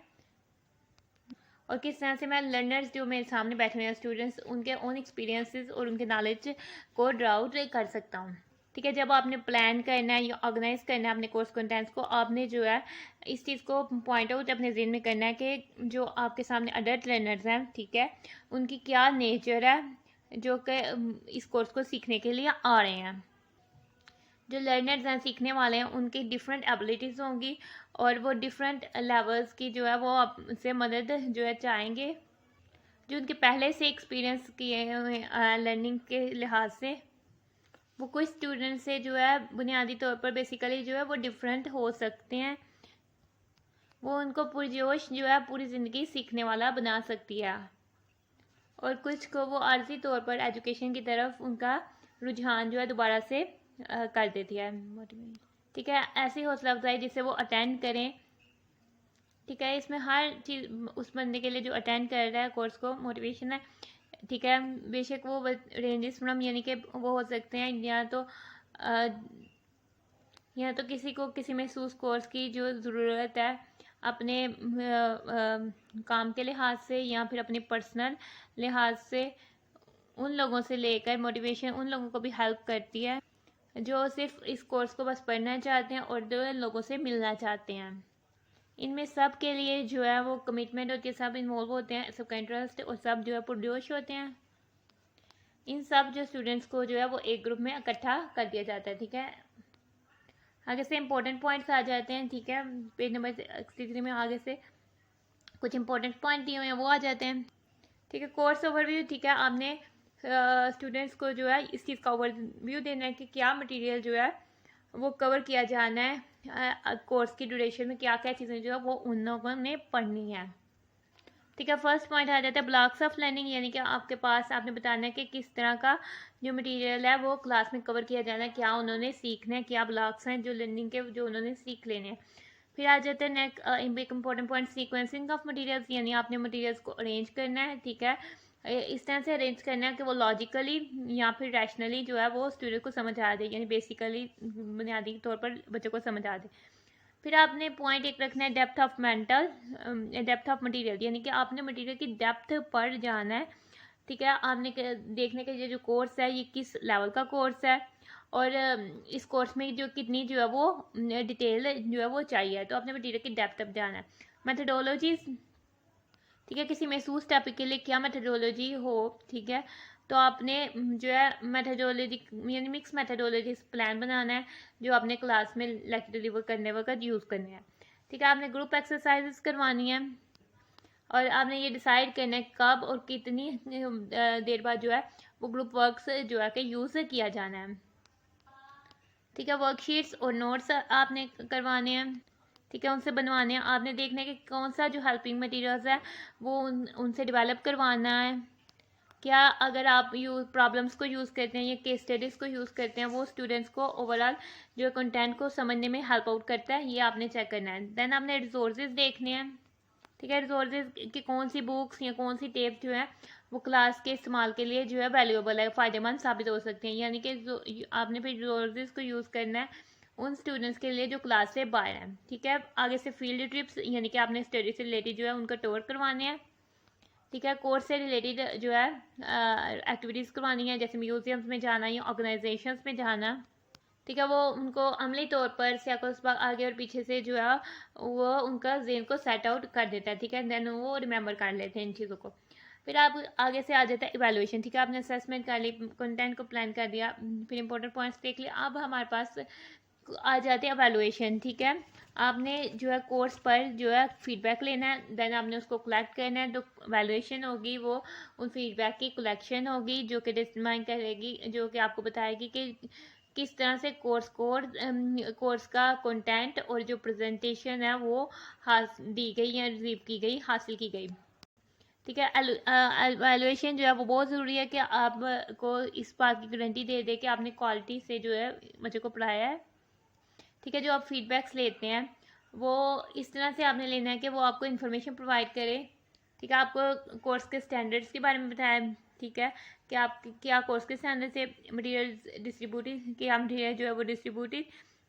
और किस तरह से मैं लर्नर्स जो मेरे सामने बैठे हुए हैं स्टूडेंट्स उनके ओन एक्सपीरियंसेस और उनके नॉलेज को ड्रा आउट कर सकता हूँ। ठीक है, जब आपने प्लान करना है या ऑर्गेनाइज करना है अपने कोर्स कंटेंट्स को, आपने जो है इस चीज़ को पॉइंट आउट अपने जहन में करना है कि जो आपके सामने अडल्ट लर्नर्स हैं, ठीक है, उनकी क्या नेचर है जो कि इस कोर्स को सीखने के लिए आ रहे हैं। जो लर्नर्स हैं सीखने वाले हैं उनकी डिफरेंट एबिलिटीज़ होंगी और वो डिफरेंट लेवल्स की जो है वो आपसे मदद जो है चाहेंगे, जो उनके पहले से एक्सपीरियंस किए हुए लर्निंग के लिहाज से वो कुछ स्टूडेंट से जो है बुनियादी तौर पर बेसिकली जो है वो डिफरेंट हो सकते हैं। वो उनको पुरजोश जो है पूरी ज़िंदगी सीखने वाला बना सकती है, और कुछ को वो आर्जी तौर पर एजुकेशन की तरफ उनका रुझान जो है दोबारा से कर देती है। ठीक है, ऐसी हौसला अफजाई जिससे वो अटेंड करें। ठीक है, इसमें हर चीज़ उस बंदे के लिए जो अटेंड कर रहा है कोर्स को मोटिवेशन है। ठीक है, बेशक वो रेंजेस फ्रॉम यानी कि वो हो सकते हैं या तो किसी को किसी महसूस कोर्स की जो ज़रूरत है अपने काम के लिहाज से या फिर अपने पर्सनल लिहाज से, उन लोगों से लेकर मोटिवेशन उन लोगों को भी हेल्प करती है जो सिर्फ इस कोर्स को बस पढ़ना चाहते हैं और जो लोगों से मिलना चाहते हैं। इनमें सब के लिए जो है वो कमिटमेंट होती है, सब इन्वॉल्व होते हैं, सबका इंटरेस्ट और सब जो है पुरजोश होते हैं। इन सब जो स्टूडेंट्स को जो है वो एक ग्रुप में इकट्ठा कर दिया जाता है। ठीक है, आगे से इंपॉर्टेंट पॉइंट्स आ जाते हैं। ठीक है, पेज नंबर 63 में आगे से कुछ इंपॉर्टेंट पॉइंट दिए हुए हैं वो आ जाते हैं। ठीक है, कोर्स ओवरव्यू। ठीक है, आपने स्टूडेंट्स को जो है इस चीज़ का ओवरव्यू देना है कि क्या मटेरियल जो है वो कवर किया जाना है, कोर्स की ड्यूरेशन में क्या क्या चीज़ें जो है वो उन लोगों ने पढ़नी है। ठीक है, फर्स्ट पॉइंट आ जाता है ब्लॉक्स ऑफ लर्निंग, यानी कि आपके पास आपने बताना है कि किस तरह का जो मटेरियल है वो क्लास में कवर किया जाना है, क्या उन्होंने सीखना है, क्या ब्लॉक्स हैं जो लर्निंग के जो उन्होंने सीख लेने हैं। फिर आ जाता है next important point sequencing of materials, यानी आपने मटेरियल्स को अरेंज करना है। ठीक है, इस तरह से अरेंज करना है कि वो लॉजिकली या फिर रैशनली जो है वो स्टूडेंट को समझ आ जाए, यानी बेसिकली बुनियादी तौर पर बच्चों को समझ आ जाए। फिर आपने पॉइंट एक रखना है डेप्थ ऑफ मटेरियल, यानी कि आपने मटेरियल की डेप्थ पर जाना है। ठीक है, आपने देखने का ये जो कोर्स है ये किस लेवल का कोर्स है और इस कोर्स में जो कितनी जो है वो डिटेल जो है वो चाहिए, तो आपने मटेरियल की डेप्थ तक जाना है। मेथडोलॉजीज। ठीक है, किसी महसूस टॉपिक के लिए क्या मेथडोलॉजी हो। ठीक है, तो आपने जो है मेथडोलॉजी यानी मिक्स मेथडोलॉजी प्लान बनाना है जो आपने क्लास में लेक्चर डिलीवर करने वक्त यूज़ करने हैं। ठीक है, आपने ग्रुप एक्सरसाइजेस करवानी है और आपने ये डिसाइड करना है कब और कितनी देर बाद जो है वो ग्रुप वर्क्स जो है कि यूज़ किया जाना है। ठीक है, वर्कशीट्स और नोट्स आपने करवाने हैं। ठीक है, उनसे बनवाने हैं। आपने देखना है कि कौन सा जो हेल्पिंग मटेरियल्स है वो उनसे डेवलप करवाना है। क्या अगर आप प्रॉब्लम्स को यूज़ करते हैं या केस स्टडीज़ को यूज़ करते हैं वो स्टूडेंट्स को ओवरऑल जो कंटेंट को समझने में हेल्प आउट करता है, ये आपने चेक करना है। देन आपने रिसोर्सेज देखने हैं। ठीक है, रिसोर्सेज की कौन सी बुक्स या कौन सी टेप जो है वो क्लास के इस्तेमाल के लिए जो है वैल्यूएबल है, फ़ायदेमंद साबित हो सकते हैं, यानी कि आपने फिर रिसोर्सेज को यूज़ करना है उन स्टूडेंट्स के लिए जो क्लास से बाहर हैं। ठीक है, आगे से फील्ड ट्रिप्स, यानी कि आपने स्टडी से रिलेटेड जो है उनका टूर करवाने हैं। ठीक है, कोर्स से रिलेटेड जो है एक्टिविटीज़ करवानी है, जैसे म्यूजियम्स में जाना या ऑर्गेनाइजेशंस में जाना। ठीक है, वो उनको अमली तौर पर स्याकोसबाग आगे और पीछे से जो है वो उनका जेन को सेट आउट कर देता है। ठीक है, देन वो रिमेंबर कर लेते हैं इन चीज़ों को। फिर आप आगे से आ जाता है इवैल्यूएशन। ठीक है, आपने असेसमेंट कर ली, कंटेंट को प्लान कर दिया, फिर इंपॉर्टेंट पॉइंट्स देख लिया। अब हमारे पास आ जाते हैं एवेलुएशन। ठीक है, आपने जो है कोर्स पर जो है फीडबैक लेना है, देन आपने उसको कलेक्ट करना है। तो एवेलुएशन होगी वो उन फीडबैक की कलेक्शन होगी जो कि डिटरमाइन करेगी, जो कि आपको बताएगी कि किस तरह से कोर्स का कंटेंट और जो प्रेजेंटेशन है वो दी गई या रिसीव की गई, हासिल की गई। ठीक है, एवेलुएशन जो है वो बहुत ज़रूरी है कि आपको इस बात की गारंटी दे दे कि आपने क्वालिटी से जो है बच्चों को पढ़ाया है। ठीक है, जो आप फीडबैक्स लेते हैं वो इस तरह से आपने लेना है कि वो आपको इन्फॉर्मेशन प्रोवाइड करे। ठीक है, आपको कोर्स के स्टैंडर्ड्स के बारे में बताया। ठीक है, कि आप क्या कोर्स के स्टैंडर्ड से मटेरियल डिस्ट्रीब्यूटेड, क्या मटेरियल जो है वो डिस्ट्रीब्यूटेड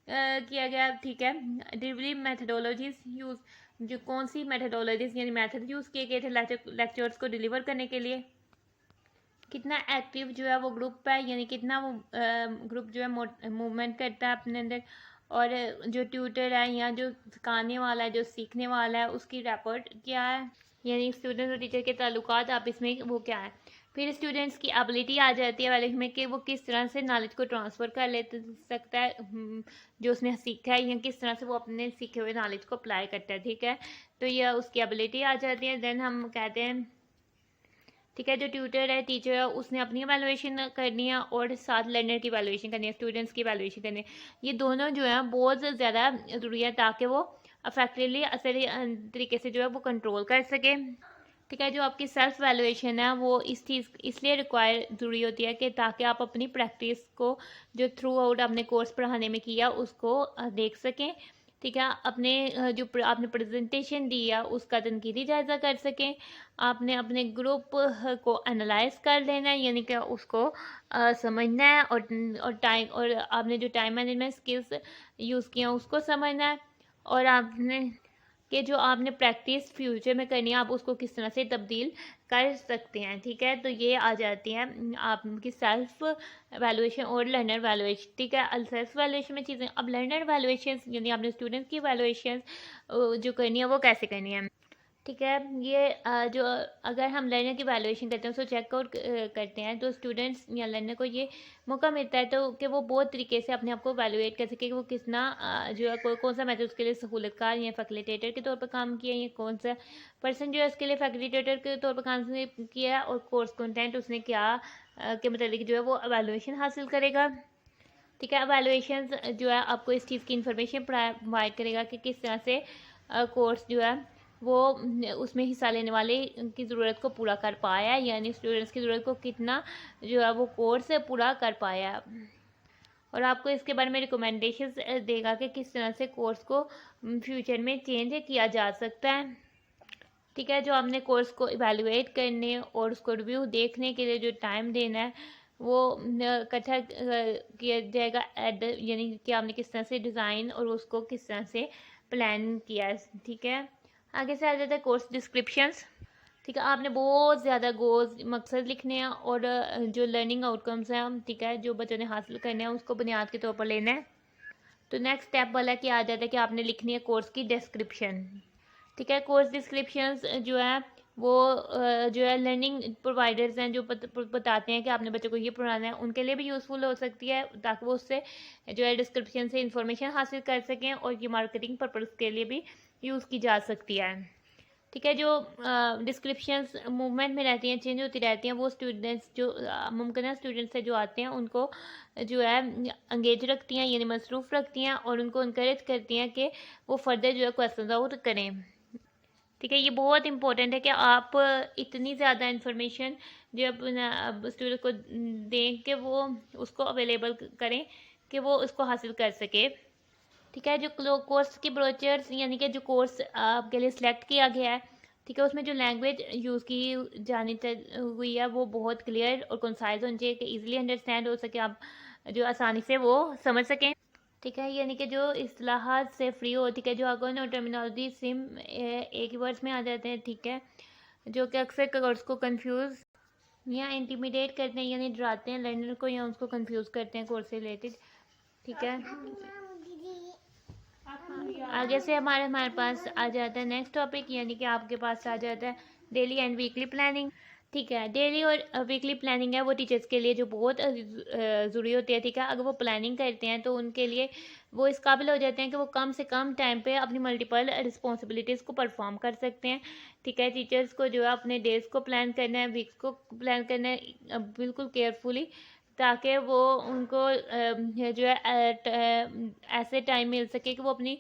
किया गया। ठीक है, डिलीवरी मेथडोलॉजीज यूज़, जो कौन सी मेथडोलॉजीज यानी मेथड यूज़ किए गए थे लेक्चर्स को डिलीवर करने के लिए। कितना एक्टिव जो है वो ग्रुप है, यानी कितना वो ग्रुप जो है मूवमेंट करता है अपने अंदर, और जो ट्यूटर है या जो सिखाने वाला है जो सीखने वाला है उसकी रैपोर्ट क्या है, यानी स्टूडेंट और टीचर के ताल्लुकात आपस में वो क्या है। फिर स्टूडेंट्स की एबिलिटी आ जाती है वाले में कि वो किस तरह से नॉलेज को ट्रांसफ़र कर ले सकता है, जो उसने सीखा है, या किस तरह से वो अपने सीखे हुए नॉलेज को अप्लाई करता है। ठीक है, तो यह उसकी एबिलिटी आ जाती है। देन हम कहते हैं ठीक है, जो ट्यूटर है टीचर है उसने अपनी एवेलुएशन करनी है और साथ लर्नर की एवेलुएशन करनी है, स्टूडेंट्स की एवेलुएशन करनी है। ये दोनों जो है बहुत ज़्यादा ज़रूरी है ताकि वो अफेक्टिवली असली तरीके से जो है वो कंट्रोल कर सके। ठीक है, जो आपकी सेल्फ वैल्यूएशन है वो इस चीज़ इसलिए रिक्वायर ज़रूरी होती है कि ताकि आप अपनी प्रैक्टिस को जो थ्रू आउट आपने कोर्स पढ़ाने में किया उसको देख सकें। ठीक है, अपने जो आपने प्रेजेंटेशन दी है उसका तनकीदी जायज़ा कर सकें। आपने अपने ग्रुप को एनालाइज कर लेना है, यानी कि उसको समझना है, और आपने जो टाइम मैनेजमेंट स्किल्स यूज़ किया उसको समझना है, और आपने कि जो आपने प्रैक्टिस फ्यूचर में करनी है आप उसको किस तरह से तब्दील कर सकते हैं। ठीक है, तो ये आ जाती हैं आपकी सेल्फ वैल्यूएशन और लर्नर वैल्यूएशन। ठीक है, सेल्फ वैल्यूएशन में चीज़ें, अब लर्नर वैल्यूएशन यानी आपने स्टूडेंट्स की वैल्यूएशन जो करनी है वो कैसे करनी है। ठीक है, ये जो अगर हम लर्नर की वैल्यूएशन करते हैं उसको चेकआउट करते हैं तो स्टूडेंट्स या लर्नर को ये मौका मिलता है तो कि वो बहुत तरीके से अपने आप को वैल्यूएट कर सके कि वो कितना जो है कौन सा मेथड उसके लिए सहूलतकार या फैसिलिटेटर के तौर पर काम किया या कौन सा पर्सन जो है उसके लिए फैसिलिटेटर के तौर पर काम किया है, और कोर्स कंटेंट उसने क्या के मतलब जो है वो वैल्यूएशन हासिल करेगा। ठीक है, वैल्यूएशन जो है आपको इस चीज़ की इंफॉर्मेशन प्रोवाइड करेगा कि किस तरह से कोर्स जो है वो उसमें हिस्सा लेने वाले की ज़रूरत को पूरा कर पाया है, यानी स्टूडेंट्स की ज़रूरत को कितना जो है वो कोर्स पूरा कर पाया है, और आपको इसके बारे में रिकमेंडेशन देगा कि किस तरह से कोर्स को फ्यूचर में चेंज किया जा सकता है। ठीक है, जो आपने कोर्स को इवेलुएट करने और उसको रिव्यू देखने के लिए जो टाइम देना है वो इकट्ठा किया जाएगा यानी कि आपने किस तरह से डिज़ाइन और उसको किस तरह से प्लान किया है। ठीक है, आगे से आ जाता है कोर्स डिस्क्रिप्शंस। ठीक है, आपने बहुत ज़्यादा गोल्स मकसद लिखने हैं और जो लर्निंग आउटकम्स हैं, ठीक है, जो बच्चों ने हासिल करने हैं उसको बुनियाद के तौर पर लेना है। तो नेक्स्ट स्टेप वाला कि आ जाता है कि आपने लिखनी है कोर्स की डिस्क्रिप्शन। ठीक है, कोर्स डिस्क्रिप्शंस जो है वो जो है लर्निंग प्रोवाइडर्स हैं जो बताते हैं कि आपने बच्चों को ये पढ़ाना है, उनके लिए भी यूज़फुल हो सकती है ताकि वो उससे जो है डिस्क्रिप्शन से इंफॉर्मेशन हासिल कर सकें, और ये मार्केटिंग पर्पज़ के लिए भी यूज़ की जा सकती है। ठीक है, जो डिस्क्रिप्शंस मूवमेंट में रहती हैं, चेंज होती रहती हैं, वो स्टूडेंट्स जो मुमकिन स्टूडेंट्स से जो आते हैं उनको जो है अंगेज रखती हैं यानी मसरूफ़ रखती हैं, और उनको इंकरेज करती हैं कि वो फर्दर जो है क्वेश्चन आउट करें। ठीक है, ये बहुत इंपॉर्टेंट है कि आप इतनी ज़्यादा इन्फॉर्मेशन जो अपने स्टूडेंट को दें कि वो उसको अवेलेबल करें कि वो उसको हासिल कर सके। ठीक है, जो कोर्स की ब्रोचर्स यानी कि जो कोर्स आपके लिए सिलेक्ट किया गया है, ठीक है, उसमें जो लैंग्वेज यूज़ की जानी हुई है वो बहुत क्लियर और कंसाइज होनी चाहिए कि इजीली अंडरस्टैंड हो सके, आप जो आसानी से वो समझ सकें। ठीक है, यानी कि जो इस्लाहात से फ्री हो, ठीक है, जो अगोन और टर्मिनोलॉजी सिम एक ही वर्ड्स में आ जाते हैं। ठीक है, जो कि अक्सर कोर्स को कंफ्यूज या इंटिमिडेट करते हैं यानी डराते हैं लर्नर को या उसको कंफ्यूज करते हैं कोर्स से रिलेटेड। ठीक है, आगे से हमारे पास आ जाता है नेक्स्ट टॉपिक, यानी कि आपके पास आ जाता है डेली एंड वीकली प्लानिंग। ठीक है, डेली और वीकली प्लानिंग है वो टीचर्स के लिए जो बहुत ज़रूरी होती है। ठीक है, अगर वो प्लानिंग करते हैं तो उनके लिए वो इस काबिल हो जाते हैं कि वो कम से कम टाइम पे अपनी मल्टीपल रिस्पॉन्सिबिलिटीज़ को परफॉर्म कर सकते हैं। ठीक है, टीचर्स को जो है अपने डेज़ को प्लान करना है, वीक्स को प्लान करना है बिल्कुल केयरफुली, ताकि वो उनको जो है ऐसे टाइम मिल सके कि वो अपनी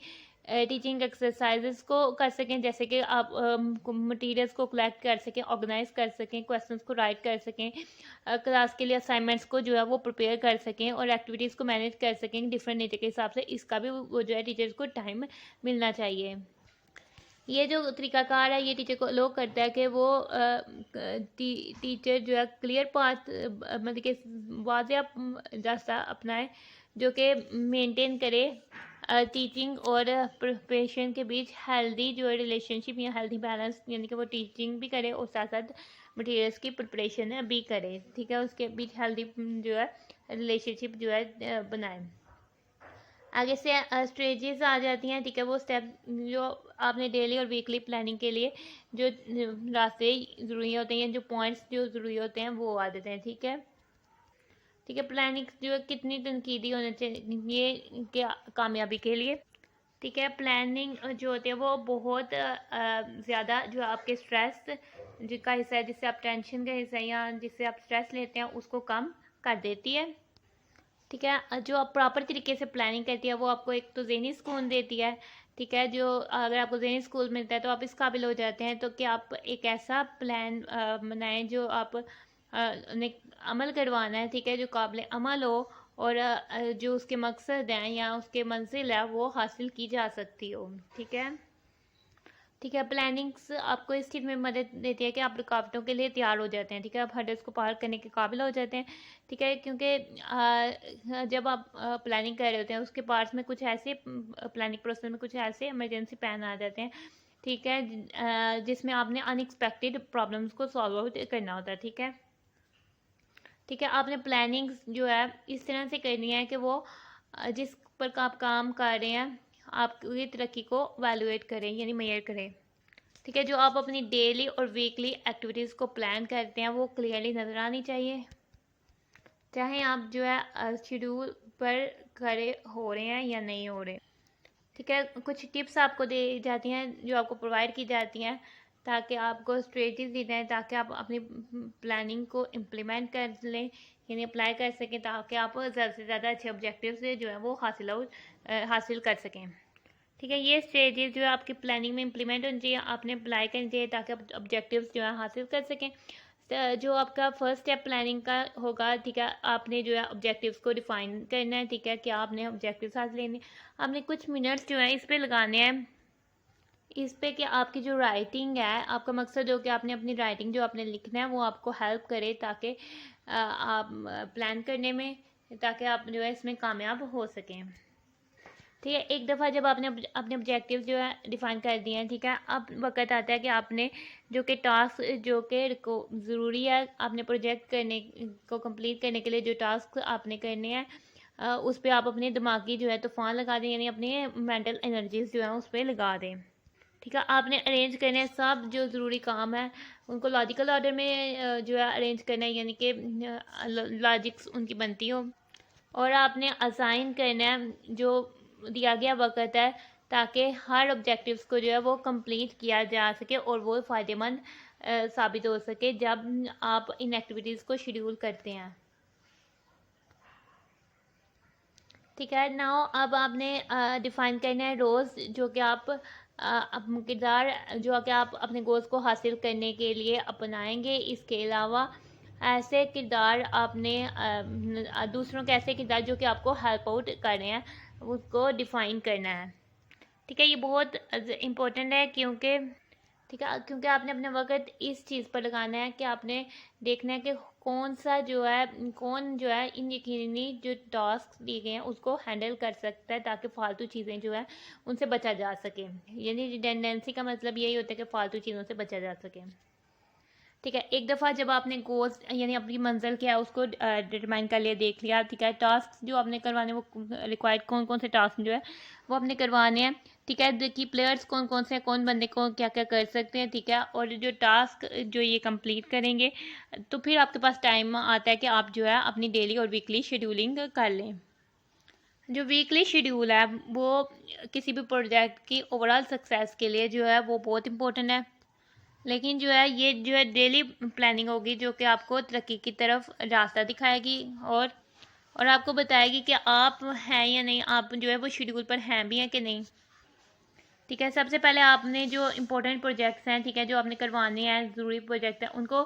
टीचिंग एक्सरसाइजेस को कर सकें, जैसे कि आप मटेरियल्स को कलेक्ट कर सकें, ऑर्गेनाइज कर सकें, क्वेश्चंस को राइट कर सकें, क्लास के लिए असाइनमेंट्स को जो है वो प्रिपेयर कर सकें, और एक्टिविटीज़ को मैनेज कर सकें डिफरेंट नेचर के हिसाब से। इसका भी वो जो है टीचर्स को टाइम मिलना चाहिए। ये जो तरीकाकार है ये टीचर को अलो करता है कि वो टीचर जो है क्लियर पाथ मतलब कि वाज़ेह रास्ता अपनाए जो कि मेंटेन करे टीचिंग और प्रोफेशन के बीच हेल्दी जो है रिलेशनशिप या हेल्दी बैलेंस, यानी कि वो टीचिंग भी करे और साथ साथ मटेरियल्स की प्रिपरेशन भी करे। ठीक है, उसके बीच हेल्दी जो है रिलेशनशिप जो है बनाए। आगे से स्ट्रेटेजीज आ जाती हैं। ठीक है, वो स्टेप जो आपने डेली और वीकली प्लानिंग के लिए जो रास्ते ज़रूरी होते हैं, जो पॉइंट्स जो ज़रूरी होते हैं वो आ जाते हैं। ठीक है, ठीक है, प्लानिंग जो है कितनी तनकीदी होनी चाहिए क्या कामयाबी के लिए। ठीक है, प्लानिंग जो होती है वो बहुत ज़्यादा जो आपके स्ट्रेस जिसका हिस्सा है, जिससे आप टेंशन का हिस्सा है या जिससे आप स्ट्रेस लेते हैं उसको कम कर देती है। ठीक है, जो आप प्रॉपर तरीके से प्लानिंग करती है वो आपको एक तो ज़हनी सुकून देती है। ठीक है। जो अगर आपको ज़हनी स्कूल मिलता है तो आप इस काबिल हो जाते हैं तो कि आप एक ऐसा प्लान बनाएं जो आप ने अमल करवाना है, ठीक है, जो काबिल अमल हो और जो उसके मकसद हैं या उसके मंजिल है वो हासिल की जा सकती हो। ठीक है। ठीक है। प्लानिंग्स आपको इस चीज़ में मदद देती है कि आप रुकावटों के लिए तैयार हो जाते हैं, ठीक है, आप हर्डल्स को पार करने के काबिल हो जाते हैं, ठीक है, क्योंकि जब आप प्लानिंग कर रहे होते हैं उसके पार्ट्स में कुछ ऐसे प्लानिंग प्रोसेस में कुछ ऐसे इमरजेंसी प्लान आ जाते हैं, ठीक है, जिसमें आपने अनएक्सपेक्टेड प्रॉब्लम्स को सॉल्व आउट करना होता है। ठीक है। ठीक है। आपने प्लानिंग्स जो है इस तरह से करनी है कि वो जिस पर आप काम कर रहे हैं आपकी तरक्की को वैल्यूएट करें, यानी मेजर करें। ठीक है। जो आप अपनी डेली और वीकली एक्टिविटीज़ को प्लान करते हैं वो क्लियरली नज़र आनी चाहिए, चाहे आप जो है शेड्यूल पर खड़े हो रहे हैं या नहीं हो रहे। ठीक है। कुछ टिप्स आपको दी जाती हैं जो आपको प्रोवाइड की जाती हैं ताकि आपको स्ट्रेटजीज दी जाएँ ताकि आप अपनी प्लानिंग को इम्प्लीमेंट कर लें, यानी अप्लाई कर सकें, ताकि आप ज़्यादा से ज़्यादा अच्छे ऑब्जेक्टिव से जो है वो हासिल कर सकें। ठीक है। ये स्टेजेस जो है आपकी प्लानिंग में इंप्लीमेंट होनी चाहिए, आपने अप्लाई करनी चाहिए ताकि आप ऑब्जेक्टिव्स जो है हासिल कर सकें। जो आपका फर्स्ट स्टेप प्लानिंग का होगा, ठीक है, आपने जो है ऑब्जेक्टिव्स को डिफाइन करना है, ठीक है, कि आपने ऑब्जेक्टिव्स हासिल लेने, आपने कुछ मिनट्स जो है इस पे लगाने हैं, इस पे कि आपकी जो राइटिंग है, आपका मकसद हो कि आपने अपनी राइटिंग जो आपने लिखना है वो आपको हेल्प करे ताकि आप प्लान करने में, ताकि आप जो है इसमें कामयाब हो सकें। ठीक है। एक दफ़ा जब आपने अपने ऑब्जेक्टिव जो है डिफाइन कर दिए हैं, ठीक है, अब वक्त आता है कि आपने जो कि टास्क जो कि ज़रूरी है आपने प्रोजेक्ट करने को कंप्लीट करने के लिए जो टास्क आपने करने हैं उस पर आप अपने दिमागी जो है तूफान लगा दें, यानी अपनी मेंटल एनर्जीज जो है उस पर लगा दें। ठीक है। आपने अरेंज करने सब जो ज़रूरी काम है उनको लॉजिकल ऑर्डर में जो है अरेंज करना है, यानी कि लॉजिक्स उनकी बनती हो, और आपने असाइन करना है जो दिया गया वक्त है ताकि हर ऑब्जेक्टिव्स को जो है वो कंप्लीट किया जा सके और वो फ़ायदेमंद साबित हो सके जब आप इन एक्टिविटीज़ को शेड्यूल करते हैं। ठीक है। नाउ अब आपने डिफ़ाइन करना है रोज़ जो कि आप किरदार जो कि आप अपने गोल्स को हासिल करने के लिए अपनाएंगे। इसके अलावा ऐसे किरदार आपने दूसरों के ऐसे किरदार जो कि आपको हेल्प आउट कर रहे हैं उसको डिफ़ाइन करना है। ठीक है। ये बहुत इम्पोर्टेंट है क्योंकि ठीक है, क्योंकि आपने अपना वक्त इस चीज़ पर लगाना है कि आपने देखना है कि कौन जो है इन यकीनी जो टास्क दिए गए हैं उसको हैंडल कर सकता है ताकि फ़ालतू चीज़ें जो है उनसे बचा जा सके, यानी रिडेंडेंसी का मतलब यही होता है कि फ़ालतू चीज़ों से बचा जा सके। ठीक है। एक दफ़ा जब आपने गोल्स यानी अपनी मंजिल क्या है उसको डिटरमाइन कर लिया, देख लिया, ठीक है, टास्क जो आपने करवाने वो रिक्वायर्ड कौन कौन से टास्क जो है वो आपने करवाने हैं, ठीक है, कि प्लेयर्स कौन कौन से हैं, कौन बंदे को क्या क्या कर सकते हैं, ठीक है, और जो टास्क जो ये कंप्लीट करेंगे तो फिर आपके पास टाइम आता है कि आप जो है अपनी डेली और वीकली शेड्यूलिंग कर लें। जो वीकली शेड्यूल है वो किसी भी प्रोजेक्ट की ओवरऑल सक्सेस के लिए जो है वो बहुत इंपॉर्टेंट है, लेकिन जो है ये जो है डेली प्लानिंग होगी जो कि आपको तरक्की की तरफ रास्ता दिखाएगी और आपको बताएगी कि आप हैं या नहीं, आप जो है वो शेड्यूल पर हैं भी हैं कि नहीं। ठीक है। सबसे पहले आपने जो इम्पोर्टेंट प्रोजेक्ट्स हैं, ठीक है, जो आपने करवाने हैं, ज़रूरी प्रोजेक्ट हैं, उनको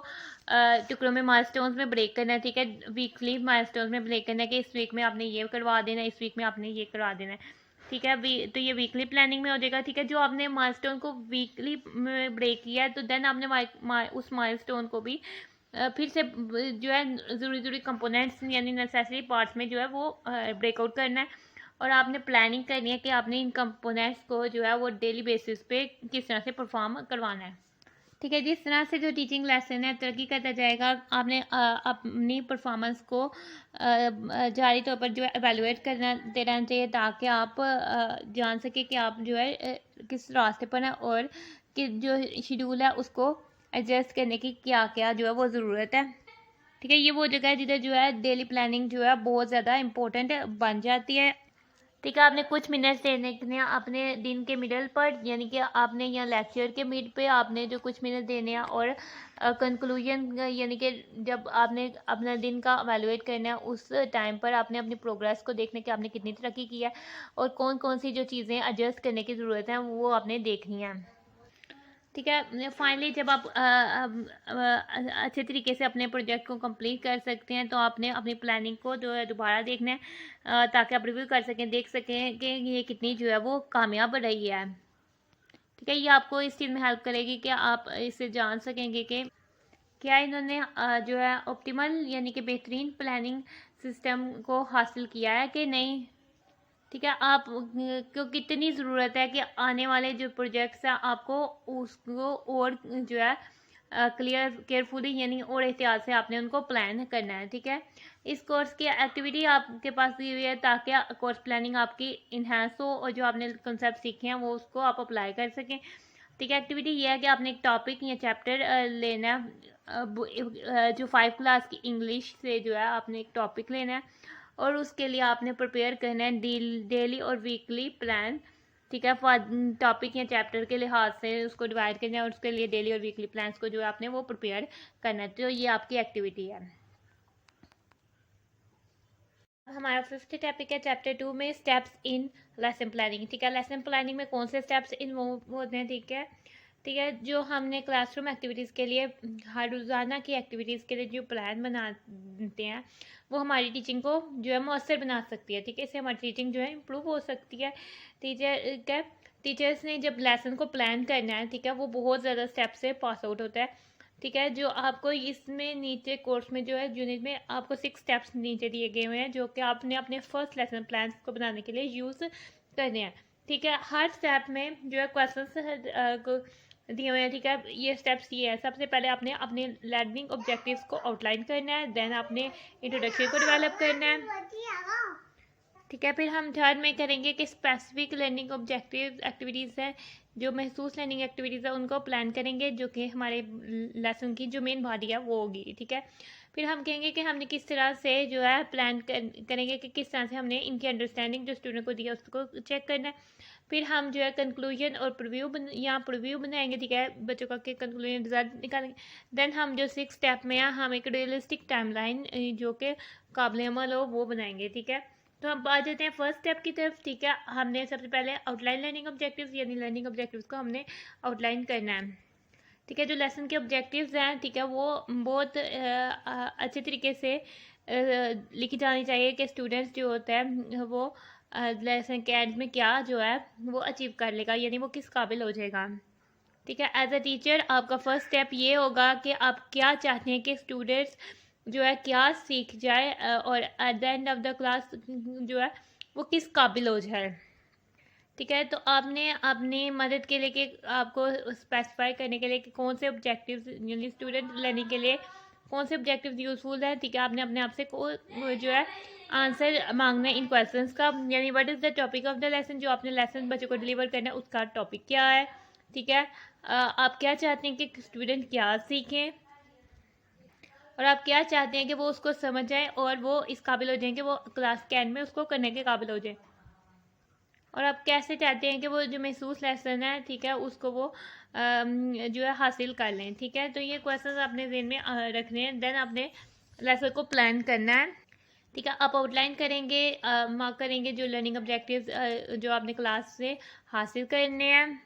टुकड़ों में माइलस्टोन्स में ब्रेक करना है, ठीक है, वीकली माइलस्टोन्स में ब्रेक करना है कि इस वीक में आपने ये करवा देना है, इस वीक में आपने ये करवा देना है। ठीक है। तो ये वीकली प्लानिंग में हो जाएगा। ठीक है। जो आपने माइलस्टोन को वीकली में ब्रेक किया है तो देन आपने उस माइलस्टोन को भी फिर से जो है ज़रूरी कंपोनेंट्स यानी नेसेसरी पार्ट्स में जो है वो ब्रेकआउट करना है और आपने प्लानिंग करनी है कि आपने इन कंपोनेंट्स को जो है वो डेली बेसिस पे किस तरह से परफॉर्म करवाना है। ठीक है। जिस तरह से जो टीचिंग लेसन है तरक्की करता जाएगा, आपने अपनी परफॉर्मेंस को जारी तौर पर जो है एवेलुएट करना देना चाहिए ताकि आप जान सके कि आप जो है किस रास्ते पर हैं और कि जो शेड्यूल है उसको एडजस्ट करने की क्या क्या जो है वो ज़रूरत है। ठीक है। ये वो जगह है जिधर जो है डेली प्लानिंग जो है बहुत ज़्यादा इम्पोर्टेंट बन जाती है। ठीक है, आपने कुछ मिनट्स देने हैं अपने दिन के मिडल पर, यानी कि आपने यहाँ लेक्चर के मिड पे आपने जो कुछ मिनट देने हैं, और कंक्लूजन यानी कि जब आपने अपना दिन का एवेलुएट करना है उस टाइम पर आपने अपनी प्रोग्रेस को देखना है कि आपने कितनी तरक्की की है और कौन कौन सी जो चीज़ें एडजस्ट करने की ज़रूरत है वो आपने देखनी है। ठीक है, फाइनली जब आप अच्छे तरीके से अपने प्रोजेक्ट को कंप्लीट कर सकते हैं तो आपने अपनी प्लानिंग को जो है दोबारा देखना है, ताकि आप रिव्यू कर सकें, देख सकें कि ये कितनी जो है वो कामयाब रही है। ठीक है, ये आपको इस चीज़ में हेल्प करेगी कि आप इससे जान सकेंगे कि क्या इन्होंने जो है ऑप्टिमल यानी कि बेहतरीन प्लानिंग सिस्टम को हासिल किया है कि नहीं। ठीक है, आप को कितनी ज़रूरत है कि आने वाले जो प्रोजेक्ट्स हैं आपको उसको और जो है क्लियर केयरफुली यानी और एहतियात से आपने उनको प्लान करना है। ठीक है, इस कोर्स की एक्टिविटी आपके पास दी हुई है ताकि कोर्स प्लानिंग आपकी इन्हांस हो और जो आपने कंसेप्ट सीखे हैं वो उसको आप अप्लाई कर सकें। ठीक है, एक्टिविटी ये है कि आपने एक टॉपिक या चैप्टर लेना है, जो 5 क्लास की इंग्लिश से जो है आपने एक टॉपिक लेना है और उसके लिए आपने प्रिपेयर करना है डेली और वीकली प्लान। ठीक है, टॉपिक या चैप्टर के लिहाज से उसको डिवाइड करना है और उसके लिए डेली और वीकली प्लान्स को जो है आपने वो प्रिपेयर करना है। तो ये आपकी एक्टिविटी है। हमारा 5th टॉपिक है चैप्टर 2 में स्टेप्स इन लेसन प्लानिंग। ठीक है, लेसन प्लानिंग में कौन से स्टेप्स इन्वॉल्व होते हैं। ठीक है, ठीक है, जो हमने क्लासरूम एक्टिविटीज़ के लिए हर रोज़ाना की एक्टिविटीज़ के लिए जो प्लान बनाते हैं वो हमारी टीचिंग को जो है मौसर बना सकती है। ठीक है, इससे हमारी टीचिंग जो है इम्प्रूव हो सकती है। टीचर्स ने जब लेसन को प्लान करना है, ठीक है, वो बहुत ज़्यादा स्टेप से पास आउट होता है। ठीक है, जो आपको इसमें नीचे कोर्स में जो है यूनिट में आपको 6 स्टेप्स नीचे दिए गए हुए हैं जो कि आपने अपने फर्स्ट लेसन प्लान को बनाने के लिए यूज़ करने हैं। ठीक है, हर स्टेप में जो है क्वेश्चन दिए हुए हैं। ठीक है, ये स्टेप्स ये है, सबसे पहले आपने अपने लर्निंग ऑब्जेक्टिव्स को आउटलाइन करना है, देन आपने इंट्रोडक्शन को डेवलप करना है। ठीक है, फिर हम थर्ड में करेंगे कि स्पेसिफिक लर्निंग ऑब्जेक्टिव एक्टिविटीज़ हैं, जो महसूस लर्निंग एक्टिविटीज़ है उनको प्लान करेंगे जो कि हमारे लेसन की जो मेन बॉडी है वो होगी। ठीक है, फिर हम कहेंगे कि हमने किस तरह से जो है प्लान करेंगे कि किस तरह से हमने इनकी अंडरस्टैंडिंग जो स्टूडेंट को दिया उसको चेक करना है। फिर हम जो है कंक्लूजन और प्रीव्यू यहाँ प्रीव्यू बनाएंगे। ठीक है, बच्चों का के कंक्लूजन रिजल्ट निकालेंगे। देन हम जो 6 स्टेप में है हम एक रियलिस्टिक टाइमलाइन जो कि काबिल अमल हो वो बनाएंगे। ठीक है, तो हम आ जाते हैं फर्स्ट स्टेप की तरफ। ठीक है, हमने सबसे पहले आउटलाइन लर्निंग ऑब्जेक्टिव्स यानी लर्निंग ऑब्जेक्टिव्स को हमने आउटलाइन करना है। ठीक है, जो लेसन के ऑब्जेक्टिव्स हैं, ठीक है, वो बहुत अच्छे तरीके से लिखी जानी चाहिए कि स्टूडेंट्स जो होता है वो लेसन के एंड में क्या जो है वो अचीव कर लेगा, यानी वो किस काबिल हो जाएगा। ठीक है, एज अ टीचर आपका फर्स्ट स्टेप ये होगा कि आप क्या चाहते हैं कि स्टूडेंट्स जो है क्या सीख जाए और at the end of the class जो है वो किस काबिल हो जाए। ठीक है, तो आपने अपनी मदद के लिए कि आपको स्पेसिफाई करने के लिए कि कौन से ऑब्जेक्टिव्स यानी स्टूडेंट लर्निंग के लिए कौन से ऑब्जेक्टिव्स यूज़फुल हैं। ठीक है, आपने अपने आप से को जो है आंसर मांगना है इन क्वेश्चंस का, यानी what is the topic of the lesson, जो आपने लेसन बच्चों को डिलीवर करना है उसका टॉपिक क्या है। ठीक है, आप क्या चाहते हैं कि स्टूडेंट क्या सीखें और आप क्या चाहते हैं कि वो उसको समझ जाए और वो इस काबिल हो जाएं कि वो क्लास के एंड में उसको करने के काबिल हो जाए। और आप कैसे चाहते हैं कि वो जो महसूस लेसन है, ठीक है, उसको वो जो है हासिल कर लें। ठीक है, तो ये क्वेश्चन अपने ज़हन में रखने हैं, देन अपने लेसन को प्लान करना है। ठीक है, आप आउटलाइन करेंगे, मार्क करेंगे जो लर्निंग ऑब्जेक्टिव्स जो आपने क्लास से हासिल करने हैं।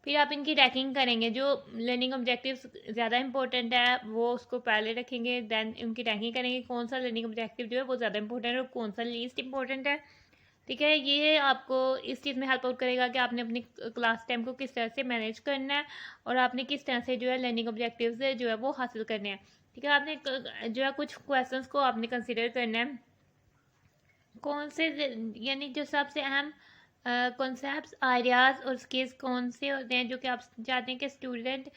फिर आप इनकी रैंकिंग करेंगे, जो लर्निंग ऑब्जेक्टिव्स ज़्यादा इंपॉर्टेंट है वो उसको पहले रखेंगे, देन उनकी रैंकिंग करेंगे कौन सा लर्निंग ऑब्जेक्टिव जो है वो ज़्यादा इंपॉर्टेंट है और कौन सा लीस्ट इंपॉर्टेंट है। ठीक है, ये आपको इस चीज़ में हेल्प आउट करेगा कि आपने अपनी क्लास टाइम को किस तरह से मैनेज करना है और आपने किस तरह से जो है लर्निंग ऑब्जेक्टिव्स जो है वो हासिल करने हैं। ठीक है, आपने जो है कुछ क्वेश्चंस को आपने कंसिडर करना है, कौन से यानी जो सबसे अहम कॉन्सेप्ट्स आइडियाज़ और स्किल्स कौन से होते हैं जो कि आप चाहते हैं कि स्टूडेंट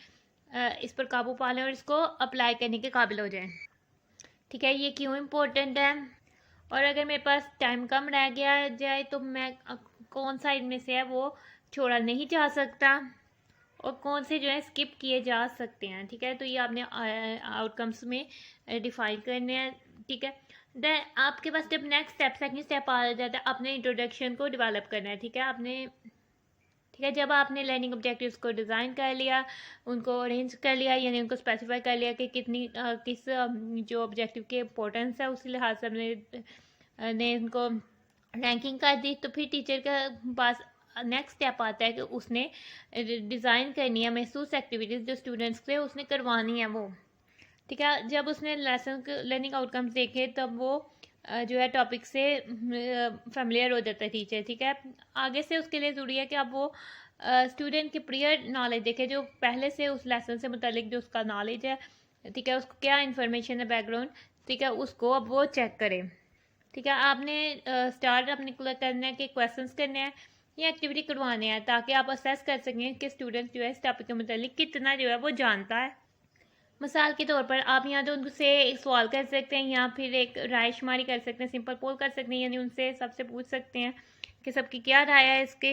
इस पर काबू पा लें और इसको अप्लाई करने के काबिल हो जाएं। ठीक है, ये क्यों इम्पोर्टेंट है और अगर मेरे पास टाइम कम रह गया जाए तो मैं कौन सा इनमें से है वो छोड़ा नहीं जा सकता और कौन से जो है स्किप किए जा सकते हैं। ठीक है, तो ये आपने आउटकम्स में डिफाइन करने हैं। ठीक है, देन आपके पास जब नेक्स्ट स्टेप सेकंड स्टेप आ जाता है, अपने इंट्रोडक्शन को डेवलप करना है, ठीक है। ठीक है, जब आपने लर्निंग ऑब्जेक्टिव्स को डिज़ाइन कर लिया, उनको अरेंज कर लिया, यानी उनको स्पेसिफाई कर लिया कि किस जो ऑब्जेक्टिव की इंपॉर्टेंस है उसी लिहाज से ने उनको रैंकिंग कर दी, तो फिर टीचर के पास नेक्स्ट स्टेप आता है कि उसने डिज़ाइन करनी है महसूस एक्टिविटीज़ जो स्टूडेंट्स से उसने करवानी है वो, ठीक है। जब उसने लेसन लर्निंग आउटकम्स देखे तब वो जो है टॉपिक से फेमिलियर हो जाता है टीचर, ठीक है। आगे से उसके लिए ज़रूरी है कि अब वो स्टूडेंट की प्रियर नॉलेज देखे, जो पहले से उस लेसन से मुतालिक जो उसका नॉलेज है, ठीक है, उसको क्या इन्फॉर्मेशन है बैकग्राउंड, ठीक है, उसको अब वो चेक करें, ठीक है। आपने स्टार्ट अपने करना है कि क्वेश्चंस करने हैं या एक्टिविटी करवाने हैं, ताकि आप असेस कर सकें कि स्टूडेंट जो है इस टॉपिक के मुतालिक कितना जो है वो जानता है। मिसाल के तौर पर आप यहाँ तो उनसे एक सवाल कर सकते हैं या फिर एक राय शुमारी कर सकते हैं, सिंपल पोल कर सकते हैं, यानी उनसे सबसे पूछ सकते हैं कि सबकी क्या राय है इसके,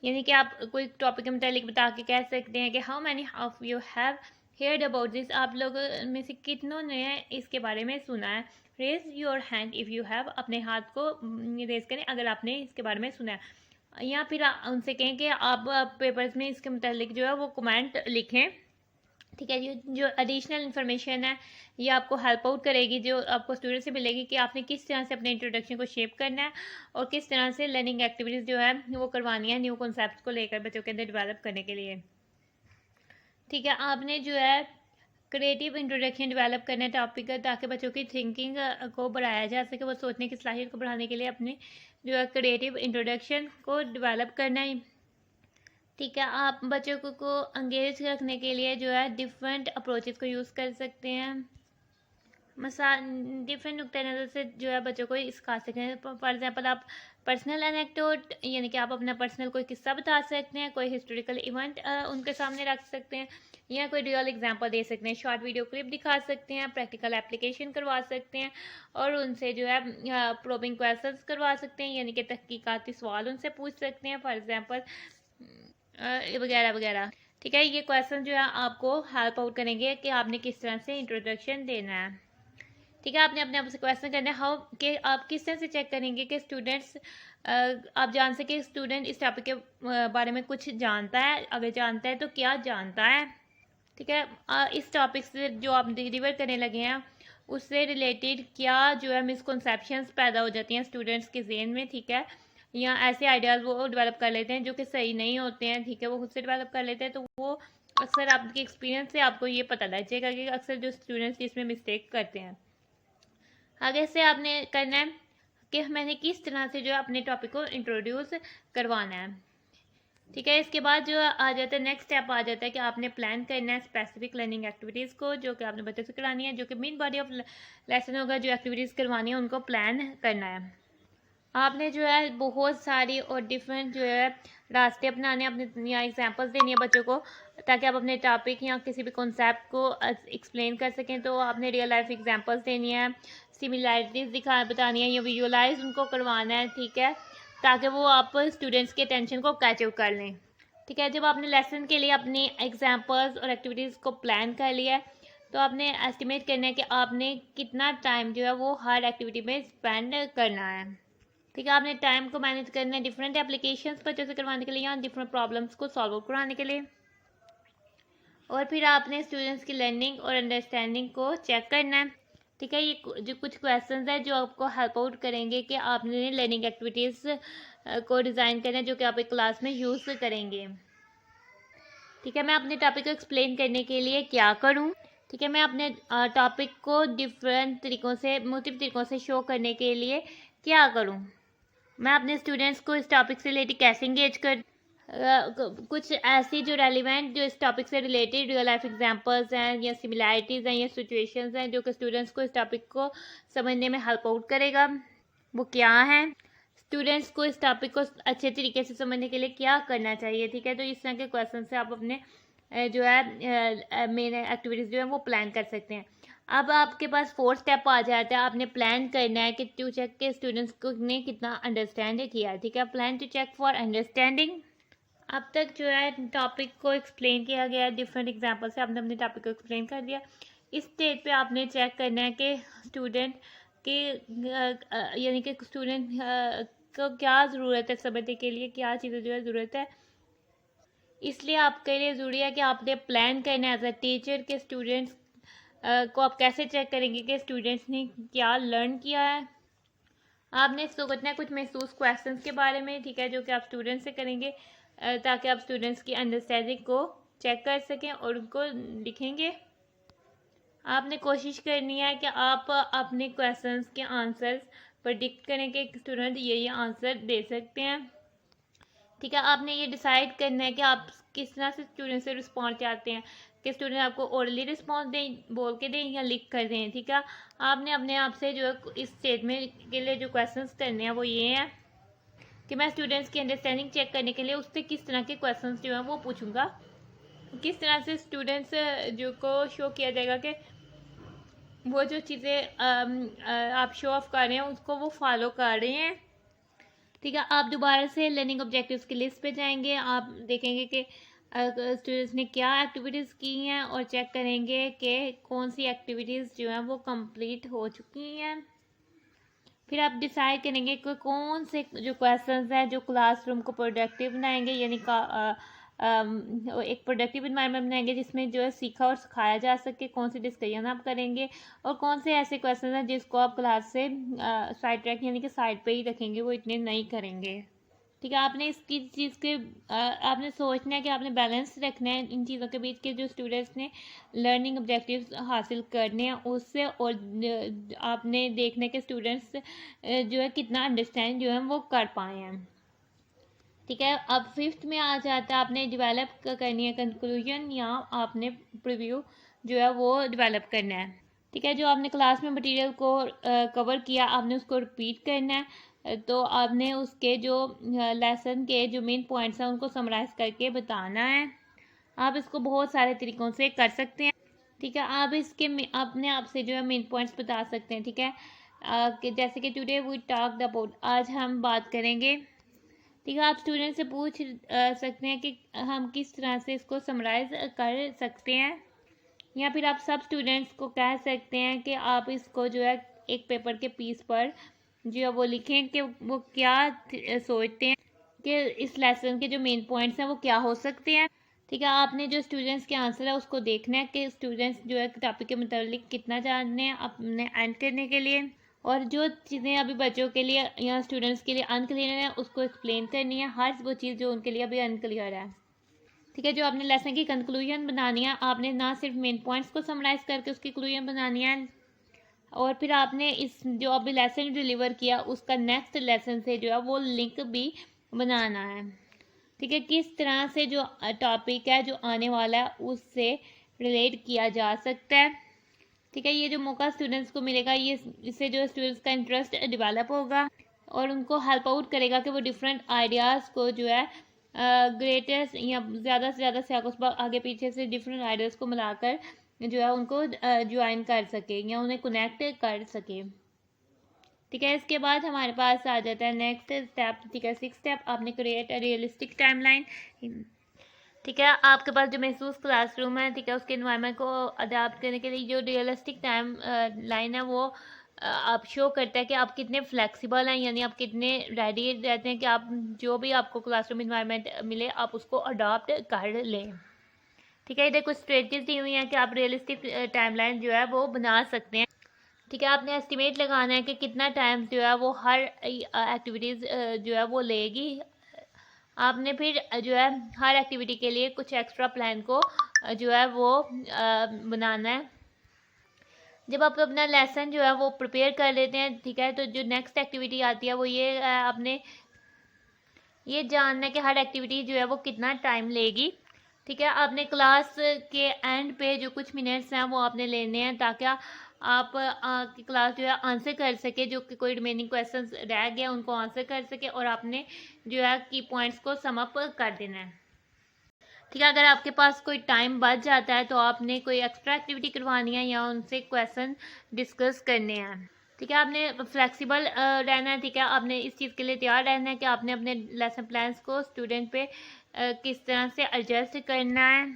यानी कि आप कोई टॉपिक के मुतालिक बता के कह सकते हैं कि how many of you have heard about this, आप लोग में से कितनों ने इसके बारे में सुना है। Raise your hand if you have, अपने हाथ को रेज करें अगर आपने इसके बारे में सुना है। या फिर उनसे कहें कि आप पेपर्स में इसके मुतालिक जो है वो कमेंट लिखें, ठीक है। जो एडिशनल इन्फॉर्मेशन है ये आपको हेल्प आउट करेगी, जो आपको स्टूडेंट से मिलेगी कि आपने किस तरह से अपने इंट्रोडक्शन को शेप करना है और किस तरह से लर्निंग एक्टिविटीज़ जो है वो करवानी है न्यू कॉन्सेप्ट को लेकर बच्चों के अंदर डेवलप करने के लिए, ठीक है। आपने जो है क्रिएटिव इंट्रोडक्शन डेवलप करना है टॉपिक का, ताकि बच्चों की थिंकिंग को बढ़ाया जा सके, वो सोचने की सलाहियत को बढ़ाने के लिए अपने जो है क्रिएटिव इंट्रोडक्शन को डेवलप करना है, ठीक है। आप बच्चों को एंगेज रखने के लिए जो है डिफरेंट अप्रोचेस को यूज़ कर सकते हैं, डिफरेंट नुक्ते नज़र से जो है बच्चों को सिखा सकते हैं। फॉर एग्जांपल आप पर्सनल एनेक्डोट, यानी कि आप अपना पर्सनल कोई किस्सा बता सकते हैं, कोई हिस्टोरिकल इवेंट उनके सामने रख सकते हैं, या कोई रियल एग्जांपल दे सकते हैं, शॉर्ट वीडियो क्लिप दिखा सकते हैं, प्रैक्टिकल एप्लीकेशन करवा सकते हैं, और उनसे जो है प्रोबिंग क्वेश्चंस करवा सकते हैं, यानी कि तहकीकाती सवाल उनसे पूछ सकते हैं, फॉर एग्जांपल वगैरह वगैरह, ठीक है। ये क्वेश्चन जो है आपको हेल्प आउट करेंगे कि आपने किस तरह से इंट्रोडक्शन देना है, ठीक है। आपने अपने आप से क्वेश्चन करना है हाउ कि आप किस तरह से चेक करेंगे कि स्टूडेंट्स आप जान सके स्टूडेंट इस टॉपिक के बारे में कुछ जानता है, अगर जानता है तो क्या जानता है, ठीक है। इस टॉपिक से जो आप डिलीवर करने लगे हैं उससे रिलेटेड क्या जो है मिसकॉन्सेप्शंस पैदा हो जाती हैं स्टूडेंट्स के जहन में, ठीक है, या ऐसे आइडियाज़ वो डेवलप कर लेते हैं जो कि सही नहीं होते हैं, ठीक है, वो खुद से डेवलप कर लेते हैं, तो वो अक्सर आपके एक्सपीरियंस से आपको ये पता लग जाएगा कि अक्सर जो स्टूडेंट्स इसमें मिस्टेक करते हैं। आगे से आपने करना है कि मैंने किस तरह से जो है अपने टॉपिक को इंट्रोड्यूस करवाना है, ठीक है। इसके बाद जो आ जाता है नेक्स्ट स्टेप आ जाता है कि आपने प्लान करना है स्पेसिफिक लर्निंग एक्टिविटीज़ को, जो कि आपने बच्चों से करानी है, जो कि मेन बॉडी ऑफ लेसन होगा, जो एक्टिविटीज़ करवानी है उनको प्लान करना है। आपने जो है बहुत सारी और डिफरेंट जो है रास्ते अपनाने, अपने यहाँ एग्जांपल्स देनी है बच्चों को, ताकि आप अपने टॉपिक या किसी भी कॉन्सेप्ट को एक्सप्लेन कर सकें। तो आपने रियल लाइफ एग्जांपल्स देनी है, सिमिलैरिटीज़ बतानी है, या विजुअलाइज उनको करवाना है, ठीक है, ताकि वो आप स्टूडेंट्स की अटेंशन को कैच अप कर लें, ठीक है। जब आपने लेसन के लिए अपनी एग्जांपल्स और एक्टिविटीज़ को प्लान कर लिया है, तो आपने एस्टिमेट करना है कि आपने कितना टाइम जो है वो हर एक्टिविटी में स्पेंड करना है, ठीक है। आपने टाइम को मैनेज करना है डिफरेंट एप्लीकेशंस बच्चों से करवाने के लिए या डिफरेंट प्रॉब्लम्स को सॉल्व कराने के लिए, और फिर आपने स्टूडेंट्स की लर्निंग और अंडरस्टैंडिंग को चेक करना है, ठीक है। ये जो कुछ क्वेश्चंस हैं जो आपको हेल्प आउट करेंगे कि आपने लर्निंग एक्टिविटीज़ को डिज़ाइन करना है जो कि आप एक क्लास में यूज़ करेंगे, ठीक है। मैं अपने टॉपिक को एक्सप्लेन करने के लिए क्या करूँ, ठीक है, मैं अपने टॉपिक को डिफरेंट तरीक़ों से मुख्तलिफ तरीक़ों से शो करने के लिए क्या करूँ, मैं अपने स्टूडेंट्स को इस टॉपिक से रिलेटेड कैसे इंगेज कर कुछ ऐसी जो रेलिवेंट जो इस टॉपिक से रिलेटेड रियल लाइफ एग्जांपल्स हैं या सिमिलैरिटीज़ हैं या सिचुएशंस हैं जो कि स्टूडेंट्स को इस टॉपिक को समझने में हेल्प आउट करेगा, वो क्या है। स्टूडेंट्स को इस टॉपिक को अच्छे तरीके से समझने के लिए क्या करना चाहिए, ठीक है। तो इस तरह के क्वेश्चन से आप अपने जो है मेन एक्टिविटीज़ जो है वो प्लान कर सकते हैं। अब आपके पास फोर्थ स्टेप आ जाता है, आपने प्लान करना है कि टू चेक के स्टूडेंट्स को ने कितना अंडरस्टैंड किया है, ठीक है। Plan to check for understanding. अब तक जो है टॉपिक को एक्सप्लेन किया गया है, डिफरेंट एग्जांपल से आपने अपने टॉपिक को एक्सप्लेन कर दिया। इस स्टेज पे आपने चेक करना है कि स्टूडेंट कि यानी कि स्टूडेंट को क्या ज़रूरत है समझने के लिए, क्या चीज़ें जो है ज़रूरत है। इसलिए आपके लिए ज़रूरी है कि आपने प्लान करना है एज अ टीचर के स्टूडेंट्स को आप कैसे चेक करेंगे कि स्टूडेंट्स ने क्या लर्न किया है। आपने सोचना है कुछ महसूस क्वेश्चंस के बारे में, ठीक है, जो कि आप स्टूडेंट्स से करेंगे ताकि आप स्टूडेंट्स की अंडरस्टैंडिंग को चेक कर सकें और उनको लिखेंगे। आपने कोशिश करनी है कि आप अपने क्वेश्चंस के आंसर्स प्रेडिक्ट करें कि स्टूडेंट ये आंसर दे सकते हैं, ठीक है। आपने ये डिसाइड करना है कि आप किस तरह से स्टूडेंट से रिस्पॉन्स चाहते हैं, कि स्टूडेंट आपको ओरली रिस्पॉन्स दें, बोल के दें या लिख कर दें, ठीक है। आपने अपने आप से जो है इस स्टेटमेंट के लिए जो क्वेश्चंस करने हैं वो ये हैं कि मैं स्टूडेंट्स की अंडरस्टैंडिंग चेक करने के लिए उससे किस तरह के क्वेश्चंस जो हैं वो पूछूंगा, किस तरह से स्टूडेंट्स जो को शो किया जाएगा कि वो जो चीज़ें आप शो ऑफ कर रहे हैं उसको वो फॉलो कर रहे हैं, ठीक है। आप दोबारा से लर्निंग ऑब्जेक्टिव्स की लिस्ट पे जाएंगे, आप देखेंगे कि स्टूडेंट्स ने क्या एक्टिविटीज़ की हैं और चेक करेंगे कि कौन सी एक्टिविटीज़ जो हैं वो कंप्लीट हो चुकी हैं। फिर आप डिसाइड करेंगे कि कौन से जो क्वेश्चंस हैं जो क्लासरूम को प्रोडक्टिव बनाएंगे, यानी एक प्रोडक्टिव इन्वायरमेंट बनाएंगे जिसमें जो है सीखा और सिखाया जा सके, कौन सी डिस्कशन आप करेंगे, और कौन से ऐसे क्वेश्चन हैं जिसको आप क्लास से साइड ट्रैक यानी कि साइड पे ही रखेंगे, वो इतने नहीं करेंगे, ठीक है। आपने इसकी चीज़ के आपने सोचना है कि आपने बैलेंस रखना है इन चीज़ों के बीच के जो स्टूडेंट्स ने लर्निंग ऑब्जेक्टिव्स हासिल करने हैं उससे, और आपने देखने के स्टूडेंट्स जो है कितना अंडरस्टैंड जो है वो कर पाए हैं, ठीक है। अब फिफ्थ में आ जाता है आपने डेवलप करनी है कंक्लूजन, या आपने प्रीव्यू जो है वो डेवलप करना है, ठीक है। जो आपने क्लास में मटेरियल को कवर किया आपने उसको रिपीट करना है, तो आपने उसके जो लेसन के जो मेन पॉइंट्स हैं उनको समराइज़ करके बताना है। आप इसको बहुत सारे तरीक़ों से कर सकते हैं, ठीक है। आप इसके अपने आप से जो है मेन पॉइंट्स बता सकते हैं, ठीक है। कि जैसे कि टुडे वी टॉक्ड अबाउट, आज हम बात करेंगे, ठीक है। आप स्टूडेंट से पूछ सकते हैं कि हम किस तरह से इसको समराइज़ कर सकते हैं, या फिर आप सब स्टूडेंट्स को कह सकते हैं कि आप इसको जो है एक पेपर के पीस पर जो है वो लिखें कि वो क्या सोचते हैं कि इस लेसन के जो मेन पॉइंट्स हैं वो क्या हो सकते हैं, ठीक है। आपने जो स्टूडेंट्स के आंसर है उसको देखना है कि स्टूडेंट्स जो है टॉपिक के मतलब कितना जानते हैं अपने एंड करने के लिए, और जो चीज़ें अभी बच्चों के लिए या स्टूडेंट्स के लिए अनक्लियर है उसको एक्सप्लेन करनी है, हर वो चीज़ जो उनके लिए अभी अनक्लियर है, ठीक है। जो आपने लेसन की कंक्लूजन बनानी है, आपने ना सिर्फ मेन पॉइंट्स को समराइज़ करके उसकी कंक्लूजन बनानी है, और फिर आपने इस जो अभी लेसन डिलीवर किया उसका नेक्स्ट लेसन से जो है वो लिंक भी बनाना है, ठीक है। किस तरह से जो टॉपिक है जो आने वाला है उससे रिलेट किया जा सकता है, ठीक है। ये जो मौका स्टूडेंट्स को मिलेगा ये इससे जो स्टूडेंट्स का इंटरेस्ट डेवलप होगा और उनको हेल्प आउट करेगा कि वो डिफरेंट आइडियाज़ को जो है ग्रेटेस्ट या ज़्यादा से ज़्यादा से आगे पीछे से डिफरेंट आइडियाज़ को मिलाकर जो है उनको ज्वाइन कर सके या उन्हें कनेक्ट कर सके, ठीक है। इसके बाद हमारे पास आ जाता है नेक्स्ट स्टेप, ठीक है। सिक्स स्टेप, आपने क्रिएट अ रियलिस्टिक टाइमलाइन, ठीक है। आपके पास जो महसूस क्लासरूम है, ठीक है, उसके इन्वायरमेंट को अडाप्ट करने के लिए जो रियलिस्टिक टाइम लाइन है वो आप शो करता है कि आप कितने फ्लेक्सिबल हैं, यानी आप कितने रेडी रहते हैं कि आप जो भी आपको क्लासरूम इन्वायरमेंट मिले आप उसको अडॉप्ट कर लें, ठीक है। इधर कुछ स्ट्रेटजीज दी हुई हैं कि आप रियलिस्टिक टाइमलाइन जो है वो बना सकते हैं, ठीक है। आपने एस्टिमेट लगाना है कि कितना टाइम जो है वो हर एक्टिविटीज़ जो है वो लेगी। आपने फिर जो है हर एक्टिविटी के लिए कुछ एक्स्ट्रा प्लान को जो है वो बनाना है। जब आप अपना लेसन जो है वो प्रिपेयर कर लेते हैं, ठीक है, तो जो नेक्स्ट एक्टिविटी आती है वो ये आपने ये जानना है कि हर एक्टिविटी जो है वो कितना टाइम लेगी, ठीक है। आपने क्लास के एंड पे जो कुछ मिनट्स हैं वो आपने लेने हैं ताकि आप की क्लास जो है आंसर कर सके, जो कि कोई रिमेनिंग क्वेश्चंस रह गया उनको आंसर कर सके, और आपने जो है की पॉइंट्स को सम अप कर देना है, ठीक है। अगर आपके पास कोई टाइम बच जाता है तो आपने कोई एक्स्ट्रा एक्टिविटी करवानी है या उनसे क्वेश्चन डिस्कस करने हैं, ठीक है। आपने फ्लेक्सिबल रहना है, ठीक है। आपने इस चीज़ के लिए तैयार रहना है कि आपने अपने लेसन प्लान्स को स्टूडेंट पे किस तरह से एडजस्ट करना है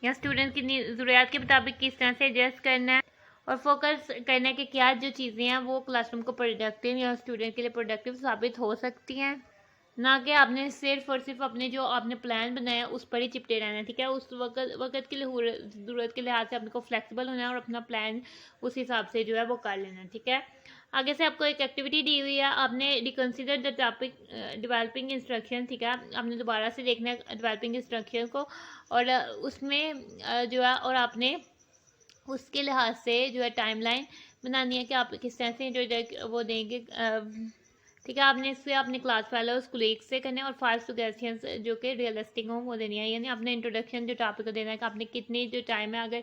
या स्टूडेंट की ज़रूरियात के मुताबिक किस तरह से एडजस्ट करना है, और फोकस करना है कि क्या जो चीज़ें हैं वो क्लासरूम को प्रोडक्टिव या स्टूडेंट के लिए प्रोडक्टिव साबित हो सकती हैं, ना कि आपने सिर्फ और सिर्फ अपने जो आपने प्लान बनाया उस पर ही चिपटे रहना है। ठीक है, उस वक्त के लिए ज़रूरत के लिहाज से आपको फ्लेक्सिबल होना है और अपना प्लान उस हिसाब से जो है वो कर लेना है। ठीक है, आगे से आपको एक एक्टिविटी दी हुई है, आपने reconsider the topic developing instruction. ठीक है, आपने दोबारा से देखना है डेवलपिंग इंस्ट्रक्शन को, और उसमें जो है और आपने उसके लिहाज से जो है टाइमलाइन बनानी है कि आप किस तरह से जो वो देंगे। ठीक है, आपने इससे अपने क्लास फेलोज कोलीग्स से करना है, और 5 सुजेशंस जो कि रियलिस्टिक हो वो देनी है। यानी अपने इंट्रोडक्शन जो टॉपिक को देना है कि आपने कितनी जो टाइम है, अगर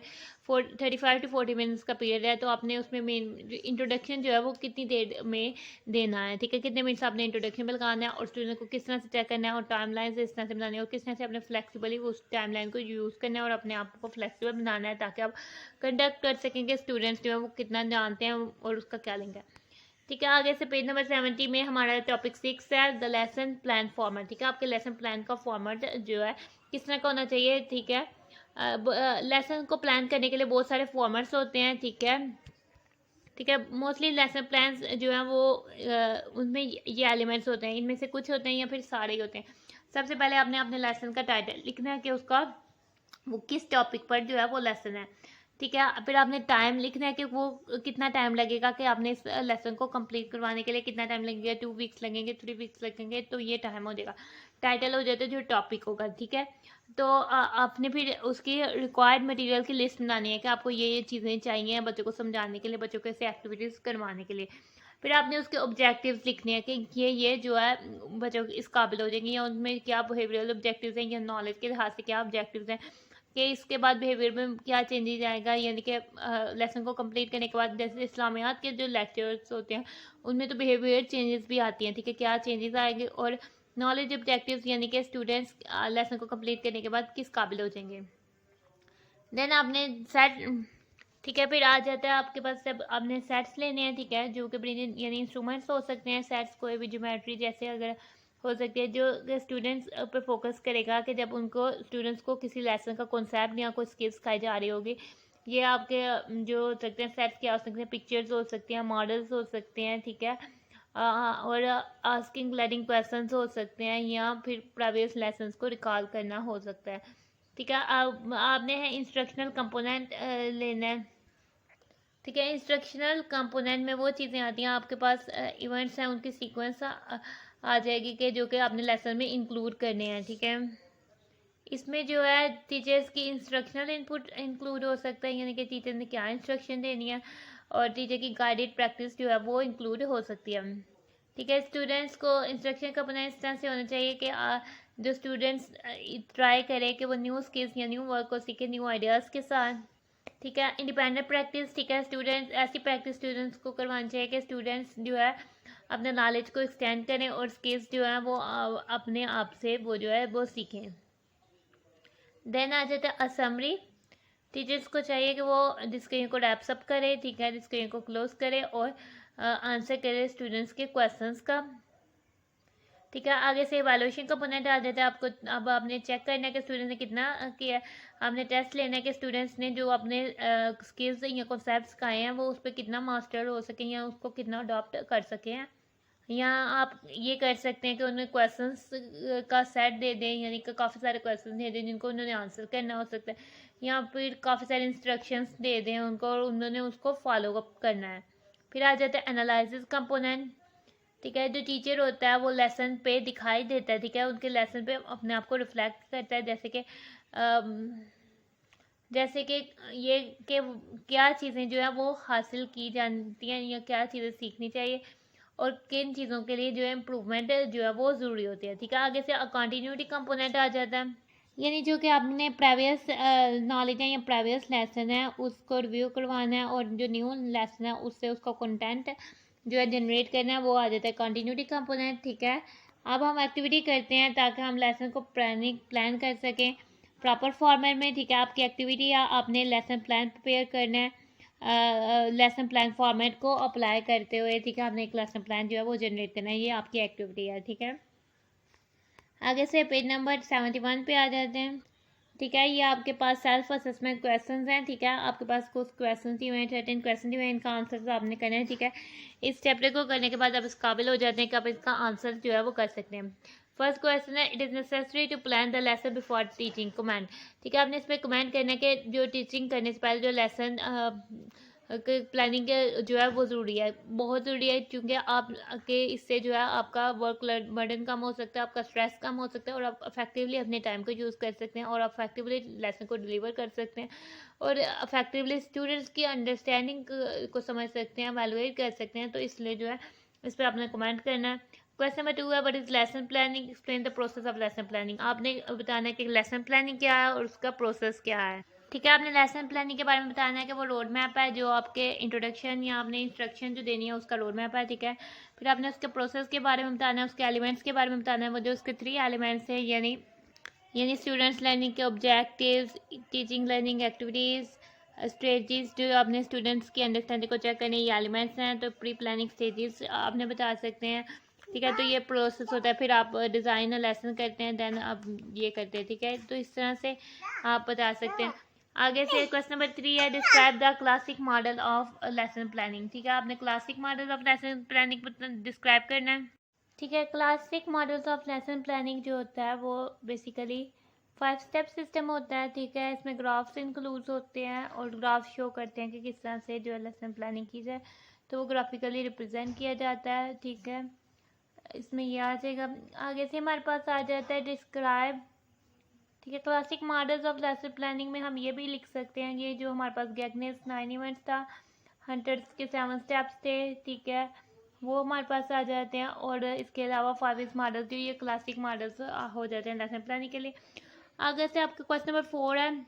35 to 40 मिनट्स का पीरियड है तो आपने उसमें मेन इंट्रोडक्शन जो है वो कितनी देर में देना है। ठीक है, कितने मिनट्स आपने इंट्रोडक्शन में लगाना है, और स्टूडेंट को किस तरह से चेक करना है, और टाइम लाइन से इस तरह से बनानी है, और किस तरह से आपने फ्लेक्सिबली उस टाइम लाइन को यूज़ करना है और अपने आप को फ्लेक्सिबल बनाना है, ताकि आप कंडक्ट कर सकेंगे स्टूडेंट्स जो है वो कितना जानते हैं और उसका क्या लिंक है। ठीक है, आगे से पेज नंबर 70 में हमारा टॉपिक 6 है द लेसन प्लान फॉर्मेट। ठीक है, आपके लेसन प्लान का फॉर्मेट जो है किस तरह का होना चाहिए। ठीक है, लेसन को प्लान करने के लिए बहुत सारे फॉर्मेट्स होते हैं। ठीक है, ठीक है, मोस्टली लेसन प्लान जो है वो उनमें ये एलिमेंट्स होते हैं, इनमें से कुछ होते हैं या फिर सारे ही होते हैं। सबसे पहले आपने अपने लेसन का टाइटल लिखना है कि उसका वो किस टॉपिक पर जो है वो लेसन है। ठीक है, फिर आपने टाइम लिखना है कि वो कितना टाइम लगेगा, कि आपने इस लेसन को कंप्लीट करवाने के लिए कितना टाइम लगेगा, 2 वीक्स लगेंगे, 3 वीक्स लगेंगे, तो ये टाइम हो जाएगा। टाइटल हो जाता है जो टॉपिक होगा। ठीक है, तो आपने फिर उसकी रिक्वायर्ड मटेरियल की लिस्ट बनानी है कि आपको ये चीज़ें चाहिए बच्चों को समझाने के लिए, बच्चों को ऐसे एक्टिविटीज़ करवाने के लिए। फिर आपने उसके ऑब्जेक्टिव्स लिखने हैं कि ये जो है बच्चों इस काबिल हो जाएंगे, या उनमें क्या बिहेवियरल ऑब्जेक्टिव्स हैं, या नॉलेज के लिहाज से क्या ऑब्जेक्टिव्स हैं, कि इसके बाद बिहेवियर में क्या चेंजेस आएगा। यानी कि लेसन को कंप्लीट करने के बाद जैसे इस्लामियात के जो लेक्चर्स होते हैं उनमें तो बिहेवियर चेंजेस भी आती हैं। ठीक है, क्या चेंजेस आएंगे, और नॉलेज ऑब्जेक्टिव्स यानी कि स्टूडेंट्स लेसन को कंप्लीट करने के बाद किस काबिल हो जाएंगे। देन आपने सेट, ठीक है, फिर आ जाता है आपके पास जब आपने सेट्स लेने हैं। ठीक है, जो कि यानी इंस्ट्रूमेंट्स हो सकते हैं, सेट्स कोई भी ज्योमेट्री जैसे अगर हो सकती है, जो स्टूडेंट्स पे फोकस करेगा कि जब उनको स्टूडेंट्स को किसी लेसन का कॉन्सेप्ट या कोई स्किल्स सिखाई जा रही होगी। ये आपके जो हो सकते हैं सेट्स क्या हो सकते हैं, पिक्चर्स हो सकती हैं, मॉडल्स हो सकते हैं। ठीक है, और आस्किंग लेडिंग क्वेश्चंस हो सकते हैं, या फिर प्रीवियस लेसन्स को रिकॉल करना हो सकता है। ठीक है, आपने है इंस्ट्रक्शनल कंपोनेंट लेना है। ठीक है, इंस्ट्रक्शनल कंपोनेंट में वो चीज़ें आती हैं आपके पास, इवेंट्स हैं उनकी सीक्वेंस आ जाएगी कि जो कि आपने लेसन में इंक्लूड करने हैं। ठीक है, इसमें जो है टीचर्स की इंस्ट्रक्शनल इनपुट इंक्लूड हो सकता है, यानी कि टीचर ने क्या इंस्ट्रक्शन देनी है, और टीचर की गाइडेड प्रैक्टिस जो है वो इंक्लूड हो सकती है। ठीक है, स्टूडेंट्स को इंस्ट्रक्शन का बनाना इस तरह से होना चाहिए कि जो स्टूडेंट्स ट्राई करें कि वो न्यू स्किल्स या न्यू वर्क को सीखें न्यू आइडियाज़ के साथ। ठीक है, इंडिपेंडेंट प्रैक्टिस। ठीक है, स्टूडेंट्स ऐसी प्रैक्टिस स्टूडेंट्स को करवानी चाहिए कि स्टूडेंट्स जो है अपने नॉलेज को एक्सटेंड करें और स्किल्स जो है वो अपने आप से वो जो है वो सीखें। देन आ जाता है असमरी। टीचर्स को चाहिए कि वो डिस्कशन को रैप्सअप करे। ठीक है, डिस्कशन को क्लोज करे और आंसर करे स्टूडेंट्स के क्वेश्चंस का। ठीक है, आगे से इवैल्यूएशन कंपोनेंट आ जाता है आपको। अब आपने चेक करना है कि स्टूडेंट ने कितना किया है। आपने टेस्ट लेना है कि स्टूडेंट्स ने जो अपने स्किल्स या कॉन्सेप्ट सिखाए हैं वो उस पर कितना मास्टर हो सके या उसको कितना अडॉप्ट कर सके हैं। या आप ये कर सकते हैं कि उन्हें क्वेश्चंस का सेट दे दें, यानी कि काफ़ी सारे क्वेश्चंस दे दें जिनको उन्होंने आंसर करना हो सकता है, या फिर काफ़ी सारे इंस्ट्रक्शंस दे दें उनको और उन्होंने उसको फॉलो अप करना है। फिर आ जाता है एनालिसिस कंपोनेंट। ठीक है, जो टीचर होता है वो लेसन पे दिखाई देता है। ठीक है, उनके लेसन पे अपने आप को रिफ्लेक्ट करता है, जैसे कि ये कि क्या चीज़ें जो है वो हासिल की जाती हैं या क्या चीज़ें सीखनी चाहिए और किन चीज़ों के लिए जो है इम्प्रूवमेंट जो है वो ज़रूरी होती है। ठीक है, आगे से कंटिन्यूटी कंपोनेंट आ जाता है, यानी जो कि आपने प्रीवियस नॉलेज है या प्रीवियस लेसन है उसको रिव्यू करवाना है, और जो न्यू लेसन है उससे उसका कंटेंट जो है जनरेट करना है, वो आ जाता है कंटिन्यूटी कंपोनेंट। ठीक है, अब हम एक्टिविटी करते हैं ताकि हम लेसन को प्लान कर सकें प्रॉपर फॉर्मेट में। ठीक है, आपकी एक्टिविटी या आपने लेसन प्लान प्रिपेयर करना है लेसन प्लान फॉर्मेट को अप्लाई करते हुए। ठीक है, आपने एक लेसन प्लान जो है वो जनरेट करना है, ये आपकी एक्टिविटी है। ठीक है, आगे से पेज नंबर 71 पे आ जाते हैं। ठीक है। ये आपके पास सेल्फ असेसमेंट क्वेश्चंस हैं। ठीक है, आपके पास कुछ क्वेश्चन दिए हुए हैं, 13 क्वेश्चन दिए हुए हैं, इनका आंसर आपने करना है। ठीक है, इस चैप्टर को करने के बाद आप इस काबिल हो जाते हैं कि आप इसका आंसर जो है वो कर सकते हैं। फर्स्ट क्वेश्चन है, it is necessary to plan the lesson before teaching. Comment. ठीक है, आपने इस पर कमेंट करना है कि जो टीचिंग करने से पहले जो लेसन प्लानिंग जो है वो ज़रूरी है, बहुत ज़रूरी है, क्योंकि आप के इससे जो है आपका वर्क बर्डन कम हो सकता है, आपका स्ट्रेस कम हो सकता है, और आप अफेक्टिवली अपने टाइम को यूज़ कर सकते हैं, और अफेक्टिवली लेसन को डिलीवर कर सकते हैं, और अफेक्टिवली स्टूडेंट्स की अंडरस्टैंडिंग को समझ सकते हैं, एवेलुएट कर सकते हैं। तो इसलिए जो है इस पर आपने कमेंट करना है। क्वेश्चन नंबर 2 है, what is lesson planning, explain the process of lesson planning. आपने बताना है कि लेसन प्लानिंग क्या है और उसका प्रोसेस क्या है। ठीक है, आपने लेसन प्लानिंग के बारे में बताना है कि वो रोड मैप है जो आपके इंट्रोडक्शन या आपने इंस्ट्रक्शन जो देनी है उसका रोड मैप है। ठीक है, फिर आपने उसके प्रोसेस के बारे में बताना है, उसके एलिमेंट्स के बारे में बताना है, वो जो उसके 3 एलिमेंट्स हैं, यानी स्टूडेंट्स लर्निंग के objectives, teaching learning activities, strategies जो आपने स्टूडेंट्स की अंडरस्टैंडिंग को चेक करने, ये एलिमेंट्स हैं। तो प्री प्लानिंग स्टेजेस आपने बता सकते हैं। ठीक है, तो ये प्रोसेस होता है, फिर आप डिज़ाइन लेसन करते हैं, देन आप ये करते हैं। ठीक है, तो इस तरह से आप बता सकते हैं। आगे से क्वेश्चन नंबर 3 है, describe the classic model of lesson planning. ठीक है, आपने classic model of lesson planning describe करना है। ठीक है, classic models of lesson planning जो होता है वो बेसिकली 5 स्टेप सिस्टम होता है। ठीक है, इसमें ग्राफ्स इंक्लूड होते हैं, और ग्राफ शो करते हैं कि किस तरह से जो है लेसन प्लानिंग की जाए, तो वो ग्राफिकली रिप्रेजेंट किया जाता है। ठीक है, इसमें ये आ जाएगा। आगे से हमारे पास आ जाता है डिस्क्राइब। ठीक है, classic models of lesson planning में हम ये भी लिख सकते हैं, ये जो हमारे पास गैगनेस 9 इवेंट्स था, हंटर्स के 7 स्टेप्स थे। ठीक है, वो हमारे पास आ जाते हैं, और इसके अलावा 5 मॉडल्स जो ये क्लासिक मॉडल्स हो जाते हैं लेसन प्लानिंग के लिए। आगे से आपका क्वेश्चन नंबर 4 है,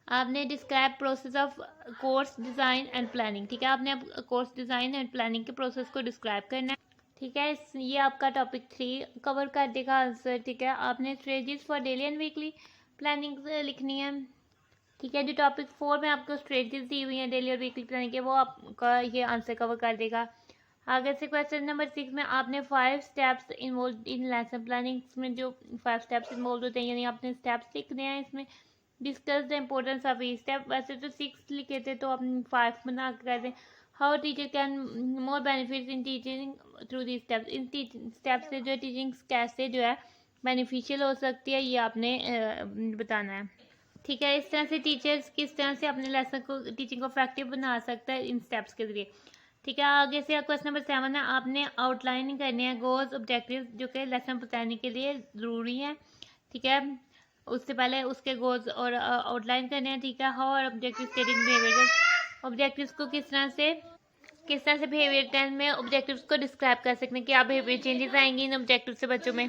आपने describe process of course design and planning. ठीक है, आपने अब कोर्स डिज़ाइन एंड प्लानिंग के प्रोसेस को डिस्क्राइब करना है। ठीक है, ये आपका टॉपिक 3 कवर कर देगा आंसर। ठीक है, आपने strategies for daily and weekly planning लिखनी है। ठीक है, जो टॉपिक 4 में आपको स्ट्रेटजीज दी हुई हैं डेली और वीकली प्लानिंग के, वो आपका ये आंसर कवर कर देगा। आगे से क्वेश्चन नंबर 6 में आपने 5 steps involve in lesson planning में जो 5 स्टेप्स इन्वॉल्व होते हैं, यानी आपने स्टेप्स लिखने हैं इसमें। Discuss the importance of each step, वैसे तो 6 लिखे थे तो आप 5 बना कर कर दें। How teacher can more benefits in teaching through the steps, in steps से जो टीचिंग कैसे जो है बेनिफिशियल हो सकती है, ये आपने बताना है। ठीक है, इस तरह से टीचर्स किस तरह से अपने लेसन को टीचिंग को इफेक्टिव बना सकता है इन स्टेप्स के जरिए। ठीक है, आगे से क्वेश्चन नंबर 7 है, आपने आउटलाइन करने हैं गोल्स ऑब्जेक्टिव्स जो कि लेसन बताने के लिए ज़रूरी हैं। ठीक है, उससे पहले उसके गोल्स और आउटलाइन करने हैं। ठीक है, हाउ और ऑब्जेक्टिव स्टेटिंग बिहेवियर, ऑब्जेक्टिव्स को किस तरह से बिहेवियर टेस्ट में ऑब्जेक्टिव्स को डिस्क्राइब कर सकते हैं, क्या बिहेवियर चेंजेस आएंगी इन ऑब्जेक्टिव से बच्चों में।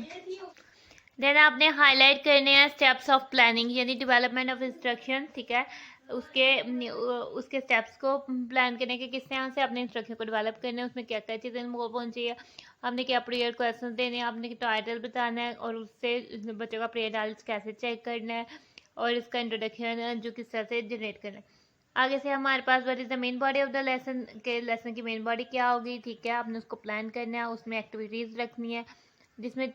देन आपने हाईलाइट करने हैं स्टेप्स ऑफ प्लानिंग, यानी डेवलपमेंट ऑफ इंस्ट्रक्शन। ठीक है, उसके स्टेप्स को प्लान करने के किस तरह से अपने इंस्ट्रक्शन को डेवलप करना है, उसमें क्या क्या चीज़ें इन्वॉल्व होनी चाहिए, आपने क्या प्रेयर क्वेश्चन देने हैं, आपने टाइटल बताना है, और उससे बच्चों का प्रेयर नॉलेज कैसे चेक करना है, और इसका इंट्रोडक्शन जो किस तरह से जनरेट करना है। आगे से हमारे पास what is the main body of the lesson की मेन बॉडी क्या होगी। ठीक है, आपने उसको प्लान करना है, उसमें एक्टिविटीज़ रखनी है जिसमें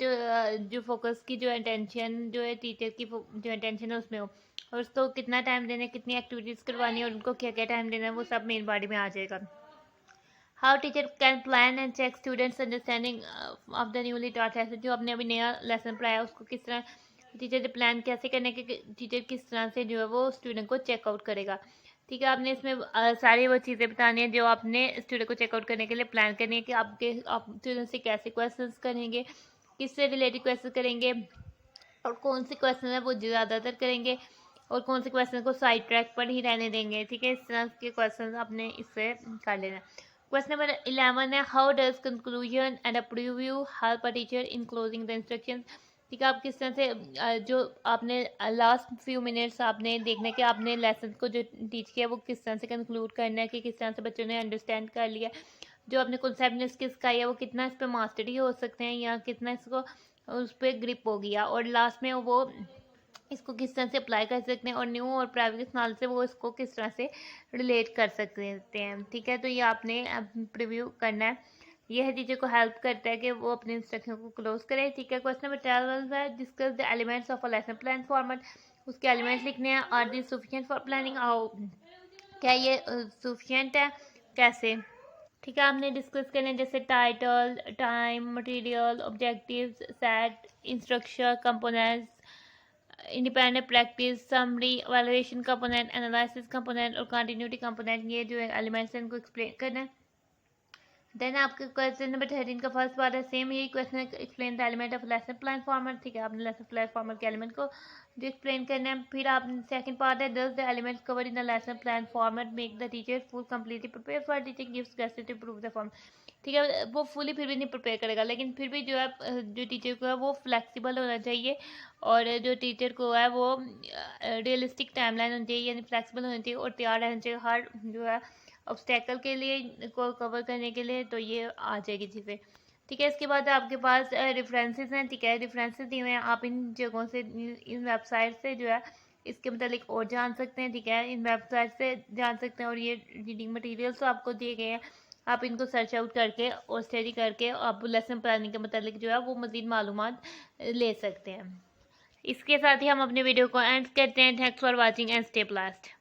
जो फोकस की जो अटेंशन जो है टीचर की जो अटेंशन है उसमें हो, और उसको कितना टाइम देना है, कितनी एक्टिविटीज़ करवानी है, और उनको क्या क्या टाइम देना है, वो सब मेन बॉडी में आ जाएगा। How teacher can plan and check students understanding of the newly taught lesson, जो आपने अभी नया लेसन पढ़ाया उसको किस तरह टीचर ने प्लान कैसे करने के, टीचर किस तरह से जो है वो स्टूडेंट को चेकआउट करेगा। ठीक है, आपने इसमें सारी वो चीज़ें बतानी है जो आपने स्टूडेंट को चेकआउट करने के लिए प्लान करनी है, कि आप स्टूडेंट से कैसे क्वेश्चंस करेंगे, किससे रिलेटेड क्वेश्चन करेंगे, और कौन से क्वेश्चन है वो ज़्यादातर करेंगे, और कौन से क्वेश्चन को साइड ट्रैक पर ही रहने देंगे। ठीक है, इस तरह के क्वेश्चन आपने इससे कर लेना। क्वेश्चन नंबर 11 है, how does conclusion and a preview help a teacher in closing the instruction. ठीक है, आप किस तरह से जो आपने लास्ट फ्यू मिनट्स आपने देखना कि आपने लेसन को जो टीच किया वो किस तरह से कंक्लूड करना है, कि किस तरह से बच्चों ने अंडरस्टैंड कर लिया, जो आपने कॉन्सेप्ट ने स्किल्स का है वो कितना इस पर मास्टरी हो सकते हैं, या कितना इसको उस पर ग्रिप हो गया, और लास्ट में वो इसको किस तरह से अप्लाई कर सकते हैं, और न्यू और प्राइवेट नॉलेज से वो इसको किस तरह से रिलेट कर सकते हैं। ठीक है, तो ये आपने प्रीव्यू करना है, यह टीचर को हेल्प करता है कि वो अपने इंस्ट्रक्शन को क्लोज करे। ठीक है, क्वेश्चन नंबर 12 है, discuss the elements of a lesson plan format, उसके एलिमेंट्स लिखने हैं। Are they sufficient for planning, आओ क्या ये सफिशिएंट है, कैसे, ठीक है। आपने डिस्कस करना है जैसे title, time, material, objectives, set, instruction, components, independent practice, summary, valuation component, analysis component और कंटिन्यूटी कंपोनेंट, ये जो है एलिमेंट्स हैं इनको एक्सप्लेन करना है। देन आपके क्वेश्चन नंबर 13 का फर्स्ट पार्ट है सेम यही क्वेश्चन है, explain the element of lesson plan format, ठीक है। आपने लेसन प्लान फॉर्मेट के एलिमेंट को जो एक्सप्लेन करना है। फिर आप सेकंड पार्ट है does the elements cover in the lesson plan format make the teacher full completely prepare for teaching gives guest to prove the form, ठीक है। वो फुली फिर भी नहीं प्रिपेयर करेगा, लेकिन फिर भी जो है जो टीचर को है वो फ्लेक्सिबल होना चाहिए, और जो टीचर को है वो रियलिस्टिक टाइमलाइन होनी चाहिए, यानी फ्लेक्सिबल होनी चाहिए और तैयार रहना चाहिए हर जो है ऑब्स्टेकल के लिए को कवर करने के लिए, तो ये आ जाएगी चीज़ें, ठीक है। इसके बाद आपके पास रेफरेंसेस हैं, ठीक है। रेफरेंसेस दिए हुए हैं, आप इन जगहों से, इन वेबसाइट से जो है इसके मतलब और जान सकते हैं, ठीक है। इन वेबसाइट से जान सकते हैं, और ये रीडिंग मटेरियल्स तो आपको दिए गए हैं, आप इनको सर्च आउट करके और स्टडी करके आप लेसन प्लानिंग के मतलब जो है वो मज़ीद मालूमात ले सकते हैं। इसके साथ ही हम अपने वीडियो को एंड करते हैं। Thanks for watching and stay blessed.